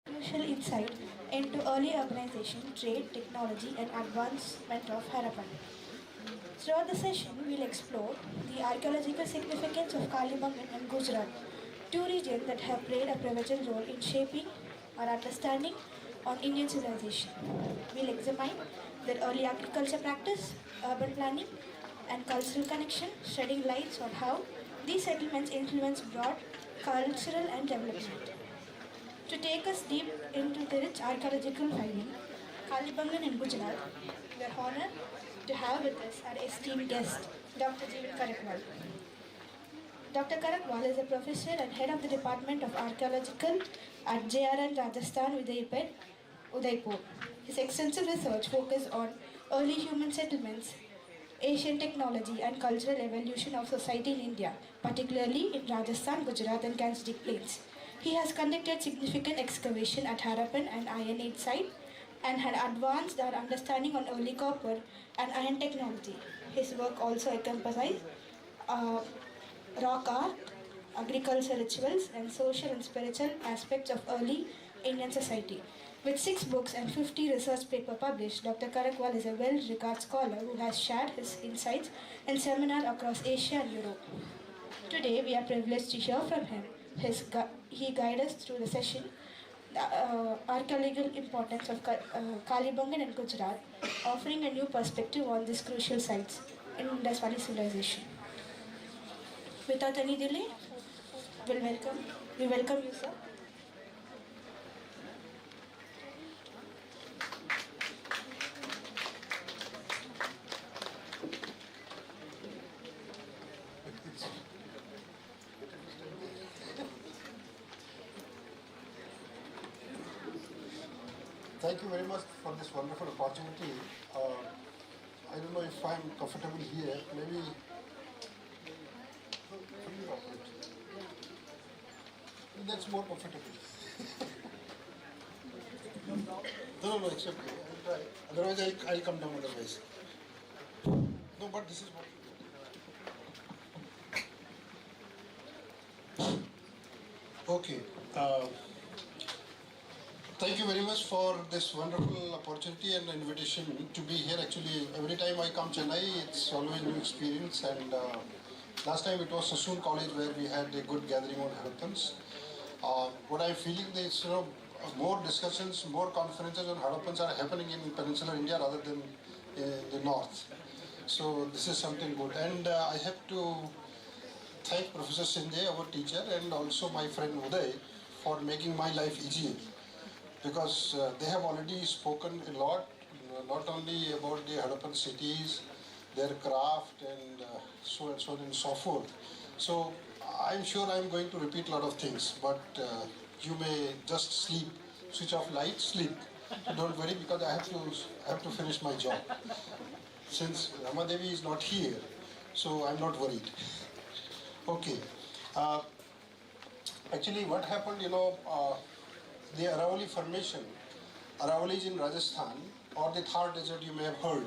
Crucial insight into early urbanization, trade, technology, and advancement of Harappan. Throughout the session, we'll explore the archaeological significance of Kalibangan and Gujarat, two regions that have played a pivotal role in shaping our understanding on Indian civilization. We'll examine their early agriculture practice, urban planning, and cultural connection, shedding lights on how these settlements influence broad cultural and development. To take us deep into the rich archaeological finding, Kalibangan in Gujarat, we are honored to have with us our esteemed guest, Dr. Jeevan Karakwal. Dr. Karakwal is a professor and head of the Department of Archaeological at JRN Rajasthan Vidyapit, Udaipur. His extensive research focuses on early human settlements, Asian technology and cultural evolution of society in India, particularly in Rajasthan, Gujarat and Gangetic Plains. He has conducted significant excavation at Harappan and Iron Age site and had advanced our understanding on early copper and iron technology. His work also encompasses rock art, agricultural rituals, and social and spiritual aspects of early Indian society. With 6 books and 50 research papers published, Dr. Karakwal is a well-regarded scholar who has shared his insights in seminars across Asia and Europe. Today, we are privileged to hear from him. He guides us through the session the archaeological importance of Kalibangan and Gujarat, offering a new perspective on these crucial sites in Indus Valley civilization. Without any delay, we welcome you, sir. Thank you very much for this wonderful opportunity. I don't know if I'm comfortable here. Maybe. That's more comfortable. No, except I'll try. Otherwise, I'll come down otherwise. No, but this is what. Okay. Thank you very much for this wonderful opportunity and invitation to be here. Actually, every time I come Chennai, it's always new experience. And last time it was Sassoon College where we had a good gathering on Harappans. What I'm feeling is, more discussions, more conferences on Harappans are happening in peninsular India rather than the north. So this is something good. And I have to thank Professor Sinde, our teacher, and also my friend Uday for making my life easier. Because they have already spoken a lot, not only about the Harappan cities, their craft, and so on and so forth. So I'm sure I'm going to repeat a lot of things, but you may just sleep, switch off light, sleep. So don't worry, because I have to finish my job. Since Ramadevi is not here, so I'm not worried. Okay. Actually, what happened, the Aravalli formation, Aravalli is in Rajasthan, or the Thar Desert you may have heard.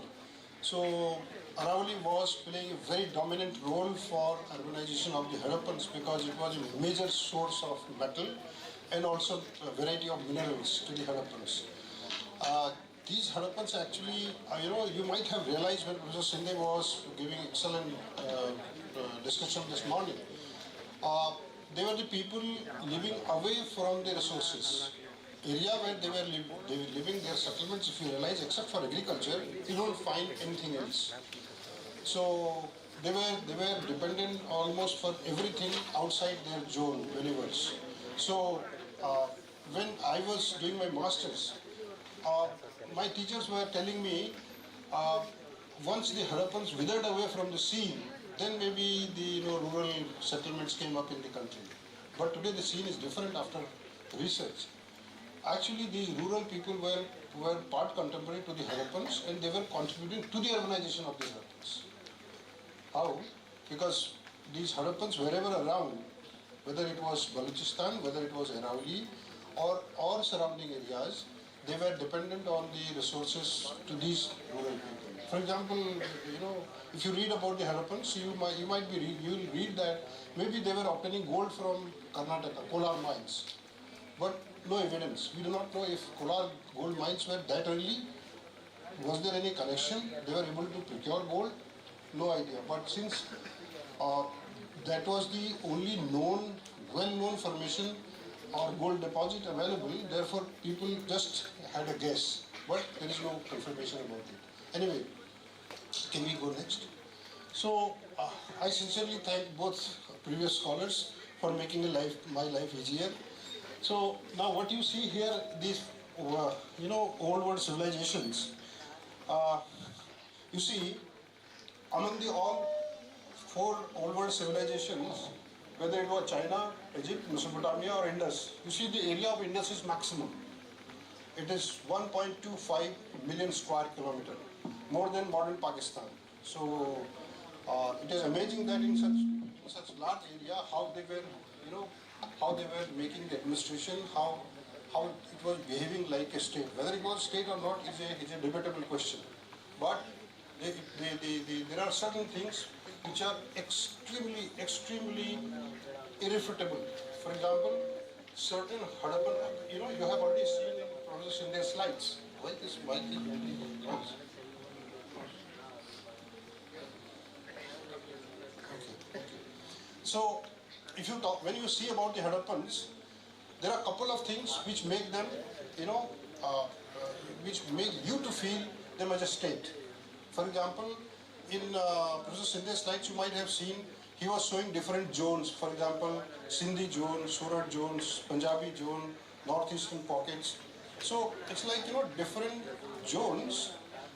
So Aravalli was playing a very dominant role for urbanization of the Harappans because it was a major source of metal and also a variety of minerals to the Harappans. These Harappans actually, you might have realized when Professor Sinde was giving excellent discussion this morning, they were the people living away from the resources. Area where they were living their settlements, if you realize, except for agriculture, you don't find anything else. So they were dependent almost for everything outside their zone, universe. So when I was doing my masters, my teachers were telling me, once the Harappans withered away from the scene, then maybe the rural settlements came up in the country. But today the scene is different after research. Actually, these rural people were part contemporary to the Harappans, and they were contributing to the urbanization of these Harappans. How? Because these Harappans, wherever around, whether it was Balochistan, whether it was Aravalli, or surrounding areas, they were dependent on the resources to these rural people. For example, if you read about the Harappans, you will read that maybe they were obtaining gold from Karnataka, Kolar mines. But no evidence. We do not know if Kolar gold mines were that early. Was there any connection? They were able to procure gold? No idea. But since that was the only well-known formation or gold deposit available, therefore people just had a guess. But there is no confirmation about it. Anyway, can we go next? So I sincerely thank both previous scholars for making my life easier. So now what you see here, these old world civilizations, you see among the all 4 old world civilizations, whether it was China, Egypt, Mesopotamia or Indus, you see the area of Indus is maximum. It is 1.25 million square kilometer, more than modern Pakistan. So it is amazing that in such large area, how they were making the administration, how it was behaving like a state. Whether it was state or not is a debatable question. But there are certain things which are extremely irrefutable. For example, certain Harappan, you have already seen in Professor Sinde's slides. Why this mic is really noise? Okay. So, when you see about the Harappans, there are a couple of things which make them, which make you to feel them as a state. For example, in Professor Sindh's slides, you might have seen he was showing different zones. For example, Sindhi zone, Surat zones, Punjabi zone, northeastern pockets. So it's like, different zones.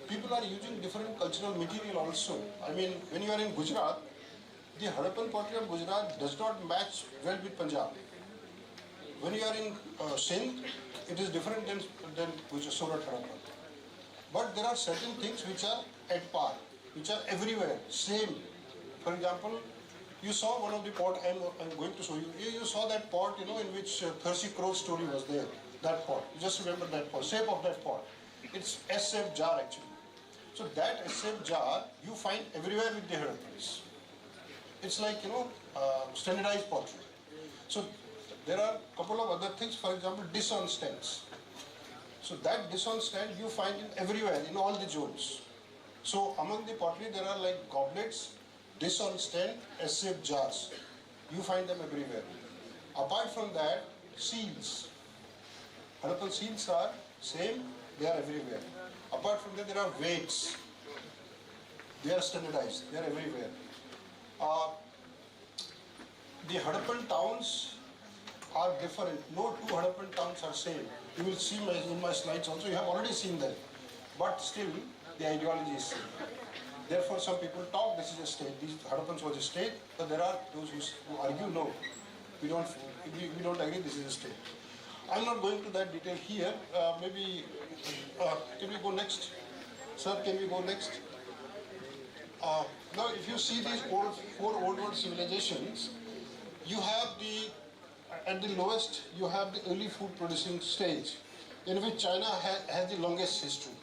People are using different cultural material also. I mean, when you are in Gujarat, the Harappan pottery of Gujarat does not match well with Punjab. When you are in Sindh, it is different than Surat Harappan. But there are certain things which are at par, which are everywhere, same. For example, you saw one of the pot, I'm going to show you. You saw that pot, in which Thirsty Crow's story was there. That pot. You just remember that pot, shape of that pot. It's S-shaped jar actually. So that S-shaped jar you find everywhere with the Harappans. It's like, standardized pottery. So there are a couple of other things, for example, dish on stands. So that dish on stand you find in everywhere, in all the zones. So among the pottery there are like goblets, dish on stand, S-shaped jars. You find them everywhere. Apart from that, seals. Harappan seals are same, they are everywhere. Apart from that, there are weights. They are standardized, they are everywhere. The Harappan towns are different. No two Harappan towns are same. You will see in my slides also, you have already seen them. But still, the ideology is same. Therefore, some people talk this is a state. These Harappans was a state, but there are those who argue no. We don't agree this is a state. I'm not going to that detail here. Maybe, can we go next? Sir, can we go next? Now, if you see these four old world civilizations, you have at the lowest, you have the early food producing stage, in which China has the longest history.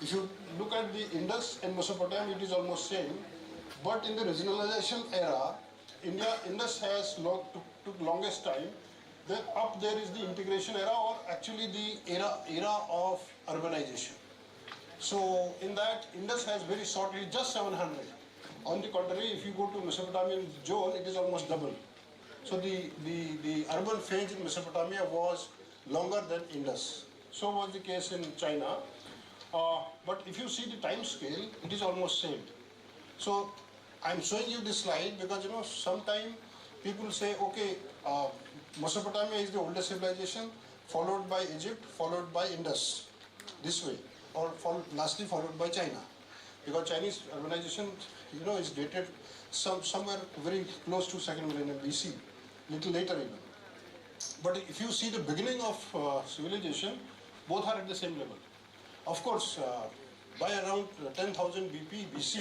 If you look at the Indus and Mesopotamia, it is almost same. But in the regionalization era, Indus has took longest time. Then up there is the integration era, or actually the era of urbanization. So in that, Indus has very shortly just 700. On the contrary, if you go to Mesopotamian zone, it is almost double. So the urban phase in Mesopotamia was longer than Indus. So was the case in China. But if you see the time scale, it is almost same. So I'm showing you this slide because sometimes people say, okay, Mesopotamia is the oldest civilization, followed by Egypt, followed by Indus, this way, or lastly followed by China, because Chinese urbanization, is dated somewhere very close to 2nd millennium BC, little later even. But if you see the beginning of civilization, both are at the same level. Of course, by around 10,000 BC,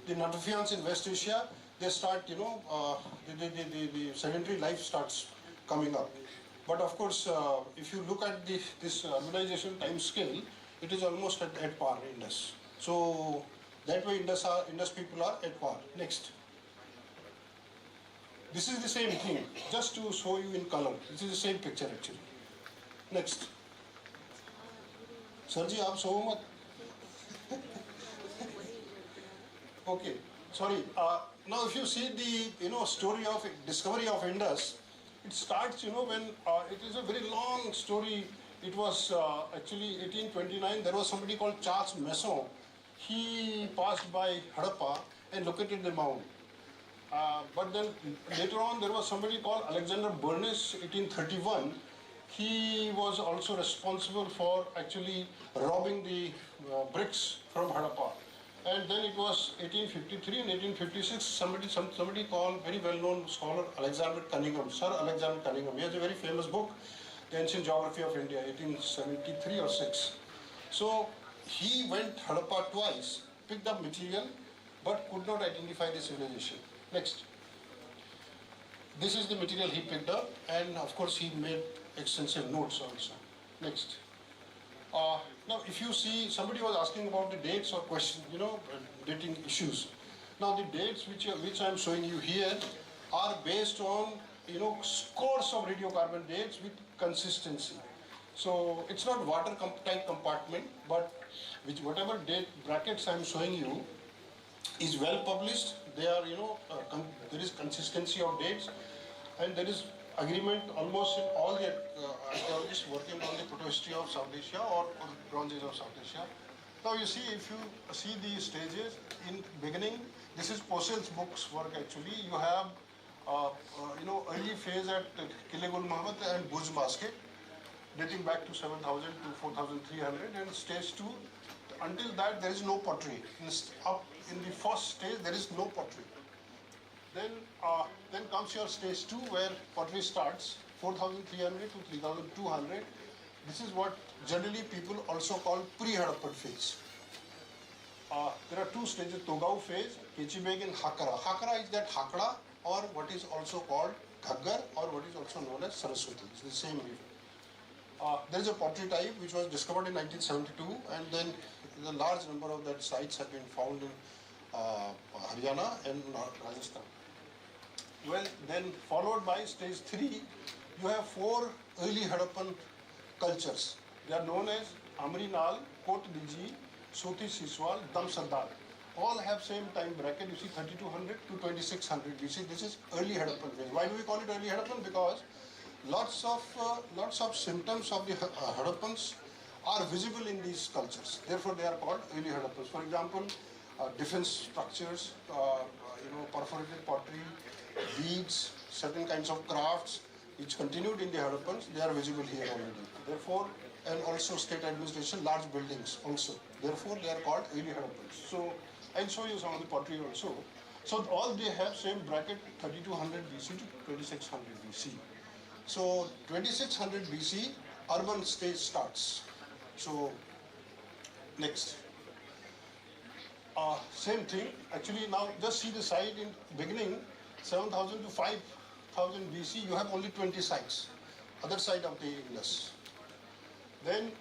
the Natufians in West Asia, they start, the sedentary life starts coming up. But of course, if you look at this urbanization time scale, it is almost at par in Indus. So that way Indus people are at par. Next. This is the same thing, just to show you in color. This is the same picture actually. Next. Sir ji, aap soho mat. Okay, sorry. Now if you see the story of discovery of Indus, it starts when it is a very long story. It was actually 1829. There was somebody called Charles Masson. He passed by Harappa and located the mound. But then later on there was somebody called Alexander Bernays, 1831. He was also responsible for actually robbing the bricks from Harappa. And then it was 1853 and 1856, somebody called, very well-known scholar, Alexander Cunningham, Sir Alexander Cunningham. He has a very famous book, The Ancient Geography of India, 1873 or 6. So he went Harappa twice, picked up material, but could not identify the civilization. Next. This is the material he picked up, and of course he made extensive notes also. Next. Now, if you see, somebody was asking about the dates or question, dating issues. Now, the dates which I am showing you here are based on, scores of radiocarbon dates with consistency. So, it's not watertight compartment, but with whatever date brackets I am showing you is well published. They are, there is consistency of dates, and there is agreement almost in all the archaeologists working on the proto-history of South Asia or Bronze Age of South Asia. Now you see, if you see the stages in beginning, this is Possel's book's work actually. You have early phase at Kilegul Muhammad and Burj Basket, dating back to 7000 to 4300, and stage 2. Until that, there is no pottery. Up in the first stage, there is no pottery. Then comes your stage 2, where pottery starts, 4300 to 3200. This is what generally people also call pre-Harappan phase. There are 2 stages, Togau phase, Kechibeg and Hakara. Hakara is that Hakra, or what is also called Ghaggar, or what is also known as Saraswati. It's the same river. There is a pottery type which was discovered in 1972, and then a large number of that sites have been found in Haryana and Rajasthan. Well, then followed by stage 3, you have 4 early Harappan cultures. They are known as Amrinal, Kot Diji, Soti Siswal, Dam Sardar. All have same time bracket. You see 3200 to 2600 BC. This is early Harappan phase. Why do we call it early Harappan? Because lots of symptoms of the Harappans are visible in these cultures. Therefore, they are called early Harappans. For example, defense structures, perforated pottery, beads, certain kinds of crafts which continued in the Harappans, they are visible here already. Therefore, and also state administration, large buildings also. Therefore, they are called early Harappans. So, I'll show you some of the pottery also. So, all they have same bracket 3200 BC to 2600 BC. So, 2600 BC, urban stage starts. So, next. Same thing. Actually, now just see the site in beginning, 7000 to 5000 BC, you have only 20 sites. Other side of the Indus. Then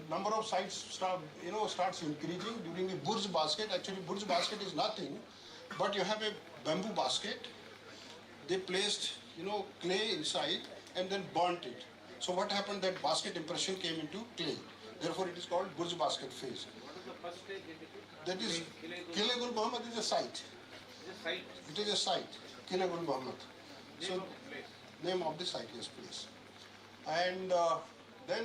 number of sites starts increasing during the Burj basket. Actually, Burj basket is nothing, but you have a bamboo basket. They placed clay inside and then burnt it. So what happened? That basket impression came into clay. Therefore, it is called Burj basket phase. That is Kilegul Muhammad is a site. It is a site. Kilegul Muhammad. So name of the site is place. And then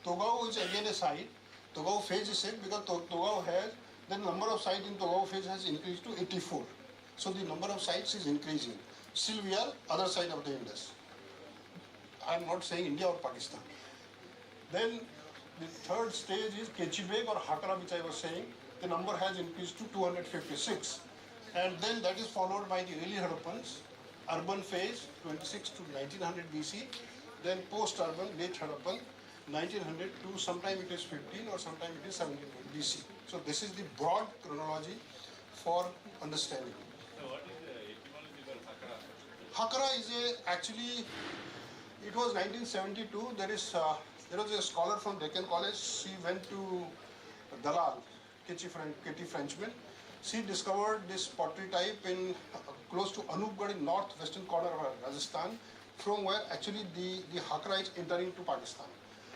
Togau is again a site. Togau phase is said because Togau has, the number of sites in Togau phase has increased to 84. So the number of sites is increasing. Still we are other side of the Indus. I am not saying India or Pakistan. Then the third stage is Kechibeg or Hakra, which I was saying. The number has increased to 256. And then that is followed by the early Harappans, urban phase, 26 to 1900 BC. Then post-urban, late Harappan, 1900 to sometime it is 15 or sometime it is 1700 BC. So this is the broad chronology for understanding. So what is the etymology for Hakra? Hakra is actually, it was 1972. There was a scholar from Deccan College. She went to Dalal, Kitty Frenchman. She discovered this pottery type in close to Anupgarh in northwestern corner of Rajasthan, from where actually the Hakra is entering to Pakistan.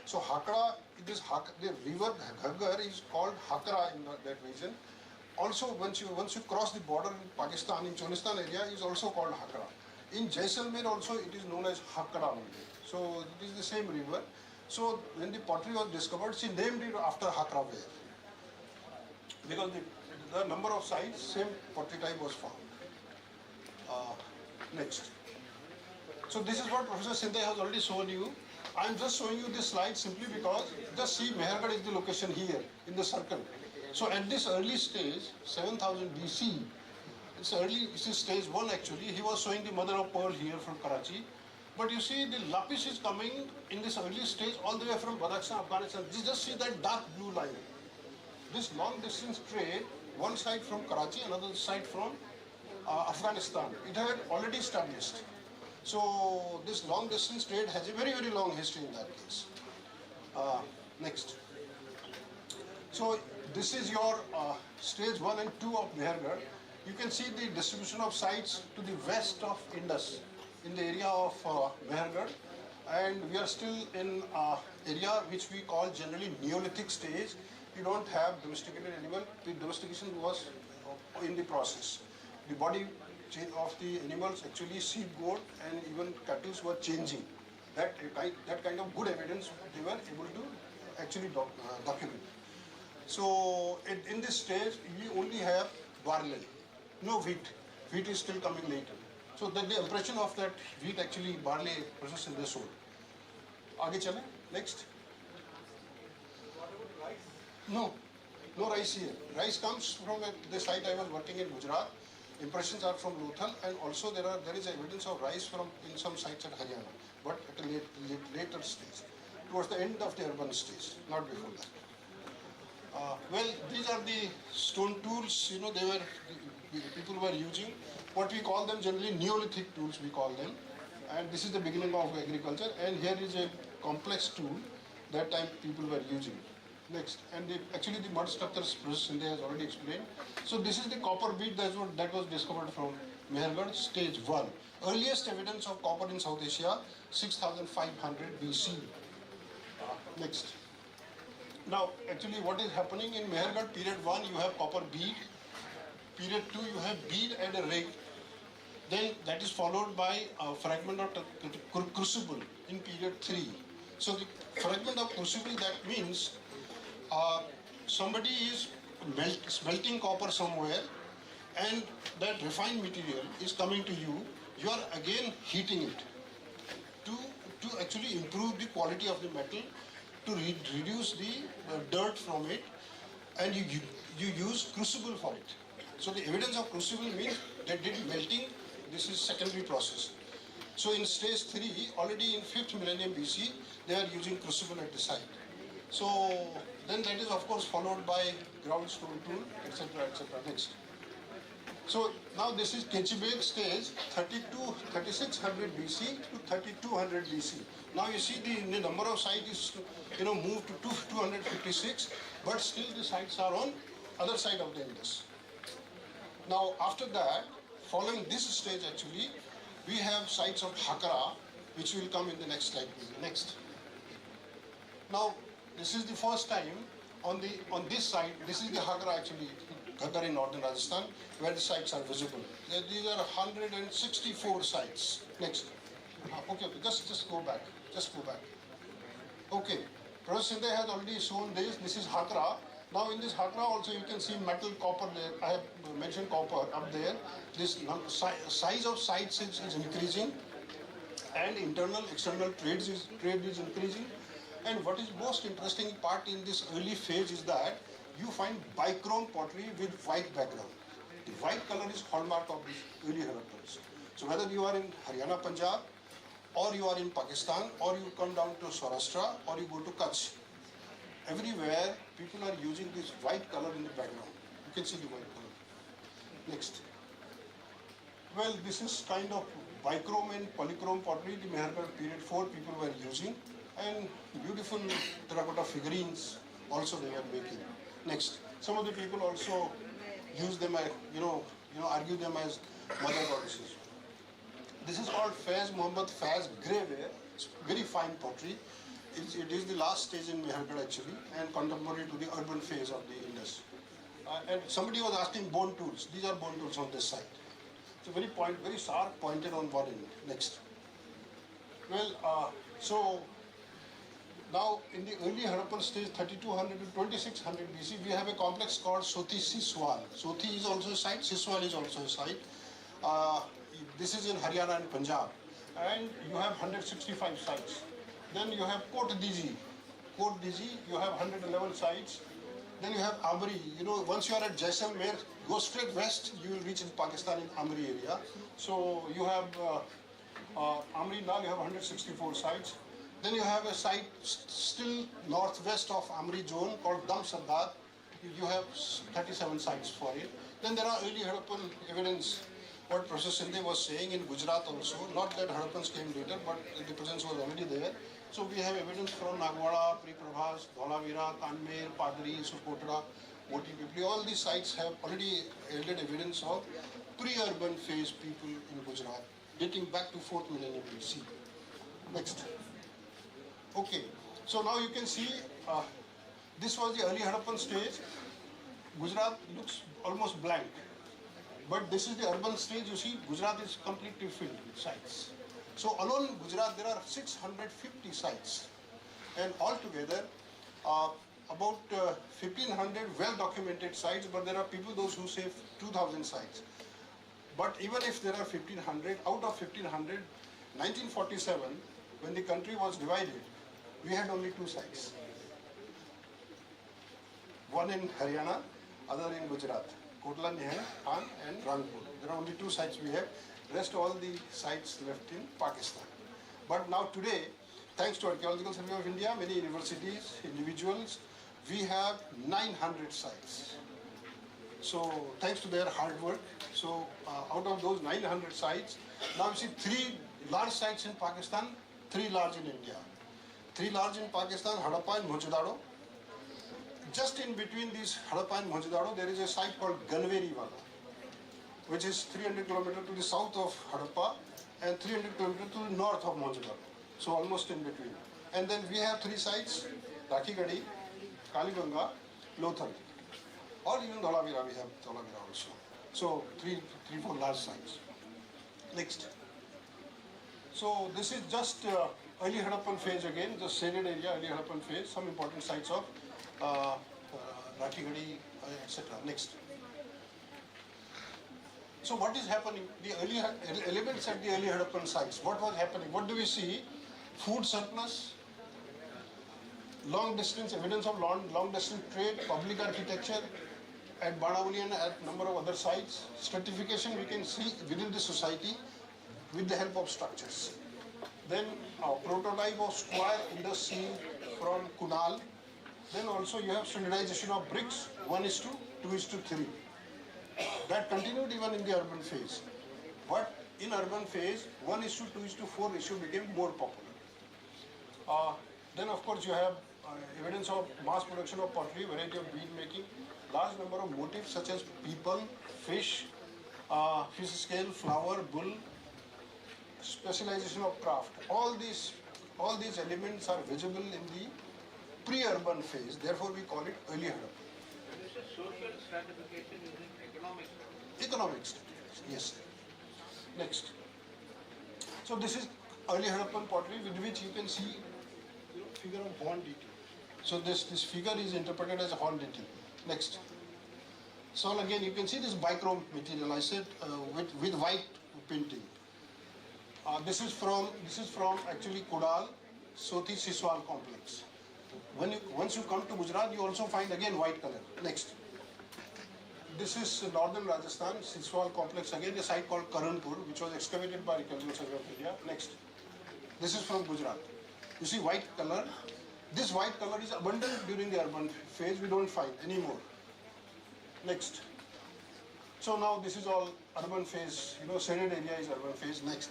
So Hakra, the river Ghaggar is called Hakra in that region. Also, once you cross the border in Pakistan, in Cholistan area, is also called Hakra. In Jaisalmer also it is known as Hakra only. So it is the same river. So when the pottery was discovered, she named it after Hakra ware. Because the number of sites, same pottery type was found. Next. So this is what Professor Sindhe has already shown you. I am just showing you this slide simply because just see Mehergarh is the location here in the circle. So at this early stage, 7000 BC, this is stage 1 actually. He was showing the mother of pearl here from Karachi. But you see the lapis is coming in this early stage all the way from Badakhshan, Afghanistan. Just see that dark blue line. This long distance trade, one side from Karachi, another side from Afghanistan. It had already established. So this long distance trade has a very, very long history in that case. Next. So this is your stage 1 and 2 of Mehergarh. You can see the distribution of sites to the west of Indus in the area of Mehergarh. And we are still in area which we call generally Neolithic stage. We don't have domesticated animal. The domestication was in the process. The body of the animals, actually sheep, goat, and even cattle were changing. That kind of good evidence they were able to actually document. So in this stage, we only have barley, no wheat. Wheat is still coming later. So that the impression of that wheat, actually barley processed in this soil. Aage chale, next. No rice here. Rice comes from the site I was working in Gujarat. Impressions are from Lothal, and also there is evidence of rice in some sites at Haryana, but at a later stage, towards the end of the urban stage, not before that. Well, these are the stone tools. People were using. What we call them generally Neolithic tools, we call them. And this is the beginning of agriculture. And here is a complex tool that time people were using. Next, and actually the mud structures process India has already explained. So this is the copper bead that was discovered from Mehergarh, stage 1. Earliest evidence of copper in South Asia, 6500 BC. Next. Now, actually what is happening in Mehergarh, period 1, you have copper bead. Period 2, you have bead and a rig. Then that is followed by a fragment of crucible in period 3. So the fragment of crucible, that means somebody is smelting copper somewhere, and that refined material is coming to you. You are again heating it to actually improve the quality of the metal, to reduce the dirt from it, and you use crucible for it. So the evidence of crucible means they did melting. This is secondary process. So in stage 3, already in 5th millennium BC, they are using crucible at the site. So then that is of course followed by ground stone tool, etc., etc. Next. So now this is Kechibek stage 3600 BC to 3200 BC. Now you see the number of sites is moved to 256, but still the sites are on other side of the Indus. Now after that, following this stage actually, we have sites of Hakara, which will come in the next slide. Next. Now this is the first time on this side. This is the Hakara actually, Ghaggar in northern Rajasthan, where the sites are visible. These are 164 sites. Next. Okay, just go back. Okay, Professor Sinde has already shown this. This is Hakra. Now in this Hakra also you can see metal, copper there. I have mentioned copper up there. This size of sites is increasing, and internal, external trade is increasing. And what is most interesting part in this early phase is that you find bichrome pottery with white background. The white color is hallmark of these early Harappans. So whether you are in Haryana, Punjab, or you are in Pakistan, or you come down to Saurashtra, or you go to Kutch, everywhere people are using this white color in the background. You can see the white color. Next. Well, this is kind of bichrome and polychrome pottery, the Mehergarh period 4 people were using, and beautiful terracotta figurines also they were making. Next. Some of the people also use them as, argue them as mother goddesses. This is called Faiz Muhammad Faiz Greyware. It's very fine pottery. It is the last stage in Mehergarh actually, and contemporary to the urban phase of the Indus. And somebody was asking bone tools. These are bone tools on this side. So very sharp, pointed on one end. Next. Well, so now in the early Harappan stage, 3200 to 2600 BC, we have a complex called Soti Siswal. Soti is also a site. Siswal is also a site. This is in Haryana and Punjab, and you have 165 sites. Then you have Kot Diji. Kot Diji, you have 111 sites. Then you have Amri. Once you are at Jaisalmer, go straight west, you will reach in Pakistan in Amri area. So you have Amri now, you have 164 sites. Then you have a site still northwest of Amri zone called Dam Sardar. You have 37 sites for it. Then there are early Harappan evidence. What Professor Sinde was saying in Gujarat also, not that Harappans came later, but the presence was already there. So we have evidence from Nagwada, Priprabhas, Dholavira, Kanmer, Padri, Sukotra, Moti Pipli. All these sites have already yielded evidence of pre-urban phase people in Gujarat, dating back to 4th millennium BC. Next. Okay, so now you can see this was the early Harappan stage. Gujarat looks almost blank. But this is the urban stage. You see, Gujarat is completely filled with sites. So alone in Gujarat, there are 650 sites. And altogether, about 1,500 well-documented sites, but there are people, those who say 2,000 sites. But even if there are 1,500, out of 1,500, 1947, when the country was divided, we had only 2 sites. One in Haryana, other in Gujarat. Kotla, Nehar, Han and Rangpur. There are only 2 sites we have. Rest all the sites left in Pakistan. But now today, thanks to Archaeological Survey of India, many universities, individuals, we have 900 sites. So thanks to their hard work, so out of those 900 sites, now you see 3 large sites in Pakistan, 3 large in India. 3 large in Pakistan, Harappa and Mohenjo-daro. Just in between these Harappa and Mohenjo-daro, there is a site called Ganveriwala, which is 300 kilometers to the south of Harappa and 300 kilometers to the north of Mohenjo-daro. So almost in between. And then we have 3 sites, Rakhigadi, Kalibanga, Lothal. Or even Dholavira, we have Dholavira also. So 4 large sites. Next. So this is just early Harappan phase again, the shaded area, early Harappan phase, some important sites of Rakhigadi, etc. Next. So what is happening? The early elements at the early Harappan sites. What was happening? What do we see? Food surplus, long distance, evidence of long distance trade, public architecture at Banavali and at number of other sites. Stratification we can see within the society with the help of structures. Then a prototype of square Indus scene from Kunal. Then also you have standardization of bricks, 1:2, 2:3. That continued even in the urban phase. But in urban phase, 1:2, 2:4 ratio became more popular. Then of course you have evidence of mass production of pottery, variety of bead making, large number of motifs such as people, fish scale, flower, bull, specialization of craft. All these elements are visible in the pre-urban phase. Therefore we call it early Harappan. This is social stratification using economic stratification. Economic stratification, yes. Next. So this is early Harappan pottery with which you can see figure of horn detail. So this figure is interpreted as a horn detail. Next. So again you can see this bichrome material. I said with white painting. This is from actually Kudal, Soti Siswal complex. Once you come to Gujarat, you also find again white color. Next. This is northern Rajasthan, Siswal complex, again a site called Karanpur, which was excavated by Archaeological Survey of India. Next. This is from Gujarat. You see white color. This white color is abundant during the urban phase. We don't find anymore. Next. So now this is all urban phase. Shaded area is urban phase. Next.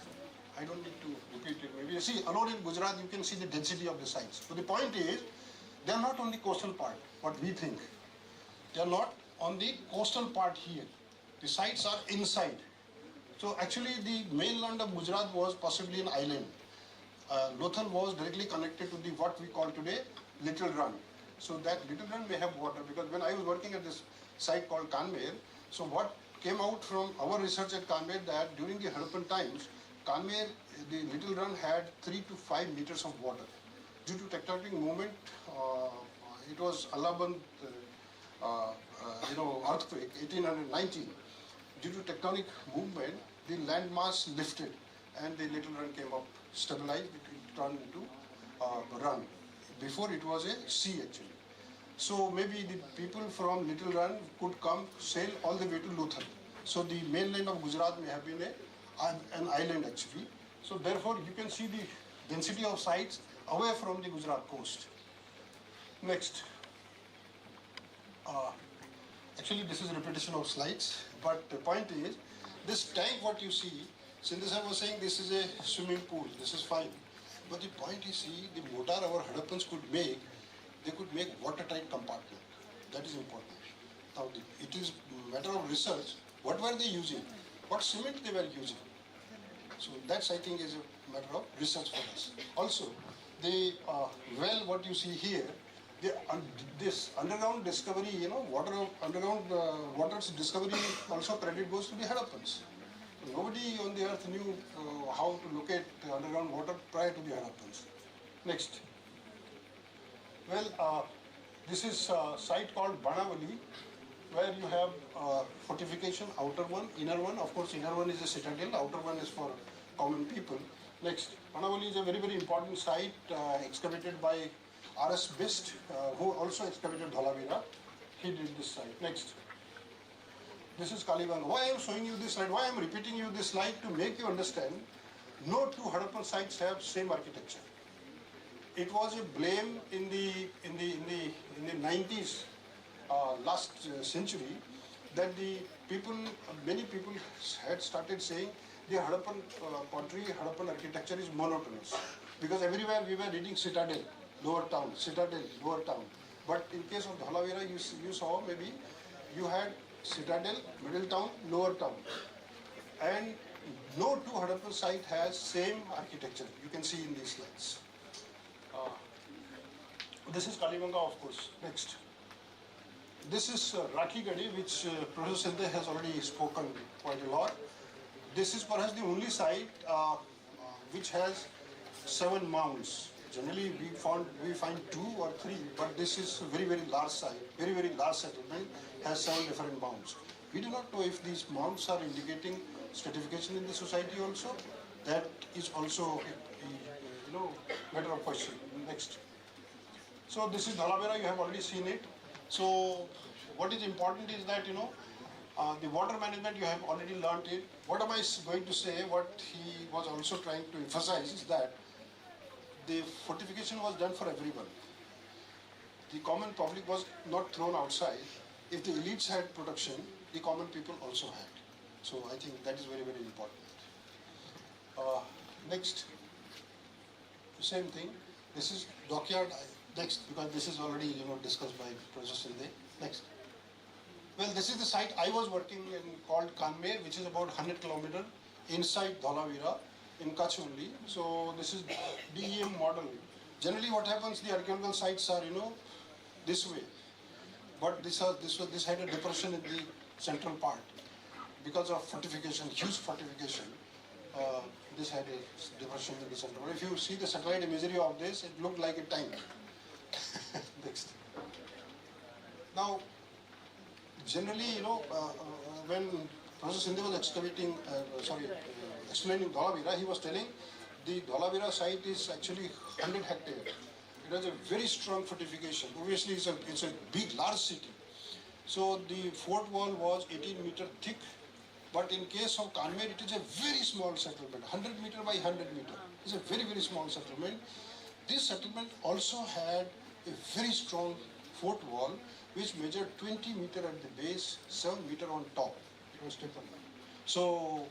I don't need to repeat it. Maybe you see alone in Gujarat, you can see the density of the sites. So the point is, they are not on the coastal part. What we think, they are not on the coastal part here. The sites are inside. So actually, the mainland of Gujarat was possibly an island. Lothal was directly connected to the what we call today Little Run. So that Little Run may have water, because when I was working at this site called Kanmer, so what came out from our research at Kanmer, that during the Harappan times, Kanmer, the Little Run had 3 to 5 meters of water. Due to tectonic movement, it was Allhaband, earthquake, 1819. Due to tectonic movement, the landmass lifted and the Little Run came up, stabilized, it turned into a run. Before it was a sea actually. So maybe the people from Little Run could come sail all the way to Lothal. So the mainland of Gujarat may have been an island actually. So therefore you can see the density of sites away from the Gujarat coast. Next. Actually this is a repetition of slides, but the point is, this tank what you see, Sindhasar was saying this is a swimming pool, this is fine. But the point is, see, the mortar our Harappans could make, they could make watertight compartment. That is important. Now it is a matter of research. What were they using? What cement they were using? So that's, I think, is a matter of research for us. Also, the well what you see here, This underground discovery, underground water's discovery also credit goes to the Harappans. Nobody on the earth knew how to locate underground water prior to the Harappans. Next. Well, this is a site called Banavali, where you have fortification, outer one, inner one. Of course, inner one is a citadel, outer one is for common people. Next, Banavali is a very, very important site excavated by R.S. Bist, who also excavated Dhalavira. He did this site. Next. This is Kalibanga. Why I am showing you this slide? Why I am repeating you this slide? To make you understand, no two Harappan sites have same architecture. It was a blame in the 90s, last century, that many people had started saying the Harappan pottery, Harappan architecture is monotonous, because everywhere we were reading citadel, lower town, citadel, lower town. But in case of Dhalavira, you saw maybe you had citadel, middle town, lower town, and no two Harappan site has same architecture. You can see in these slides. This is Kalibanga, of course. Next. This is Rakhi Gadi, which Professor Sindhe has already spoken quite a lot. This is perhaps the only site which has 7 mounds. Generally, we find 2 or 3, but this is a very, very large site, very, very large settlement, has 7 different mounds. We do not know if these mounds are indicating stratification in the society also. That is also matter of question. Next. So this is Dhalavira, you have already seen it. So what is important is that, the water management, you have already learnt it. What am I going to say, what he was also trying to emphasize is that the fortification was done for everyone. The common public was not thrown outside. If the elites had protection, the common people also had. So I think that is very, very important. Next. Same thing. This is dockyard. Next, because this is already discussed by Professor Sindhe. Next. Well, this is the site I was working in called Kanmer, which is about 100 km inside Dhalavira in Kutch only. So this is DEM model. Generally, what happens? The archaeological sites are this way, but this had a depression in the central part because of fortification, huge fortification. This had a depression in the center. But if you see the satellite imagery of this, it looked like a tank. Next. Now, generally, when Professor Sindhe was explaining Dhalavira, he was telling the Dhalavira site is actually 100 hectares. It has a very strong fortification. Obviously, it's a big, large city. So the fort wall was 18 meter thick. But in case of Kanmer, it is a very small settlement, 100 meter by 100 meter. It's a very, very small settlement. This settlement also had a very strong fort wall, which measured 20 meter at the base, 7 meter on top. It was triple. So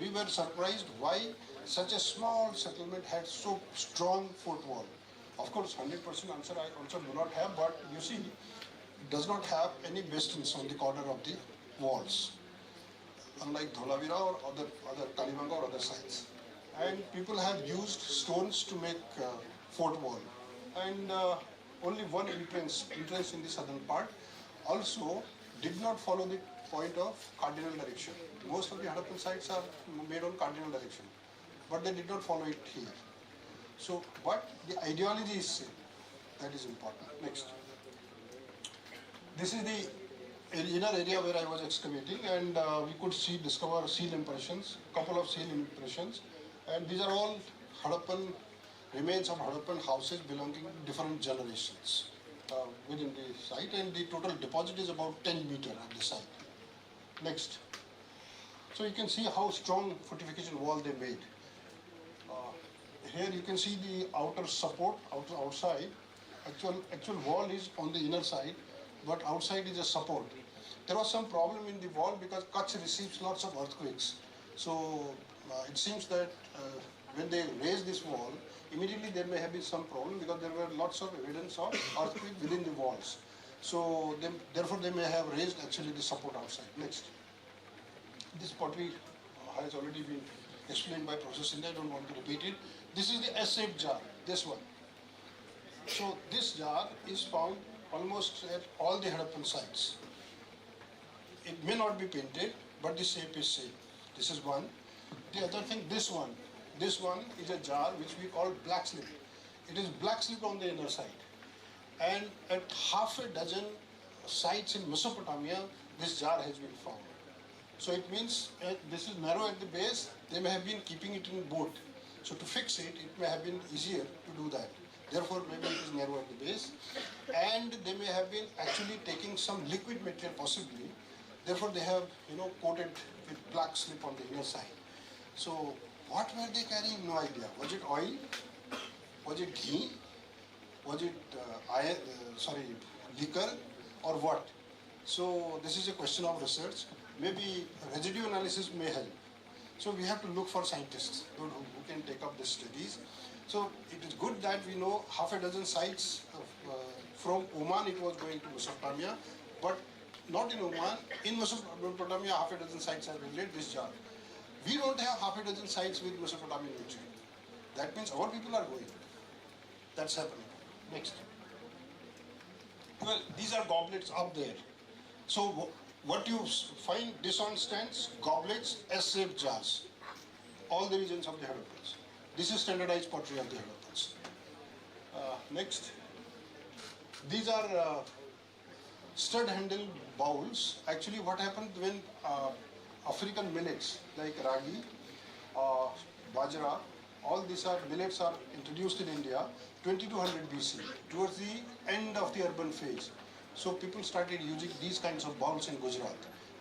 we were surprised why such a small settlement had so strong fort wall. Of course, 100% answer I also do not have, but you see, it does not have any bastions on the corner of the walls, unlike Dhalavira or other Kalibanga or other sites. And people have used stones to make fort wall. And only one entrance in the southern part also did not follow the point of cardinal direction. Most of the Harappan sites are made on cardinal direction, but they did not follow it here. So, but the ideology is same. That is important. Next. This is the inner area where I was excavating, and we could discover seal impressions, couple of seal impressions, and these are all Harappan remains of Harappan houses belonging to different generations within the site, and the total deposit is about 10 meter at the site. Next. So you can see how strong fortification wall they made. Here you can see the outer support outside. Actual wall is on the inner side, but outside is a support. There was some problem in the wall because Kutch receives lots of earthquakes. So it seems that when they raised this wall, immediately there may have been some problem because there were lots of evidence of earthquake within the walls. So therefore they may have raised actually the support outside. Next. This pottery has already been explained by Professor Sindhe. I don't want to repeat it. This is the S-shaped jar, this one. So this jar is found almost at all the Harappan sites. It may not be painted, but the shape is same. This is one. The other thing, this one is a jar which we call black slip. It is black slip on the inner side. And at half a dozen sites in Mesopotamia, this jar has been found. So it means this is narrow at the base, they may have been keeping it in boat. So to fix it, it may have been easier to do that. Therefore, maybe it is narrow at the base. And they may have been actually taking some liquid material possibly. Therefore, they have, coated with black slip on the inner side. So what were they carrying? No idea. Was it oil? Was it ghee? Was it liquor? Or what? So this is a question of research. Maybe residue analysis may help. So we have to look for scientists who can take up these studies. So it is good that we know half a dozen sites from Oman it was going to Mesopotamia, but not in Oman. In Mesopotamia, half a dozen sites have related this jar. We don't have half a dozen sites with Mesopotamian origin. That means our people are going. That's happening. Next. Well, these are goblets up there. So what you find this on stands, goblets, S-shaped jars. All the regions of the Harappans. This is standardized pottery of the Harappans. Next. These are stud handle bowls. Actually what happened when African millets like ragi, bajra, all these millets are introduced in India 2200 BC, towards the end of the urban phase. So people started using these kinds of bowls in Gujarat.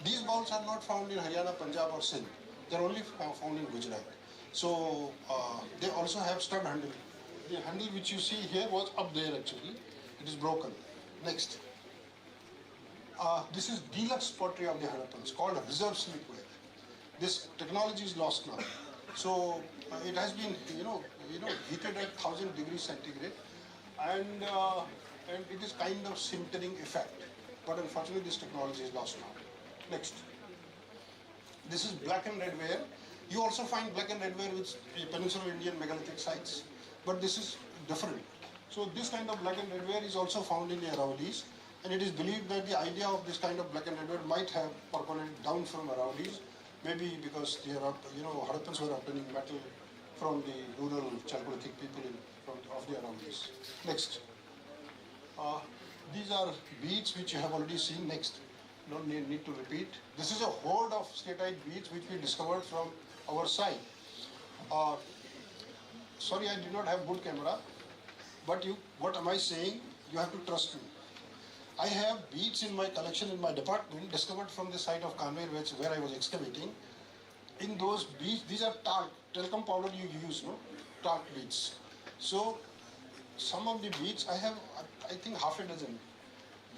These bowls are not found in Haryana, Punjab or Sindh. They are only found in Gujarat. So they also have stud handle. The handle which you see here was up there actually. It is broken. Next. This is deluxe pottery of the Harappans called reserve slipware. This technology is lost now. So it has been, heated at 1000 degrees centigrade, and it is kind of sintering effect. But unfortunately, this technology is lost now. Next. This is black and red ware. You also find black and red ware with peninsular Indian megalithic sites, but this is different. So this kind of black and red ware is also found in the Aravallis, and it is believed that the idea of this kind of black and red ware might have percolated down from Aravallis, maybe because they are, Harappans were obtaining metal from the rural Chalcolithic people of the Aravallis. Next. These are beads which you have already seen. Next. No need to repeat. This is a hoard of statite beads which we discovered from our site. Sorry, I did not have good camera, but what am I saying? You have to trust me. I have beads in my collection in my department discovered from the site of Kanwar where I was excavating. In those beads, these are talcum powder you use, no? Talc beads. So some of the beads, I have, I think half a dozen.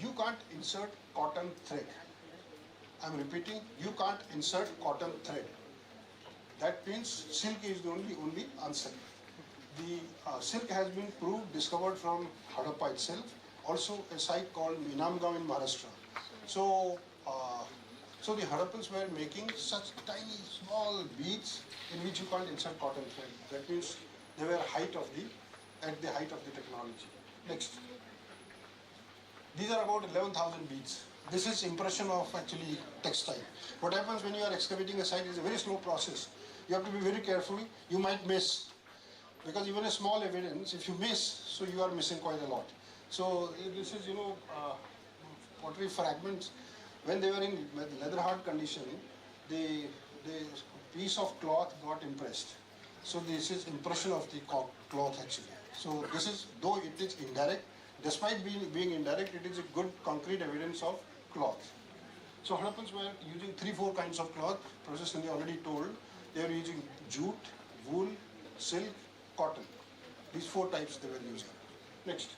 You can't insert cotton thread. I'm repeating, you can't insert cotton thread. That means silk is the only answer. The silk has been discovered from Harappa itself. Also a site called Minamgaon in Maharashtra. So the Harappans were making such tiny, small beads in which you can't insert cotton thread. That means they were at the height of the technology. Next. These are about 11,000 beads. This is impression of actually textile. What happens when you are excavating a site is a very slow process. You have to be very careful. You might miss. Because even a small evidence, if you miss, so you are missing quite a lot. So this is, pottery fragments. When they were in leather hard condition, the piece of cloth got impressed. So this is impression of the cloth actually. So this is, though it is indirect, despite being indirect, it is a good concrete evidence of cloth. So Harappans were using 3-4 kinds of cloth, process India already told. They were using jute, wool, silk, cotton. These 4 types they were using. Next.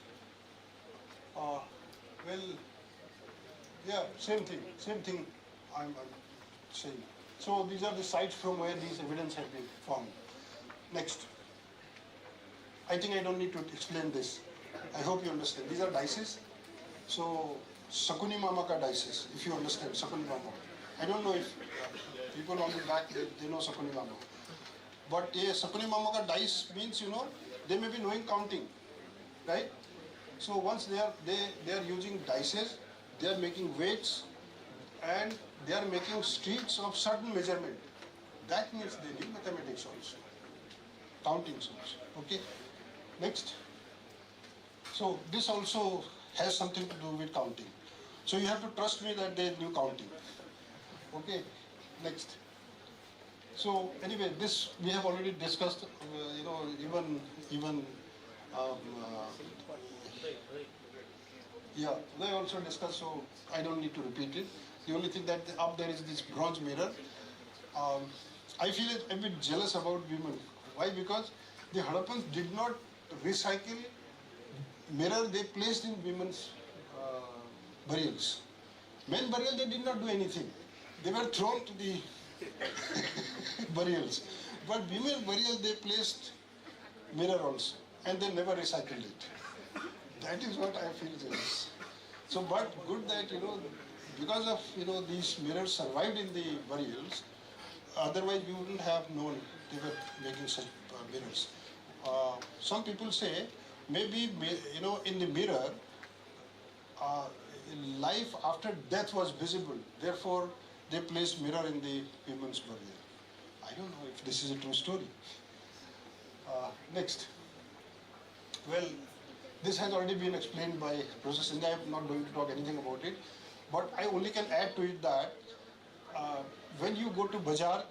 Same thing I'm saying. So these are the sites from where these evidence have been found. Next. I think I don't need to explain this. I hope you understand. These are dices. So Sakuni Mama ka dices, if you understand, Sakuni Mama. I don't know if people on the back, they know Sakuni Mama. But Sakuni Mama ka dice means, they may be knowing counting, right? So once they are using dices, they are making weights, and they are making streets of certain measurement. That means they need mathematics also, countings also. Okay. Next. So this also has something to do with counting. So you have to trust me that they knew counting. Okay. Next. So anyway, this we have already discussed. Even yeah, they also discussed. So I don't need to repeat it. The only thing that up there is this bronze mirror. I feel a bit jealous about women. Why? Because the Harappans did not recycle mirror they placed in women's burials. Men burial they did not do anything. They were thrown to the burials. But women burial they placed mirror also, and they never recycled it. That is what I feel jealous. So, but good that because of these mirrors survived in the burials. Otherwise, we wouldn't have known they were making such mirrors. Some people say maybe in the mirror, life after death was visible. Therefore, they placed mirror in the women's burial. I don't know if this is a true story. Next. Well, this has already been explained by Professor Sindhya. I am not going to talk anything about it. But I only can add to it that when you go to bazaar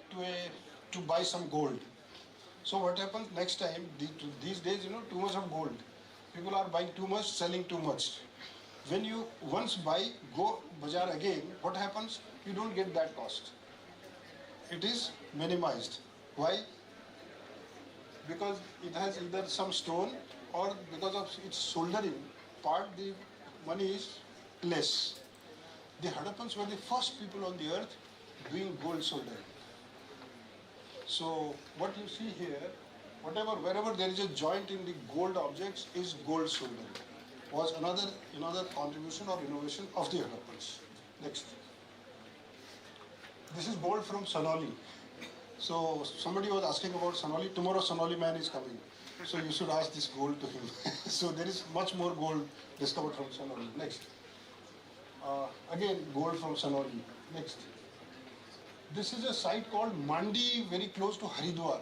to buy some gold, so what happens next time, these days, too much of gold. People are buying too much, selling too much. When you once buy, go bazaar again, what happens? You don't get that cost. It is minimized. Why? Because it has either some stone, or because of its soldering part, the money is less. The Harappans were the first people on the earth doing gold soldering. So what you see here, wherever there is a joint in the gold objects is gold soldering. Was another contribution or innovation of the Harappans. Next. This is gold from Sanoli. So somebody was asking about Sanoli. Tomorrow Sanoli man is coming. So you should ask this gold to him. So there is much more gold discovered from Sanoli. Next. Again, gold from Sanoli. Next. This is a site called Mandi, very close to Haridwar,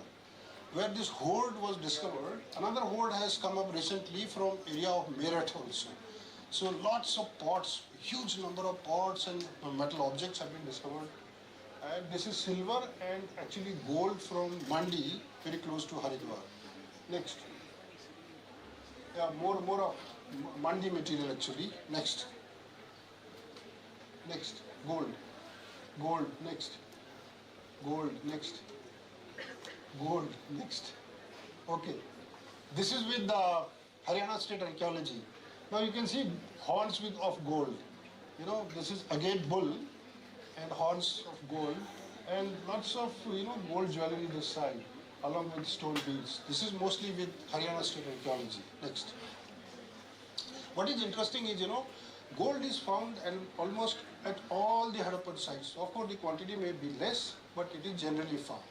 where this hoard was discovered. Another hoard has come up recently from area of Meerut also. So lots of pots, huge number of pots and metal objects have been discovered. And this is silver and actually gold from Mandi, very close to Haridwar. Next. Yeah, more of Mandi material actually. Next. Next. Gold. Gold. Next. Gold. Next. Gold. Next. Okay. This is with the Haryana State Archaeology. Now you can see horns of gold. This is agate bull and horns of gold, and lots of gold jewelry this side, along with stone beads. This is mostly with Haryana State Archaeology. Next. What is interesting is gold is found and almost at all the Harappan sites. Of course, the quantity may be less, but it is generally found.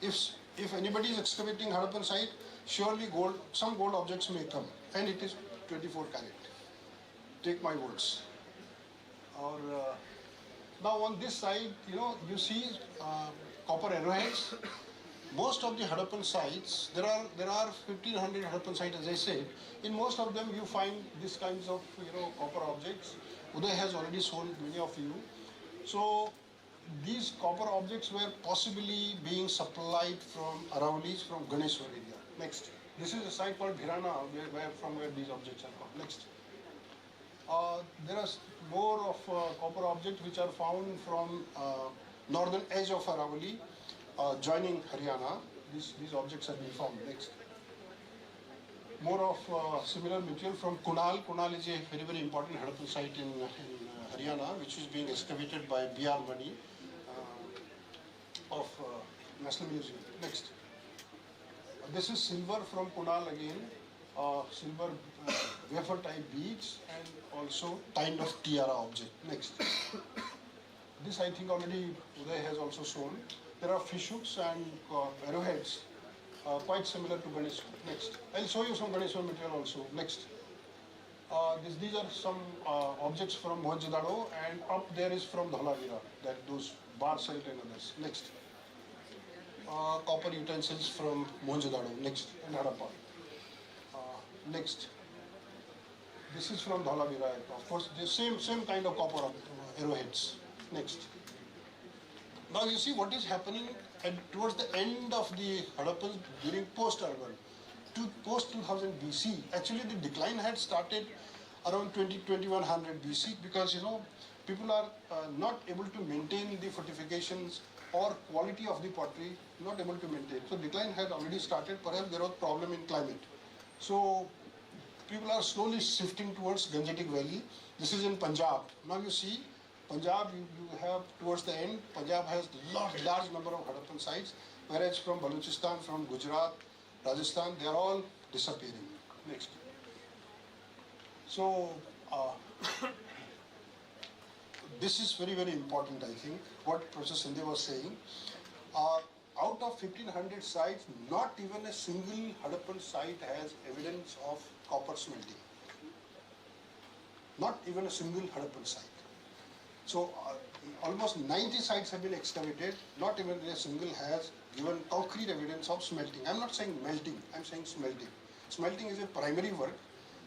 If anybody is excavating Harappan site, surely some gold objects may come, and it is 24 carat. Take my words. Or now on this side, you see copper arrowheads. Most of the Harappan sites, there are 1,500 Harappan sites, as I said. In most of them, you find these kinds of copper objects. Uday has already shown many of you. So these copper objects were possibly being supplied from Aravali's, from Ganeshwar area. Next. This is a site called Bhirana, from where these objects are found. Next. There are more of copper objects which are found from northern edge of Aravali, joining Haryana. These objects have been found. Next. More of similar material from Kunal. Kunal is a very, very important Harappan site in Haryana, which is being excavated by B.R. Mani of National Museum. Next. This is silver from Kunal again. Silver wafer type beads and also kind of tiara object. Next. This I think already Uday has also shown. There are fish hooks and arrowheads quite similar to Ganeshwar. Next. I'll show you some Ganeshwar material also. Next. These are some objects from Mohenjo-daro, and up there is from Dhalavira, that those bar set and others. Next. Copper utensils from Mohenjo-daro. Next, and Harappa. Next. This is from Dhalavira. Of course, the same kind of copper arrowheads. Next. Now you see what is happening towards the end of the Harappans during post-urban, post-2000 BC. Actually, the decline had started around 2100 BC because, people are not able to maintain the fortifications or quality of the pottery, not able to maintain. So decline had already started. Perhaps there was problem in climate. So people are slowly shifting towards Gangetic Valley. This is in Punjab. Now you see, Punjab, you have towards the end, Punjab has large number of Harappan sites, whereas from Balochistan, from Gujarat, Rajasthan, they are all disappearing. Next. So, this is very, very important, I think, what Professor Sindhe was saying. Out of 1500 sites, not even a single Harappan site has evidence of copper smelting. Not even a single Harappan site. So almost 90 sites have been excavated, not even a single has given concrete evidence of smelting. I'm not saying melting, I'm saying smelting. Smelting is a primary work,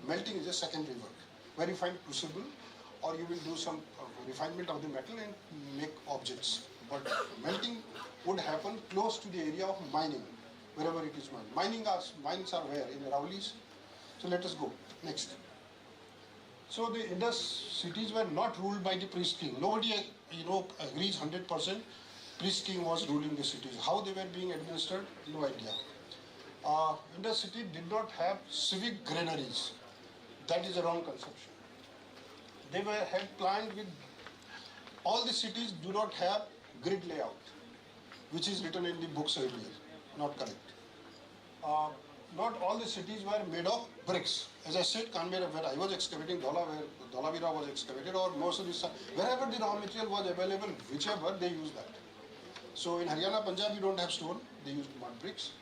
melting is a secondary work, where you find crucible or you will do some refinement of the metal and make objects. But melting would happen close to the area of mining, wherever it is mined. Mines are where? In the Raulis. So let us go. Next. So the Indus cities were not ruled by the priest king. Nobody, agrees 100% priest king was ruling the cities. How they were being administered, no idea. Indus city did not have civic granaries. That is a wrong conception. They had planned with, all the cities do not have grid layout, which is written in the books earlier, not correct. Not all the cities were made of bricks. As I said, Kanbera, where I was excavating, Dhalavira was excavated, or most of the, wherever the raw material was available, whichever, they used that. So in Haryana, Punjab, you don't have stone, they used mud bricks.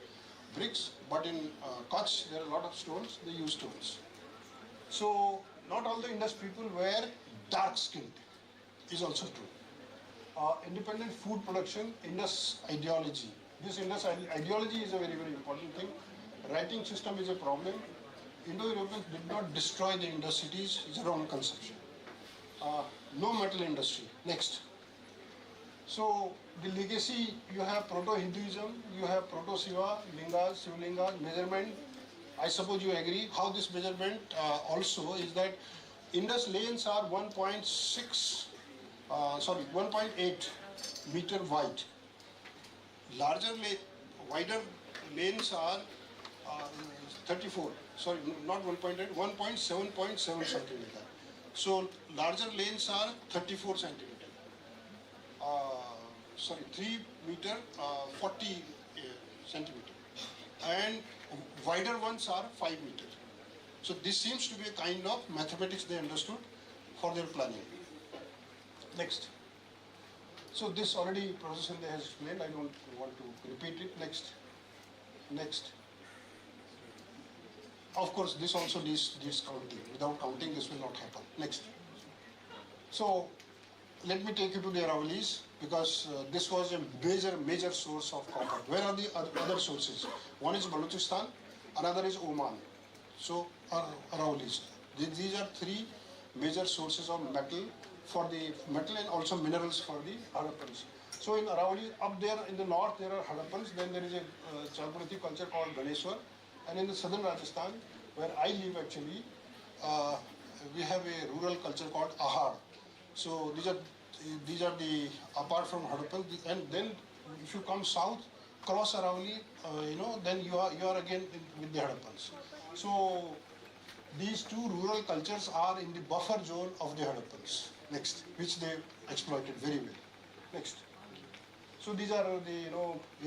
But in Kutch, there are a lot of stones, they use stones. So not all the Indus people were dark skinned, is also true. Independent food production, Indus ideology. This Indus ideology is a very, very important thing. Writing system is a problem. Indo-Europeans did not destroy the Indus cities, it's a wrong conception. No metal industry. Next. So the legacy, you have proto-Hinduism, you have proto-Shiva, Lingas, Shivlingas, measurement. I suppose you agree. How this measurement also is that Indus lanes are 1.8 meter wide. Wider lanes are 34, sorry, not 1.8, 1.7.7 centimeter. So larger lanes are 34 centimeter. 3 meter, 40 centimeter. And wider ones are 5 meter. So this seems to be a kind of mathematics they understood for their planning. Next. So this already Professor Sindhe has explained, I don't want to repeat it. Next. Of course, this also needs counting. Without counting, this will not happen. Next. So, let me take you to the Aravallis, because this was a major source of copper. Where are the other sources? One is Balochistan, another is Oman. So, Aravallis. These are three major sources of metal and also minerals for the Harappans. So in Aravalli, up there in the north there are Harappans, then there is a Chalpurati culture called Ganeshwar, and in the southern Rajasthan, where I live actually, we have a rural culture called Ahar. So these are the, apart from Harappan, and then if you come south, cross Aravalli, then you are again with the Harappans. So these two rural cultures are in the buffer zone of the Harappans. Next, which they exploited very well. Next. So these are the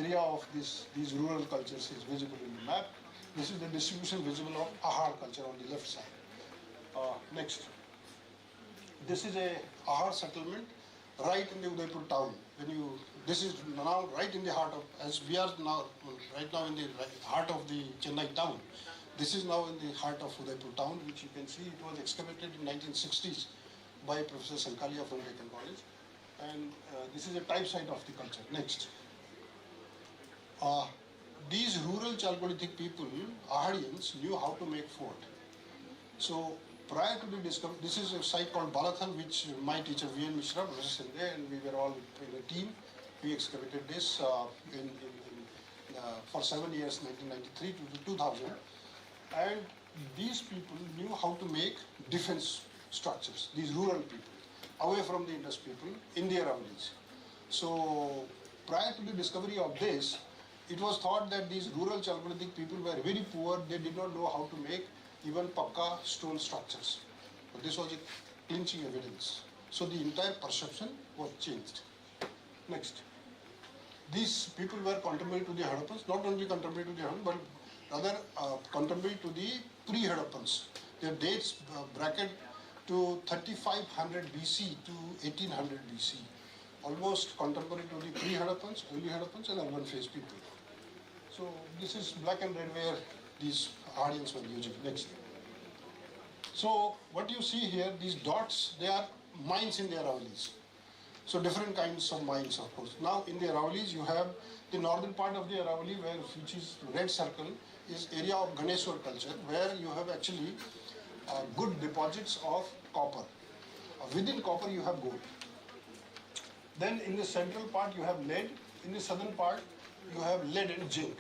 area of these rural cultures is visible in the map. This is the distribution visible of Ahar culture on the left side. Next. This is a Ahar settlement right in the Udaipur town. This is now right in the heart of, as we are now right now in the heart of the Chennai town. This is now in the heart of Udaipur town, which you can see it was excavated in 1960s by Professor Sankalia from Deccan College. And this is a type site of the culture. Next. These rural Chalcolithic people, Ahadians, knew how to make fort. So prior to the discovery, this is a site called Balathan, which my teacher V.N. Mishra, Professor Sinde, and we were all in a team. We excavated this for 7 years, 1993 to 2000. And these people knew how to make defense structures, these rural people, away from the Indus people in their villages. So prior to the discovery of this, it was thought that these rural Chalcolithic people were very poor. They did not know how to make even pakka stone structures. But this was a clinching evidence. So the entire perception was changed. Next. These people were contemporary to the Hadappans, not only contemporary to the Hadappans, but rather contemporary to the pre-Hadappans. Their dates bracket to 3500 BC to 1800 BC. Almost contemporary to the pre-Hadappans, early Hadappans and urban phase people. So this is black and red where these audience were using. Next. So what you see here, these dots, they are mines in the Aravallis. So different kinds of mines, of course. Now in the Aravallis, you have the northern part of the Aravalli, which is red circle, is area of Ganeshwar culture, where you have actually good deposits of copper. Within copper, you have gold. Then in the central part, you have lead. In the southern part, you have lead and zinc.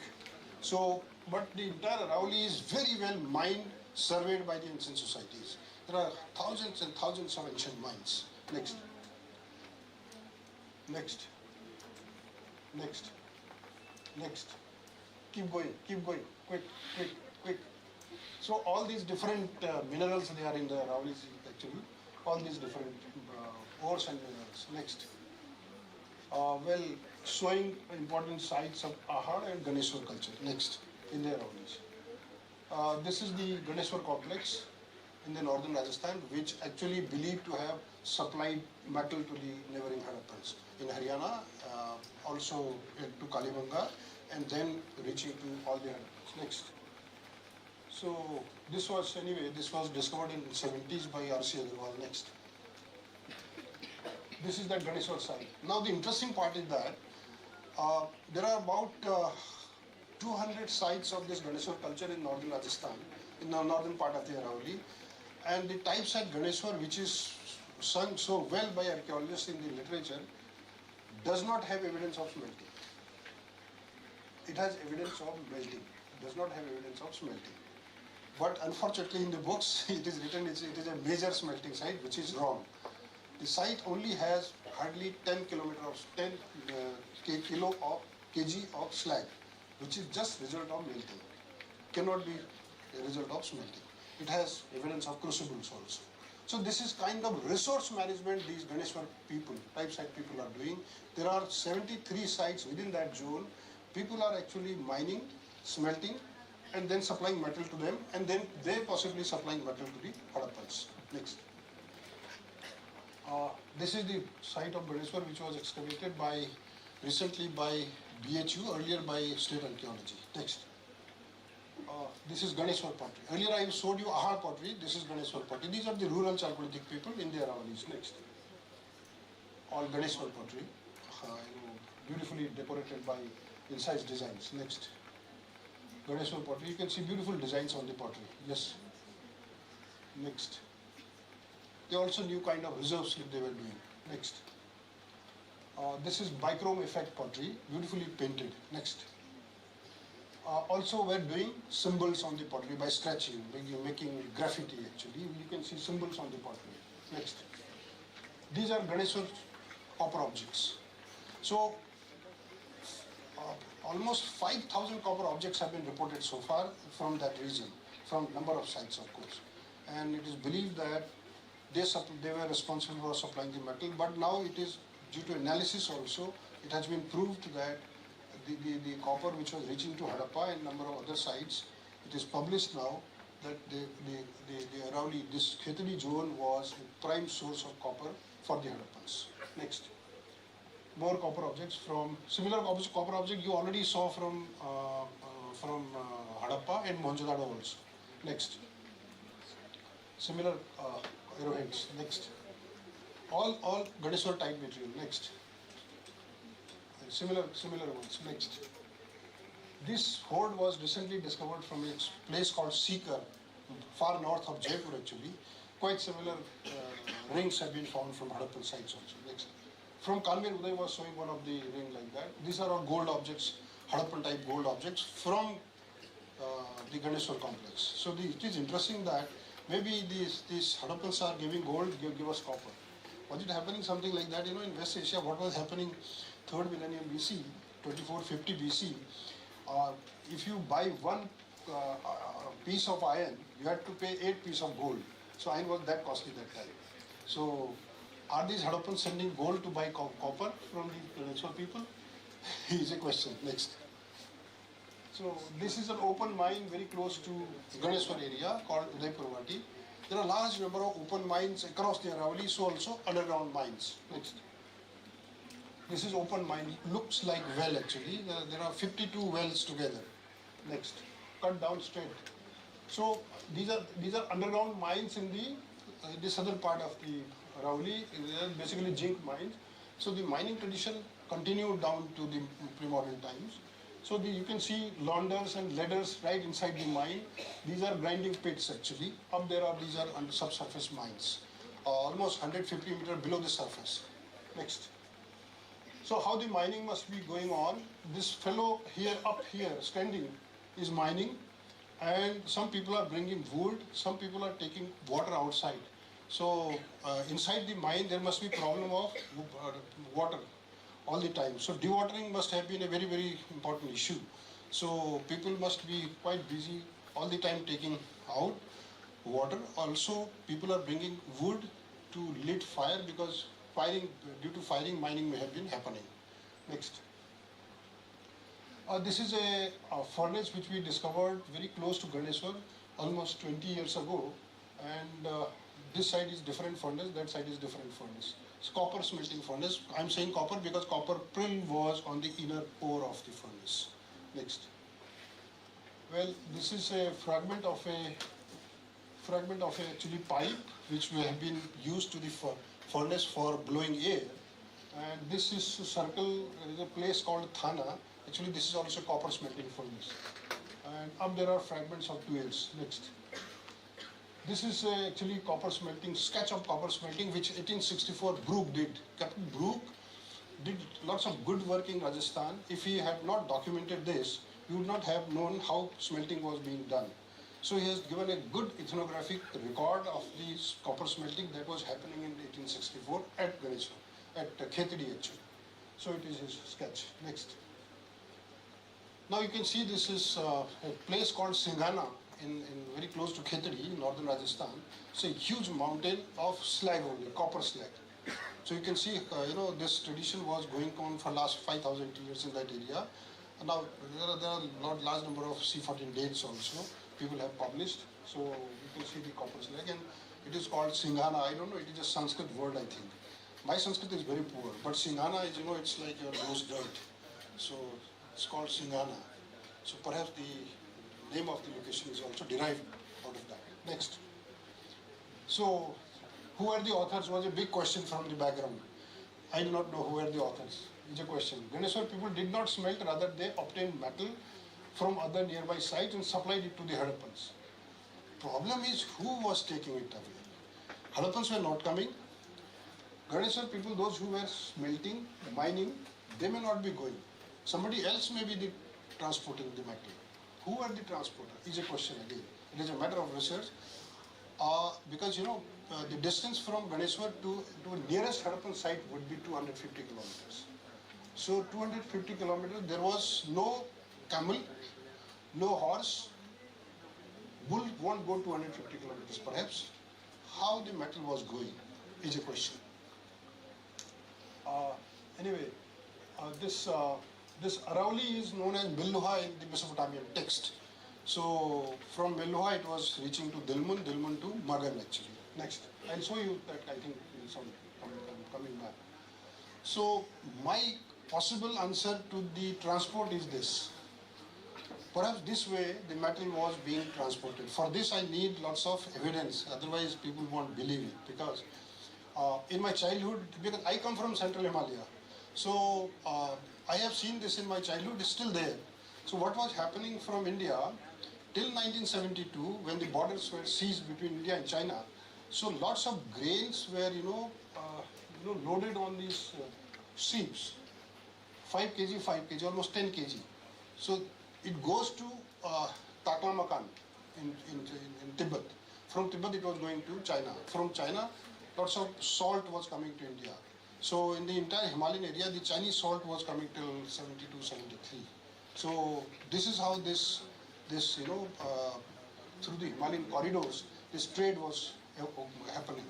So, but the entire Aravalli is very well mined, surveyed by the ancient societies. There are thousands and thousands of ancient mines. Next. Next. Next. Next. Keep going, quick, quick, quick. So all these different minerals, they are in the Aravallis actually. All these different ores and minerals. Next. Well, showing important sites of Ahad and Ganeshwar culture. Next, in the Aravallis. This is the Ganeshwar complex in the northern Rajasthan, which actually believed to have supplied metal to the neighboring Hadappans. In Haryana, also to Kalibanga, and then reaching to all the Hadappans. Next. So this was discovered in the 70s by ARCHEOLOGICAL. Next. This is the Ganeshwar site. Now the interesting part is that there are about 200 sites of this Ganeshwar culture in northern Rajasthan, in the northern part of the Aravalli. And the type site Ganeshwar, which is sung so well by archaeologists in the literature, does not have evidence of smelting. It has evidence of melting. It does not have evidence of smelting. But unfortunately in the books it is written it is a major smelting site, which is wrong. The site only has hardly 10 kg of slag, which is just result of melting. Cannot be a result of smelting. It has evidence of crucibles also. So this is kind of resource management these Ganeshwar people, type site people are doing. There are 73 sites within that zone. People are actually mining, smelting, and then supplying metal to them, and then they possibly supplying metal to the Hadappans. Next. This is the site of Ganeshwar, which was excavated recently by BHU, earlier by State Archaeology. Next. This is Ganeshwar pottery. Earlier I showed you Ahad pottery. This is Ganeshwar pottery. These are the rural Chalcolithic people in the Aravallis. Next. All Ganeshwar pottery, beautifully decorated by incise designs. Next. Ganeshwar pottery. You can see beautiful designs on the pottery. Yes. Next. They also knew kind of reserve slip they were doing. Next. This is bichrome effect pottery, beautifully painted. Next. Also we're doing symbols on the pottery by scratching, making graffiti actually. You can see symbols on the pottery. Next. These are Ganeshwar copper objects. So almost 5,000 copper objects have been reported so far from that region, from number of sites of course. And it is believed that they were responsible for supplying the metal, but now it is due to analysis also, it has been proved that the copper which was reaching to Hadappa and number of other sites, it is published now that the Aravalli, this Khetri zone was a prime source of copper for the Hadappans. Next. More copper objects from, similar copper object you already saw from Hadappa and Mohenjo-daro also. Next. Similar arrowheads. Next. All Ganeshwar type material. Next. And similar ones. Next. This hoard was recently discovered from a place called Sikar, far north of Jaipur actually. Quite similar rings have been found from Harappan sites also. Next. From Kalmir, Uday was showing one of the ring like that. These are all gold objects, Harappan type gold objects from the Ganeshwar complex. So it is interesting that maybe these Harappans are giving gold, give us copper. Was it happening something like that? In West Asia, what was happening 3rd millennium BC, 2450 BC, if you buy one piece of iron, you had to pay 8 pieces of gold. So iron was that costly that time. So are these Harappans sending gold to buy copper from the Ganeshwar people? Is a question. Next. So this is an open mine very close to Ganeshwar area called Udaipurvati. There are large number of open mines across the Aravalli, so also underground mines. Next. This is open mine, looks like well actually. There are 52 wells together. Next. Cut down straight. So these are underground mines in the southern part of the Aravalli. They are basically zinc mines. So the mining tradition continued down to the pre-modern times. So you can see launders and ladders right inside the mine. These are grinding pits actually. Up there these are subsurface mines, almost 150 meters below the surface. Next. So how the mining must be going on? This fellow up here standing is mining, and some people are bringing wood, some people are taking water outside. So inside the mine there must be problem of water all the time. So dewatering must have been a very, very important issue. So people must be quite busy all the time taking out water. Also people are bringing wood to lit fire because due to firing mining may have been happening. Next. This is a furnace which we discovered very close to Ganeshwar almost 20 years ago, and this side is different furnace, that side is different furnace. It's copper smelting furnace. I'm saying copper because copper prill was on the inner core of the furnace. Next. Well, this is a fragment of a actually pipe which we have been used to the furnace for blowing air. And this is a circle. There is a place called Thana. Actually, this is also copper smelting furnace. And up there are fragments of tools. Next. This is actually copper smelting, sketch of copper smelting, which 1864 Brook did. Captain Brook did lots of good work in Rajasthan. If he had not documented this, he would not have known how smelting was being done. So he has given a good ethnographic record of the copper smelting that was happening in 1864 at Ganeshwar, at Khetri actually. So it is his sketch. Next. Now you can see this is a place called Singhana in very close to Khetri, northern Rajasthan. It's a huge mountain of slag only, copper slag. So you can see, this tradition was going on for last 5,000 years in that area. And now there are a large number of C14 dates also. People have published. So you can see the copper slag, and it is called Singhana. I don't know, it is a Sanskrit word, I think. My Sanskrit is very poor, but Singhana is, it's like your rose dirt. So it's called Singhana. So perhaps the name of the location is also derived out of that. Next. So who are the authors was a big question from the background. I do not know who are the authors. It's a question. Ganeshwar people did not smelt, rather they obtained metal from other nearby sites and supplied it to the Harappans. Problem is who was taking it away. Harappans were not coming. Ganeshwar people, those who were smelting, mining, they may not be going. Somebody else may be transporting the metal. Who are the transporter is a question again. It is a matter of research. Because the distance from Ganeshwar to nearest Harappan site would be 250 kilometers. So 250 kilometers, there was no camel, no horse. Bull won't go 250 kilometers perhaps. How the metal was going is a question. Anyway, this Aravalli is known as Meluha in the Mesopotamian text. So from Meluha it was reaching to Dilmun to Magan actually. Next, I'll show you that I think some coming back. So my possible answer to the transport is this. Perhaps this way the metal was being transported. For this I need lots of evidence, otherwise people won't believe it. Because in my childhood, because I come from Central Himalaya, so I have seen this in my childhood, it's still there. So what was happening from India till 1972, when the borders were seized between India and China, so lots of grains were, loaded on these ships, 5 kg, 5 kg, almost 10 kg. So it goes to Taklamakan in Tibet. From Tibet it was going to China. From China, lots of salt was coming to India. So in the entire Himalayan area, the Chinese salt was coming till 72, 73. So this is how this through the Himalayan corridors, this trade was happening.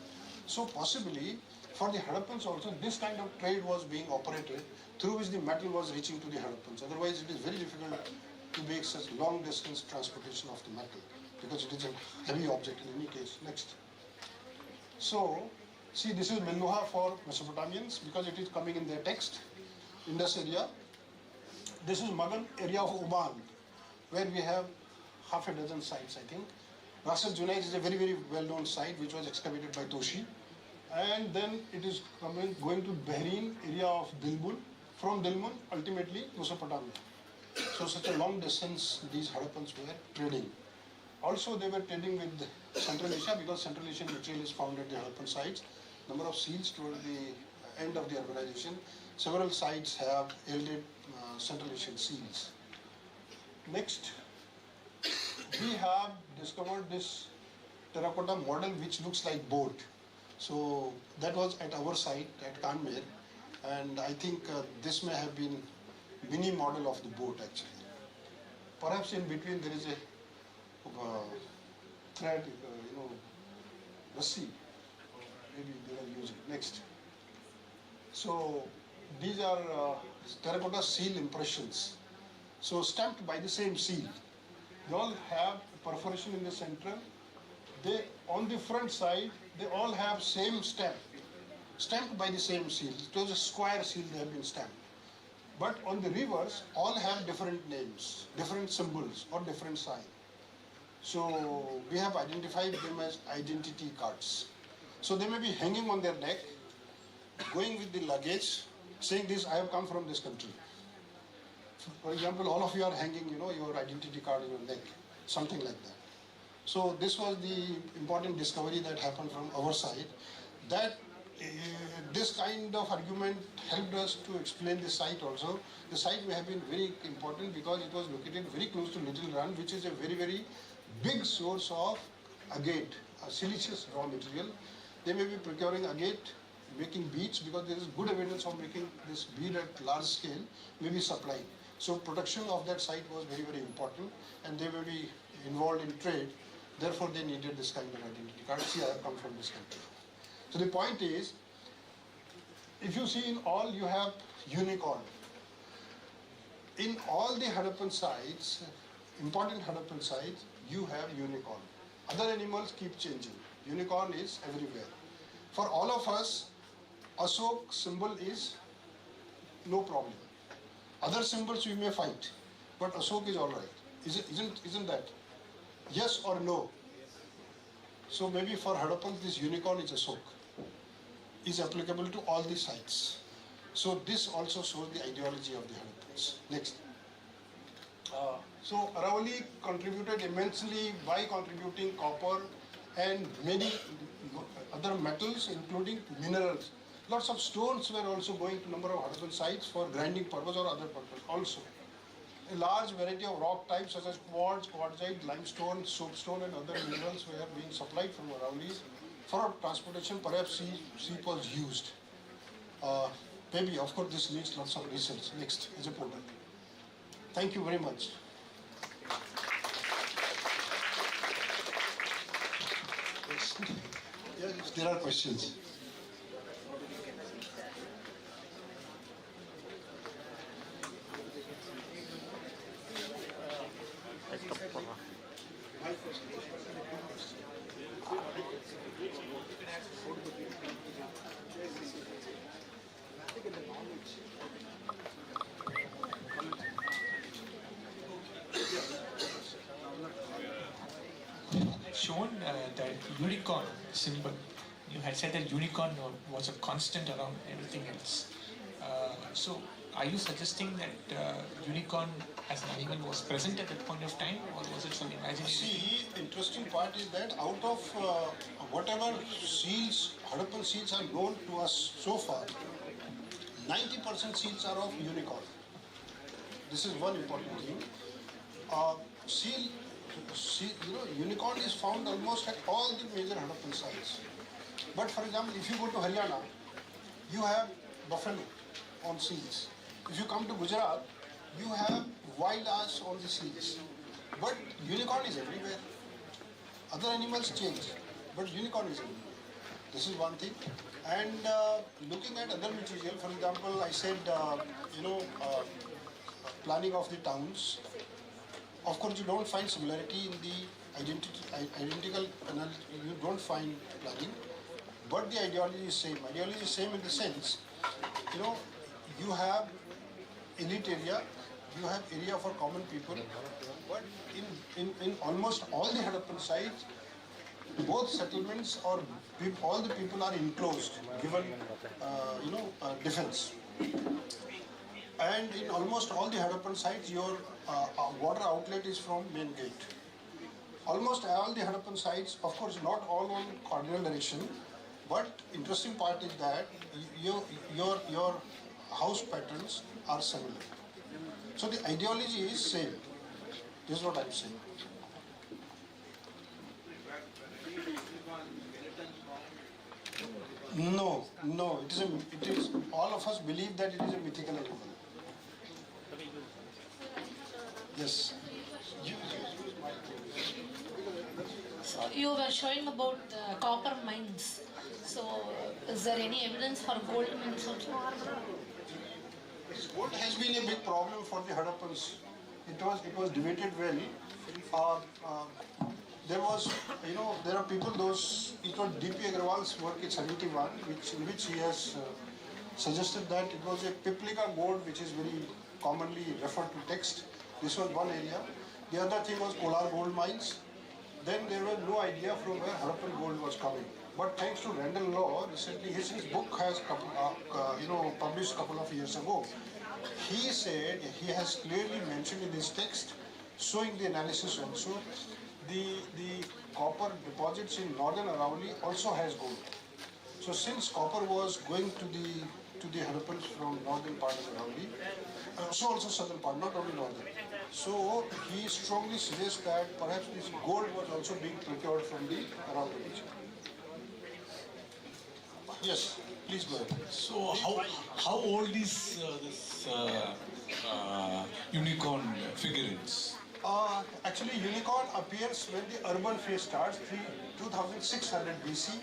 So possibly for the Harappans also, this kind of trade was being operated through which the metal was reaching to the Harappans. Otherwise, it is very difficult to make such long distance transportation of the metal because it is a heavy object in any case. Next. So, see, this is Meluha for Mesopotamians because it is coming in their text. Indus area. This is Magan area of Oman, where we have half a dozen sites, I think. Ras al-Junayd is a very, very well-known site which was excavated by Toshi. And then it is going to Bahrain area of Dilmun. From Dilmun, ultimately Mesopotamia. So such a long distance these Harappans were trading. Also they were trading with Central Asia because Central Asian material is found at the Harappan sites. Number of seals toward the end of the urbanization. Several sites have yielded Central Asian seals. Next, we have discovered this terracotta model which looks like boat. So that was at our site at Kanmer, and I think this may have been mini model of the boat actually. Perhaps in between there is a thread, rassi, maybe they are using. Next. So these are terracotta seal impressions. So stamped by the same seal. They all have perforation in the center. They, on the front side, they all have same stamp, stamped by the same seal. It was a square seal they have been stamped. But on the reverse, all have different names, different symbols or different sign. So we have identified them as identity cards. So they may be hanging on their neck, going with the luggage, saying this, I have come from this country. For example, all of you are hanging, your identity card in your neck, something like that. So this was the important discovery that happened from our side, that this kind of argument helped us to explain the site also. The site may have been very important because it was located very close to Little Run, which is a very, very big source of agate, a siliceous raw material. They may be procuring agate, making beads, because there is good evidence of making this bead at large scale, may be supplied. So production of that site was very, very important, and they may be involved in trade. Therefore, they needed this kind of identity card. See, I have come from this country. So the point is, if you see in all, you have unicorn. In all the Harappan sites, important Harappan sites, you have unicorn. Other animals keep changing. Unicorn is everywhere. For all of us, Ashok symbol is no problem. Other symbols we may fight, but Ashok is all right. Isn't that? Yes or no? So maybe for Harappans, this unicorn is Ashok, is applicable to all the sites. So this also shows the ideology of the Harappans. Next. So Aravalli contributed immensely by contributing copper and many other metals, including minerals. Lots of stones were also going to number of Harappan sites for grinding purpose or other purpose also. A large variety of rock types such as quartz, quartzite, limestone, soapstone and other minerals were being supplied from Aravalli. For transportation, perhaps sea was used. Maybe, of course, this needs lots of research. Next, as a portal. Thank you very much. Yes. Yeah, if there are questions. unicorn symbol. You had said that unicorn was a constant around everything else. So, are you suggesting that unicorn as an animal was present at that point of time, or was it some imaginary? See, interesting part is that out of whatever seals, Harappan seals are known to us so far, 90% seals are of unicorn. This is one important thing. Seal, unicorn is found almost at all the major Harappan sites. But for example, if you go to Haryana, you have buffalo on seals. If you come to Gujarat, you have wild ass on the seals. But unicorn is everywhere. Other animals change, but unicorn is everywhere. This is one thing. And looking at other material, for example, I said, planning of the towns. Of course, you don't find similarity in the identical, you don't find planning, but the ideology is same. Ideology is same in the sense, you have elite area, you have area for common people, but in almost all the Harappan sites, both settlements or all the people are enclosed, given defense. And in almost all the Harappan sites, your water outlet is from main gate. Almost all the Harappan sites, of course, not all on cardinal direction, but interesting part is that your house patterns are similar. So the ideology is same. This is what I'm saying. No, it is. All of us believe that it is a mythical animal. Yes. So you were showing about the copper mines. So is there any evidence for gold mines also? Gold has been a big problem for the Harappans. It was debated well. There was, there are people, it was D.P. Agrawal's work in 71, in which he has suggested that it was a Piplika gold, which is very commonly referred to text. This was one area. The other thing was Kolar gold mines. Then there was no idea from where Harappan gold was coming. But thanks to Randall Law, recently his book has published a couple of years ago. He said, he has clearly mentioned in his text, showing the analysis also, the copper deposits in northern Aravalli also has gold. So since copper was going to the Harappans from northern part of Aravalli, also southern part, not only northern. So he strongly suggests that perhaps this gold was also being procured from the Aravalli region. Yes, please go ahead. So how old is this unicorn figurines? Actually, unicorn appears when the urban phase starts, 2600 BC.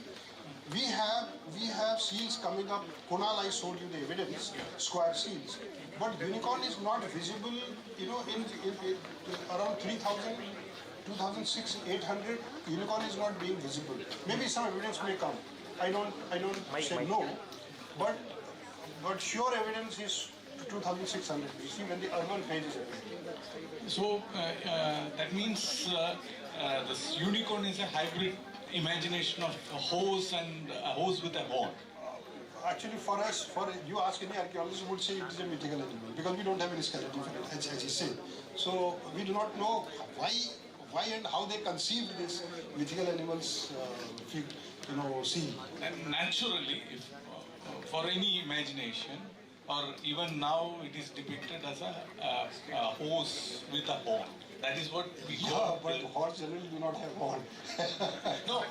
We have seals coming up. Kunal, I showed you the evidence, square seals. But unicorn is not visible, in around 3000, 2006, 800. Unicorn is not being visible. Maybe some evidence may come. I don't say no, but sure evidence is 2600 BC when the urban phase is appearing. So that means this unicorn is a hybrid imagination of a horse and a horse with a horn. Actually, for us, you ask any archaeologist would say it is a mythical animal because we don't have any skeleton for it, as he said. So we do not know why and how they conceived this mythical animals, scene. And naturally, if for any imagination, or even now it is depicted as a horse with a horn. That is what we call. Yeah, but horse generally do not have horn. No,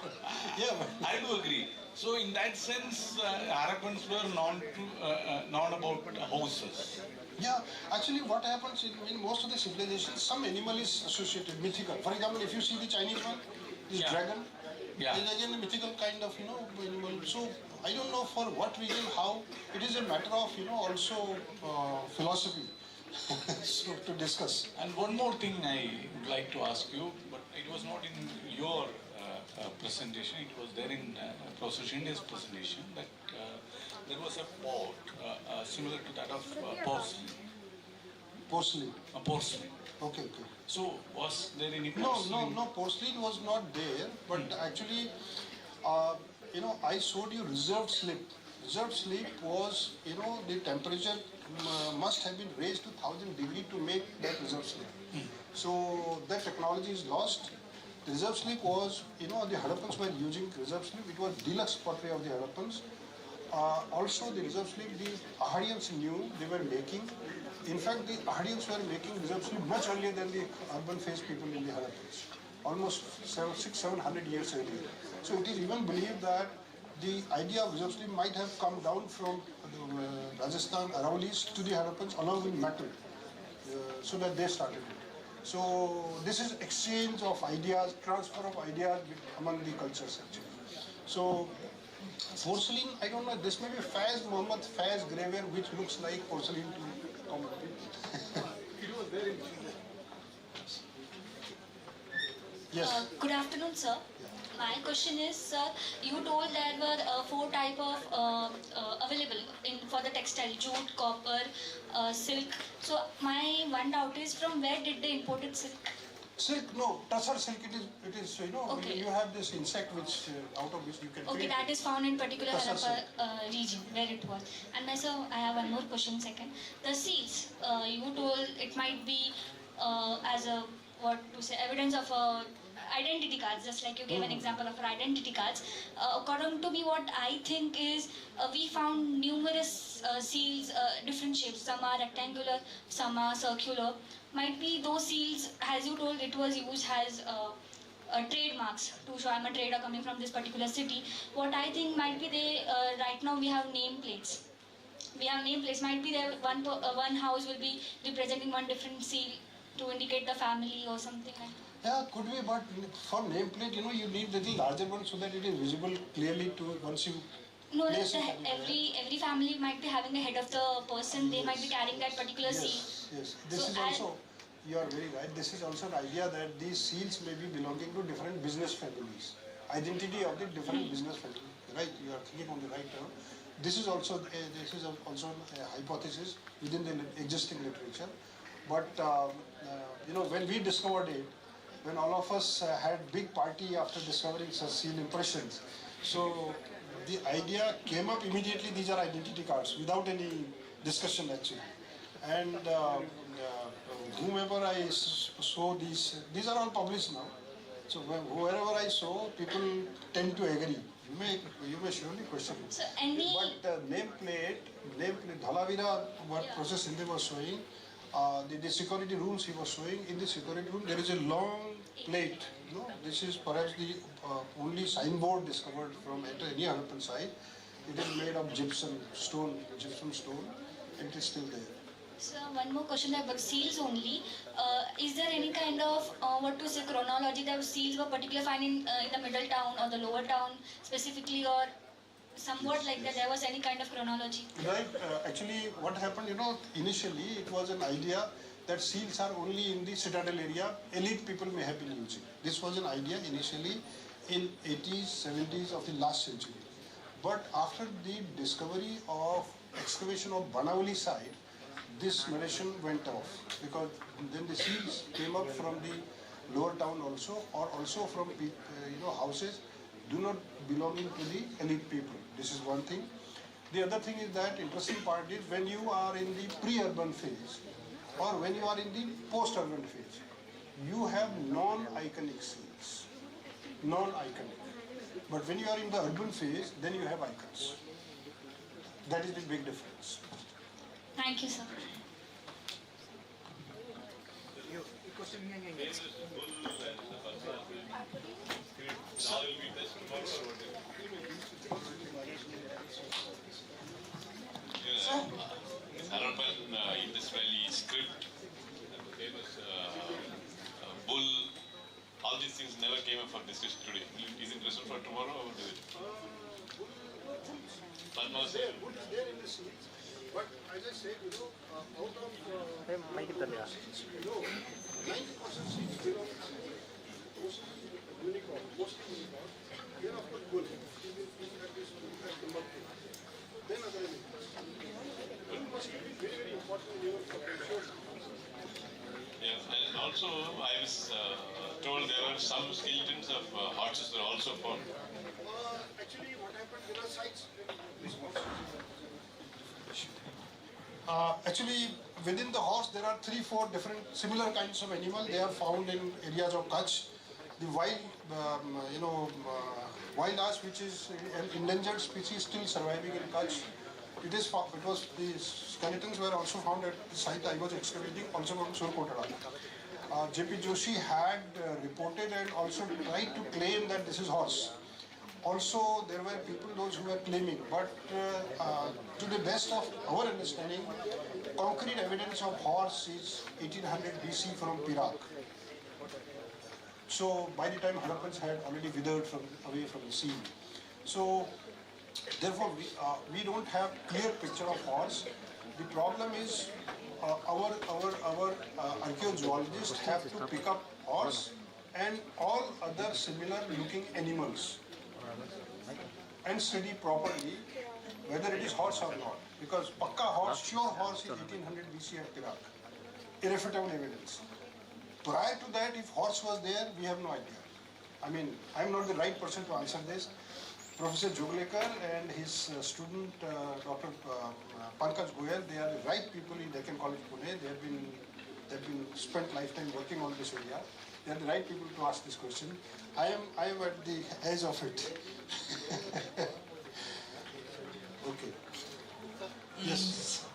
I do agree. So in that sense, Harappans were known about horses. Yeah, actually what happens in most of the civilizations, some animal is associated, mythical. For example, if you see the Chinese one, this dragon, is again a mythical kind of, animal. So I don't know for what reason, how. It is a matter of, also philosophy so to discuss. And one more thing I would like to ask you, but it was not in your presentation, it was there in Professor Shinde's presentation, that there was a pot similar to that of porcelain. Porcelain. Porcelain. Okay, okay. So was there any No, porcelain? no, porcelain was not there, but actually, I showed you reserved slip. Reserved slip was, the temperature must have been raised to 1000 degree to make that reserved slip. So that technology is lost. The reserve slip was, the Harappans were using reserve slip. It was deluxe pottery of the Harappans. Also, the reserve slip, the Ahadians knew they were making. In fact, the Ahadians were making reserve slip much earlier than the urban phase people in the Harappans. Almost 700 years earlier. So it is even believed that the idea of reserve slip might have come down from Rajasthan, Araulis to the Harappans along with metal, so that they started it. So this is exchange of ideas, transfer of ideas among the cultures actually. So porcelain, I don't know, this may be Faiz Muhammad Faiz graveware which looks like porcelain to common people. It was there in Yes. Good afternoon, sir. My question is, sir, you told there were 4 types of available for the textile: jute, copper, silk. So my one doubt is, from where did they imported silk? Silk, no, tussar silk. It is. Okay. You have this insect which out of which you can. Okay, create that is found in particular tussar Harappa region where it was. And my sir, I have one more question. Second, the seals. You told it might be as a evidence of identity cards, just like you gave an example of our identity cards. According to me, what I think is we found numerous seals, different shapes. Some are rectangular, some are circular. Might be those seals, as you told, it was used as trademarks to show I'm a trader coming from this particular city. What I think might be they, right now we have nameplates. We have nameplates. Might be there one house will be representing one different seal to indicate the family or something like that. Yeah, could be, but for nameplate, you need little larger one so that it is visible clearly to once you. No, place it. every family might be having a head of the person. They might be carrying that particular seal. Yes. This is also. You are very right. This is also an idea that these seals may be belonging to different business families. Identity of the different business families. Right? You are thinking on the right term. This is also a hypothesis within the existing literature. But when we discovered it, when all of us had big party after discovering such seal impressions, so the idea came up immediately. These are identity cards without any discussion actually, and whomever I saw these are all published now. So wherever I saw, people tend to agree. You may surely question it. So But nameplate, Dhalavira, what process Hindi was showing, the security rules he was showing. In the security room, there is a long plate. This is perhaps the only signboard discovered from any Harappan site. It is made of gypsum stone, and it is still there. So one more question about seals only. Is there any kind of chronology that seals were particularly found in the middle town or the lower town specifically, or somewhat like that? There was any kind of chronology? Right. Actually, what happened? Initially it was an idea that seals are only in the citadel area. Elite people may have been using. This was an idea initially in 80s, 70s of the last century. But after the discovery of excavation of Banavali site, this narration went off, because then the seals came up from the lower town also, or also from houses do not belonging to the elite people. This is one thing. The other thing is that interesting part is when you are in the pre-urban phase or when you are in the post-urban phase, you have non-iconic seals, non-iconic. But when you are in the urban phase, then you have icons. That is the big difference. Thank you, sir. Harappan Indus Valley script, the famous bull, all these things never came up for discussion today. Is it interested for tomorrow or do it? But as I said, out of 90% seeds belong to unicorn, mostly unicorn. Here of course bull. Then other animals. Bull must be very, very important for control. also, I was told there were some skeletons of horses were also found. Actually, what happened, there are sites. Actually, within the horse, there are 3-4 different similar kinds of animal. They are found in areas of Kutch. The wild, wild ass, which is an endangered species, still surviving in Kutch. It was the skeletons were also found at the site I was excavating, also from Surkotara. J.P. Joshi had reported and also tried to claim that this is horse. Also, there were people, those who were claiming, but to the best of our understanding, concrete evidence of horse is 1800 BC from Perak. So, by the time Harappans had already withered away from the scene. So, therefore, we don't have clear picture of horse. The problem is our archaeologists have to pick up horse and all other similar looking animals and study properly whether it is horse or not. Because Pakka horse, sure horse is 1800 BC at Perak. Irrefutable evidence. Prior to that, if horse was there, we have no idea. I mean, I'm not the right person to answer this. Professor Joglekar and his student, Dr. Pankaj Goyal, they are the right people in Deccan College, Pune. They've been spent lifetime working on this area. They are the right people to ask this question. I am at the edge of it. Okay. Yes.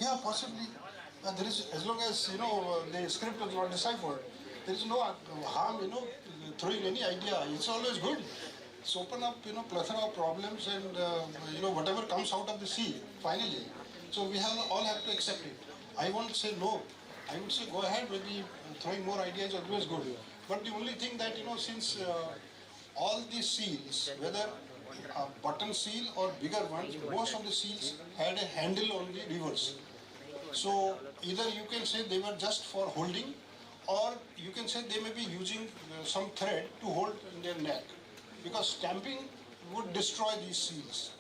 Yeah, possibly. There is, as long as the script is not deciphered, there is no harm, throwing any idea. It's always good. It's open up, plethora of problems and whatever comes out of the sea finally. So we all have to accept it. I won't say no. I would say go ahead with the throwing more ideas. Always good. But the only thing that since all these seals, whether button seal or bigger ones, most of the seals had a handle on the rivers. So either you can say they were just for holding, or you can say they may be using some thread to hold in their neck, because stamping would destroy these seals.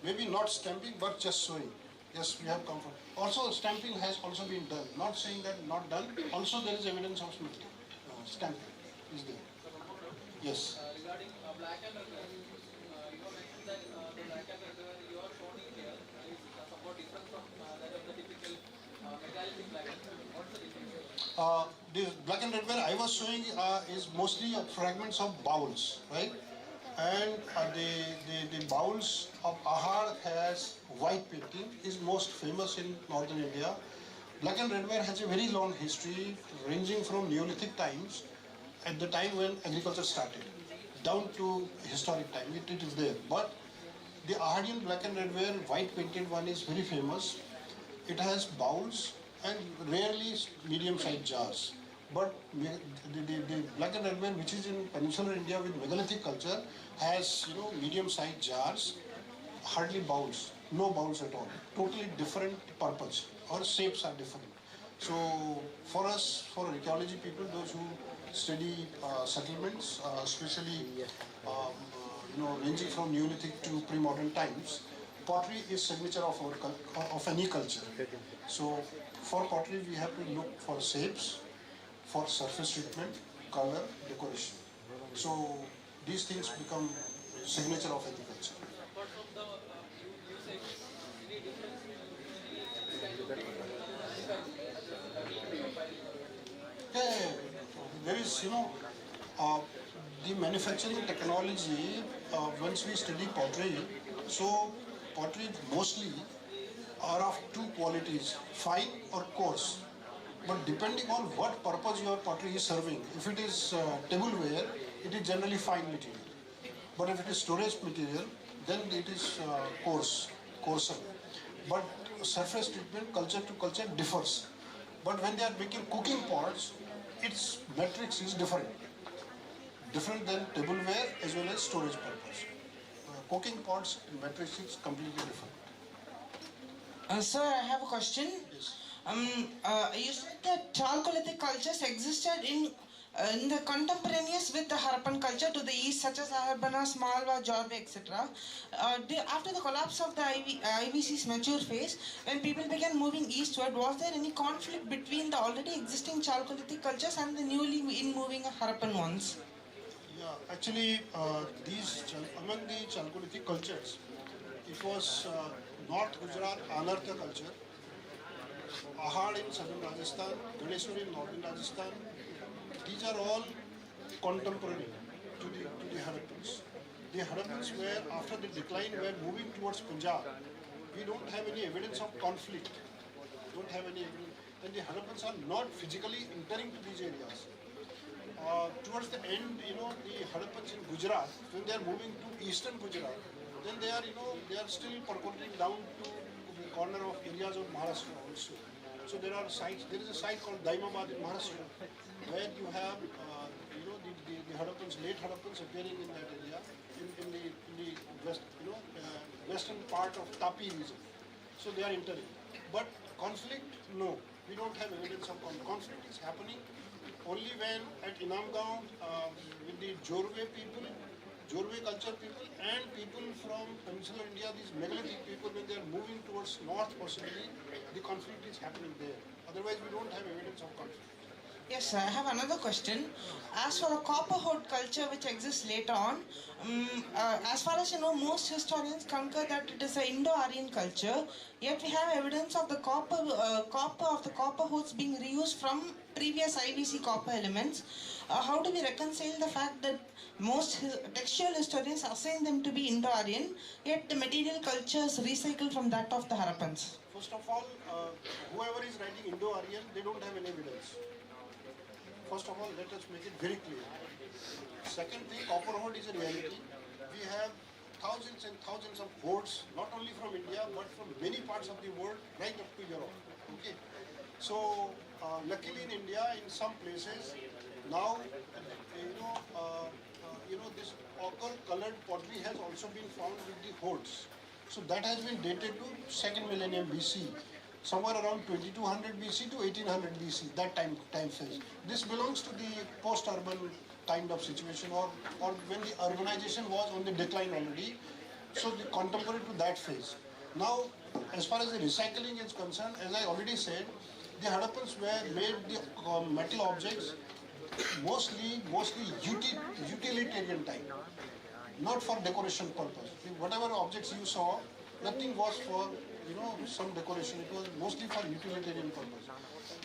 Maybe not stamping, but just sewing. Yes, we have come from. Also, stamping has also been done. Not saying that not done. Also, there is evidence of stamping is there. Yes. Regarding black and red, you mentioned that the black and red you are showing here is somewhat different from that of the typical megalithic black and red. What's the difference? The black and red ware I was showing is mostly fragments of bowls, right? And the bowls of Ahar has white painting, is most famous in northern India. Black and red ware has a very long history ranging from Neolithic times, at the time when agriculture started, down to historic time. It is there. But the Ahadian black and red ware white painted one is very famous. It has bowls and rarely medium-sized jars. But the black and red ware, which is in peninsular India with megalithic culture, has medium-sized jars, hardly bowls, no bowls at all. Totally different purpose, or shapes are different. So for us, for archaeology people, those who study settlements, especially ranging from Neolithic to pre-modern times, pottery is signature of any culture. So for pottery, we have to look for shapes, for surface treatment, color, decoration. So these things become signature of any culture. Apart from the usage, any difference in Yeah, there is, the manufacturing technology, once we study pottery, so pottery mostly are of two qualities, fine or coarse. But depending on what purpose your pottery is serving, if it is tableware, it is generally fine material. But if it is storage material, then it is coarser. But surface treatment, culture to culture differs. But when they are making cooking pots, its matrix is different than tableware as well as storage purpose. cooking pots in matrix is completely different. Sir, I have a question. You said that Chalcolithic cultures existed in the contemporaneous with the Harappan culture to the east, such as Ahasabana, Malwa, Jorbe, etc. After the collapse of the IVC's mature phase, when people began moving eastward, was there any conflict between the already existing Chalcolithic cultures and the newly moving Harappan ones? Yeah, actually, among the Chalcolithic cultures, it was North Gujarat Anartha culture, Ahad in southern Rajasthan, Ganeshwar in northern Rajasthan. These are all contemporary to the Harappans. The Harappans were, after the decline, were moving towards Punjab. We don't have any evidence of conflict. Don't have any evidence. And the Harappans are not physically entering to these areas. Towards the end, the Harappans in Gujarat, when they are moving to eastern Gujarat, then they are still percolating down to the corner of areas of Maharashtra also. So there are sites. There is a site called Daimabad in Maharashtra, where you have the Harappans, late Harappans appearing in that area, in the west, western part of Tapi region. So they are entering. But conflict, no. We don't have evidence of conflict. Conflict is happening only when at Inamgaon with the Jorwe people, Jorwe culture people, and people from peninsular India, these megalithic people, when they are moving towards north possibly, the conflict is happening there. Otherwise, we don't have evidence of conflict. Yes, sir. I have another question. As for the copper hoard culture which exists later on, as far as you know, most historians concur that it is an Indo-Aryan culture. Yet we have evidence of the copper hoards being reused from previous IVC copper elements. How do we reconcile the fact that most textual historians assign them to be Indo-Aryan, yet the material culture is recycled from that of the Harappans? First of all, whoever is writing Indo-Aryan, they don't have any evidence. First of all, let us make it very clear. Second thing, copper hoard is a reality. We have thousands and thousands of hoards, not only from India, but from many parts of the world, right up to Europe. Okay. So, luckily in India, in some places, now, this ochre-colored pottery has also been found with the hoards. So that has been dated to 2nd millennium BC. Somewhere around 2200 BC to 1800 BC, that time phase. This belongs to the post-urban kind of situation, or when the urbanization was on the decline already, so the contemporary to that phase. Now, as far as the recycling is concerned, as I already said, the Harappans made the metal objects mostly utilitarian type, not for decoration purpose. Whatever objects you saw, nothing was for some decoration. It was mostly for utilitarian purpose.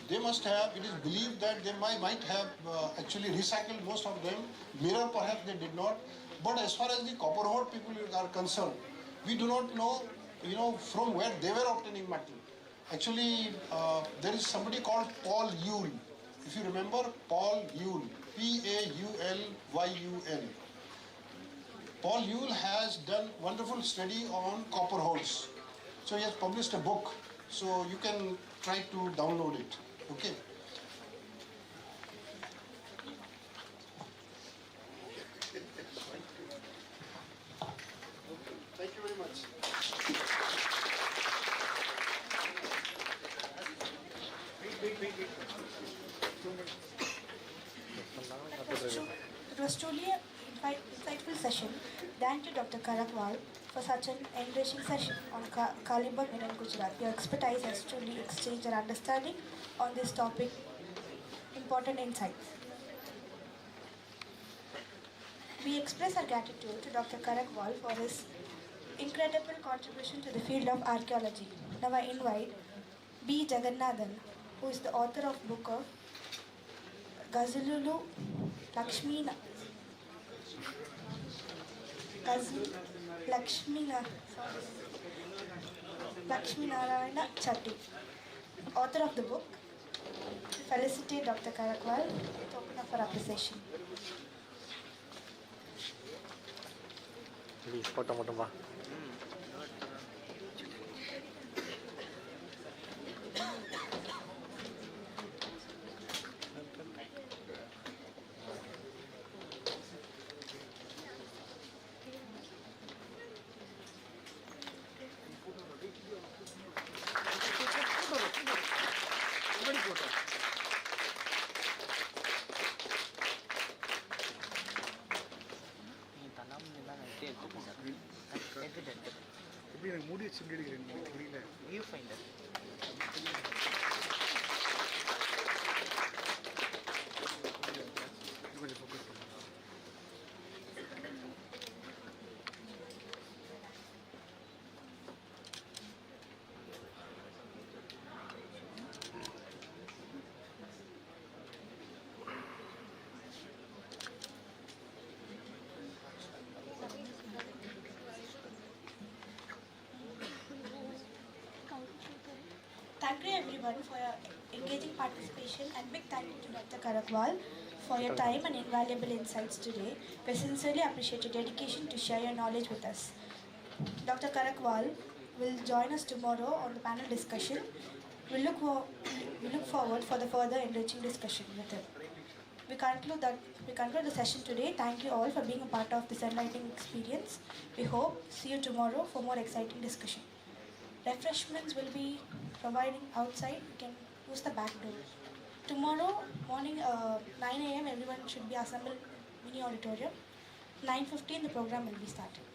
They must have, it is believed that they might have actually recycled most of them. Mirror perhaps they did not. But as far as the copper hoard people are concerned, we do not know, from where they were obtaining metal. Actually, there is somebody called Paul Yule. If you remember, Paul Yule, P-A-U-L-Y-U-L. Paul Yule has done wonderful study on copper hoards. So he has published a book. So you can try to download it. Okay. Thank you very much. It was truly an insightful session. Thank you, Dr. Karakwal, for such an enriching session on Kalibangan in Gujarat. Your expertise has truly exchanged our understanding on this topic. Important insights. We express our gratitude to Dr. Karakwal for his incredible contribution to the field of archaeology. Now I invite B. Jagannathan, who is the author of book of Gazululu Lakshmi Narayana Chattu, author of the book. Felicitate Dr. Karakwal with token of our appreciation. Please, photo மட்டும் வா. எப்படி எனக்கு மூடி வச்சு எடுக்கிறேன் தெரியல view finder கொஞ்சம் focus பண்ணுங்க. Thank you everyone for your engaging participation and big thank you to Dr. Karakwal for your time and invaluable insights today. We sincerely appreciate your dedication to share your knowledge with us. Dr. Karakwal will join us tomorrow on the panel discussion. We look forward for the further enriching discussion with him. We conclude the session today. Thank you all for being a part of this enlightening experience. We hope see you tomorrow for more exciting discussion. Refreshments will be providing outside. You can use the back door. Tomorrow morning, 9 a.m. everyone should be assembled mini auditorium. 9:15 the program will be started.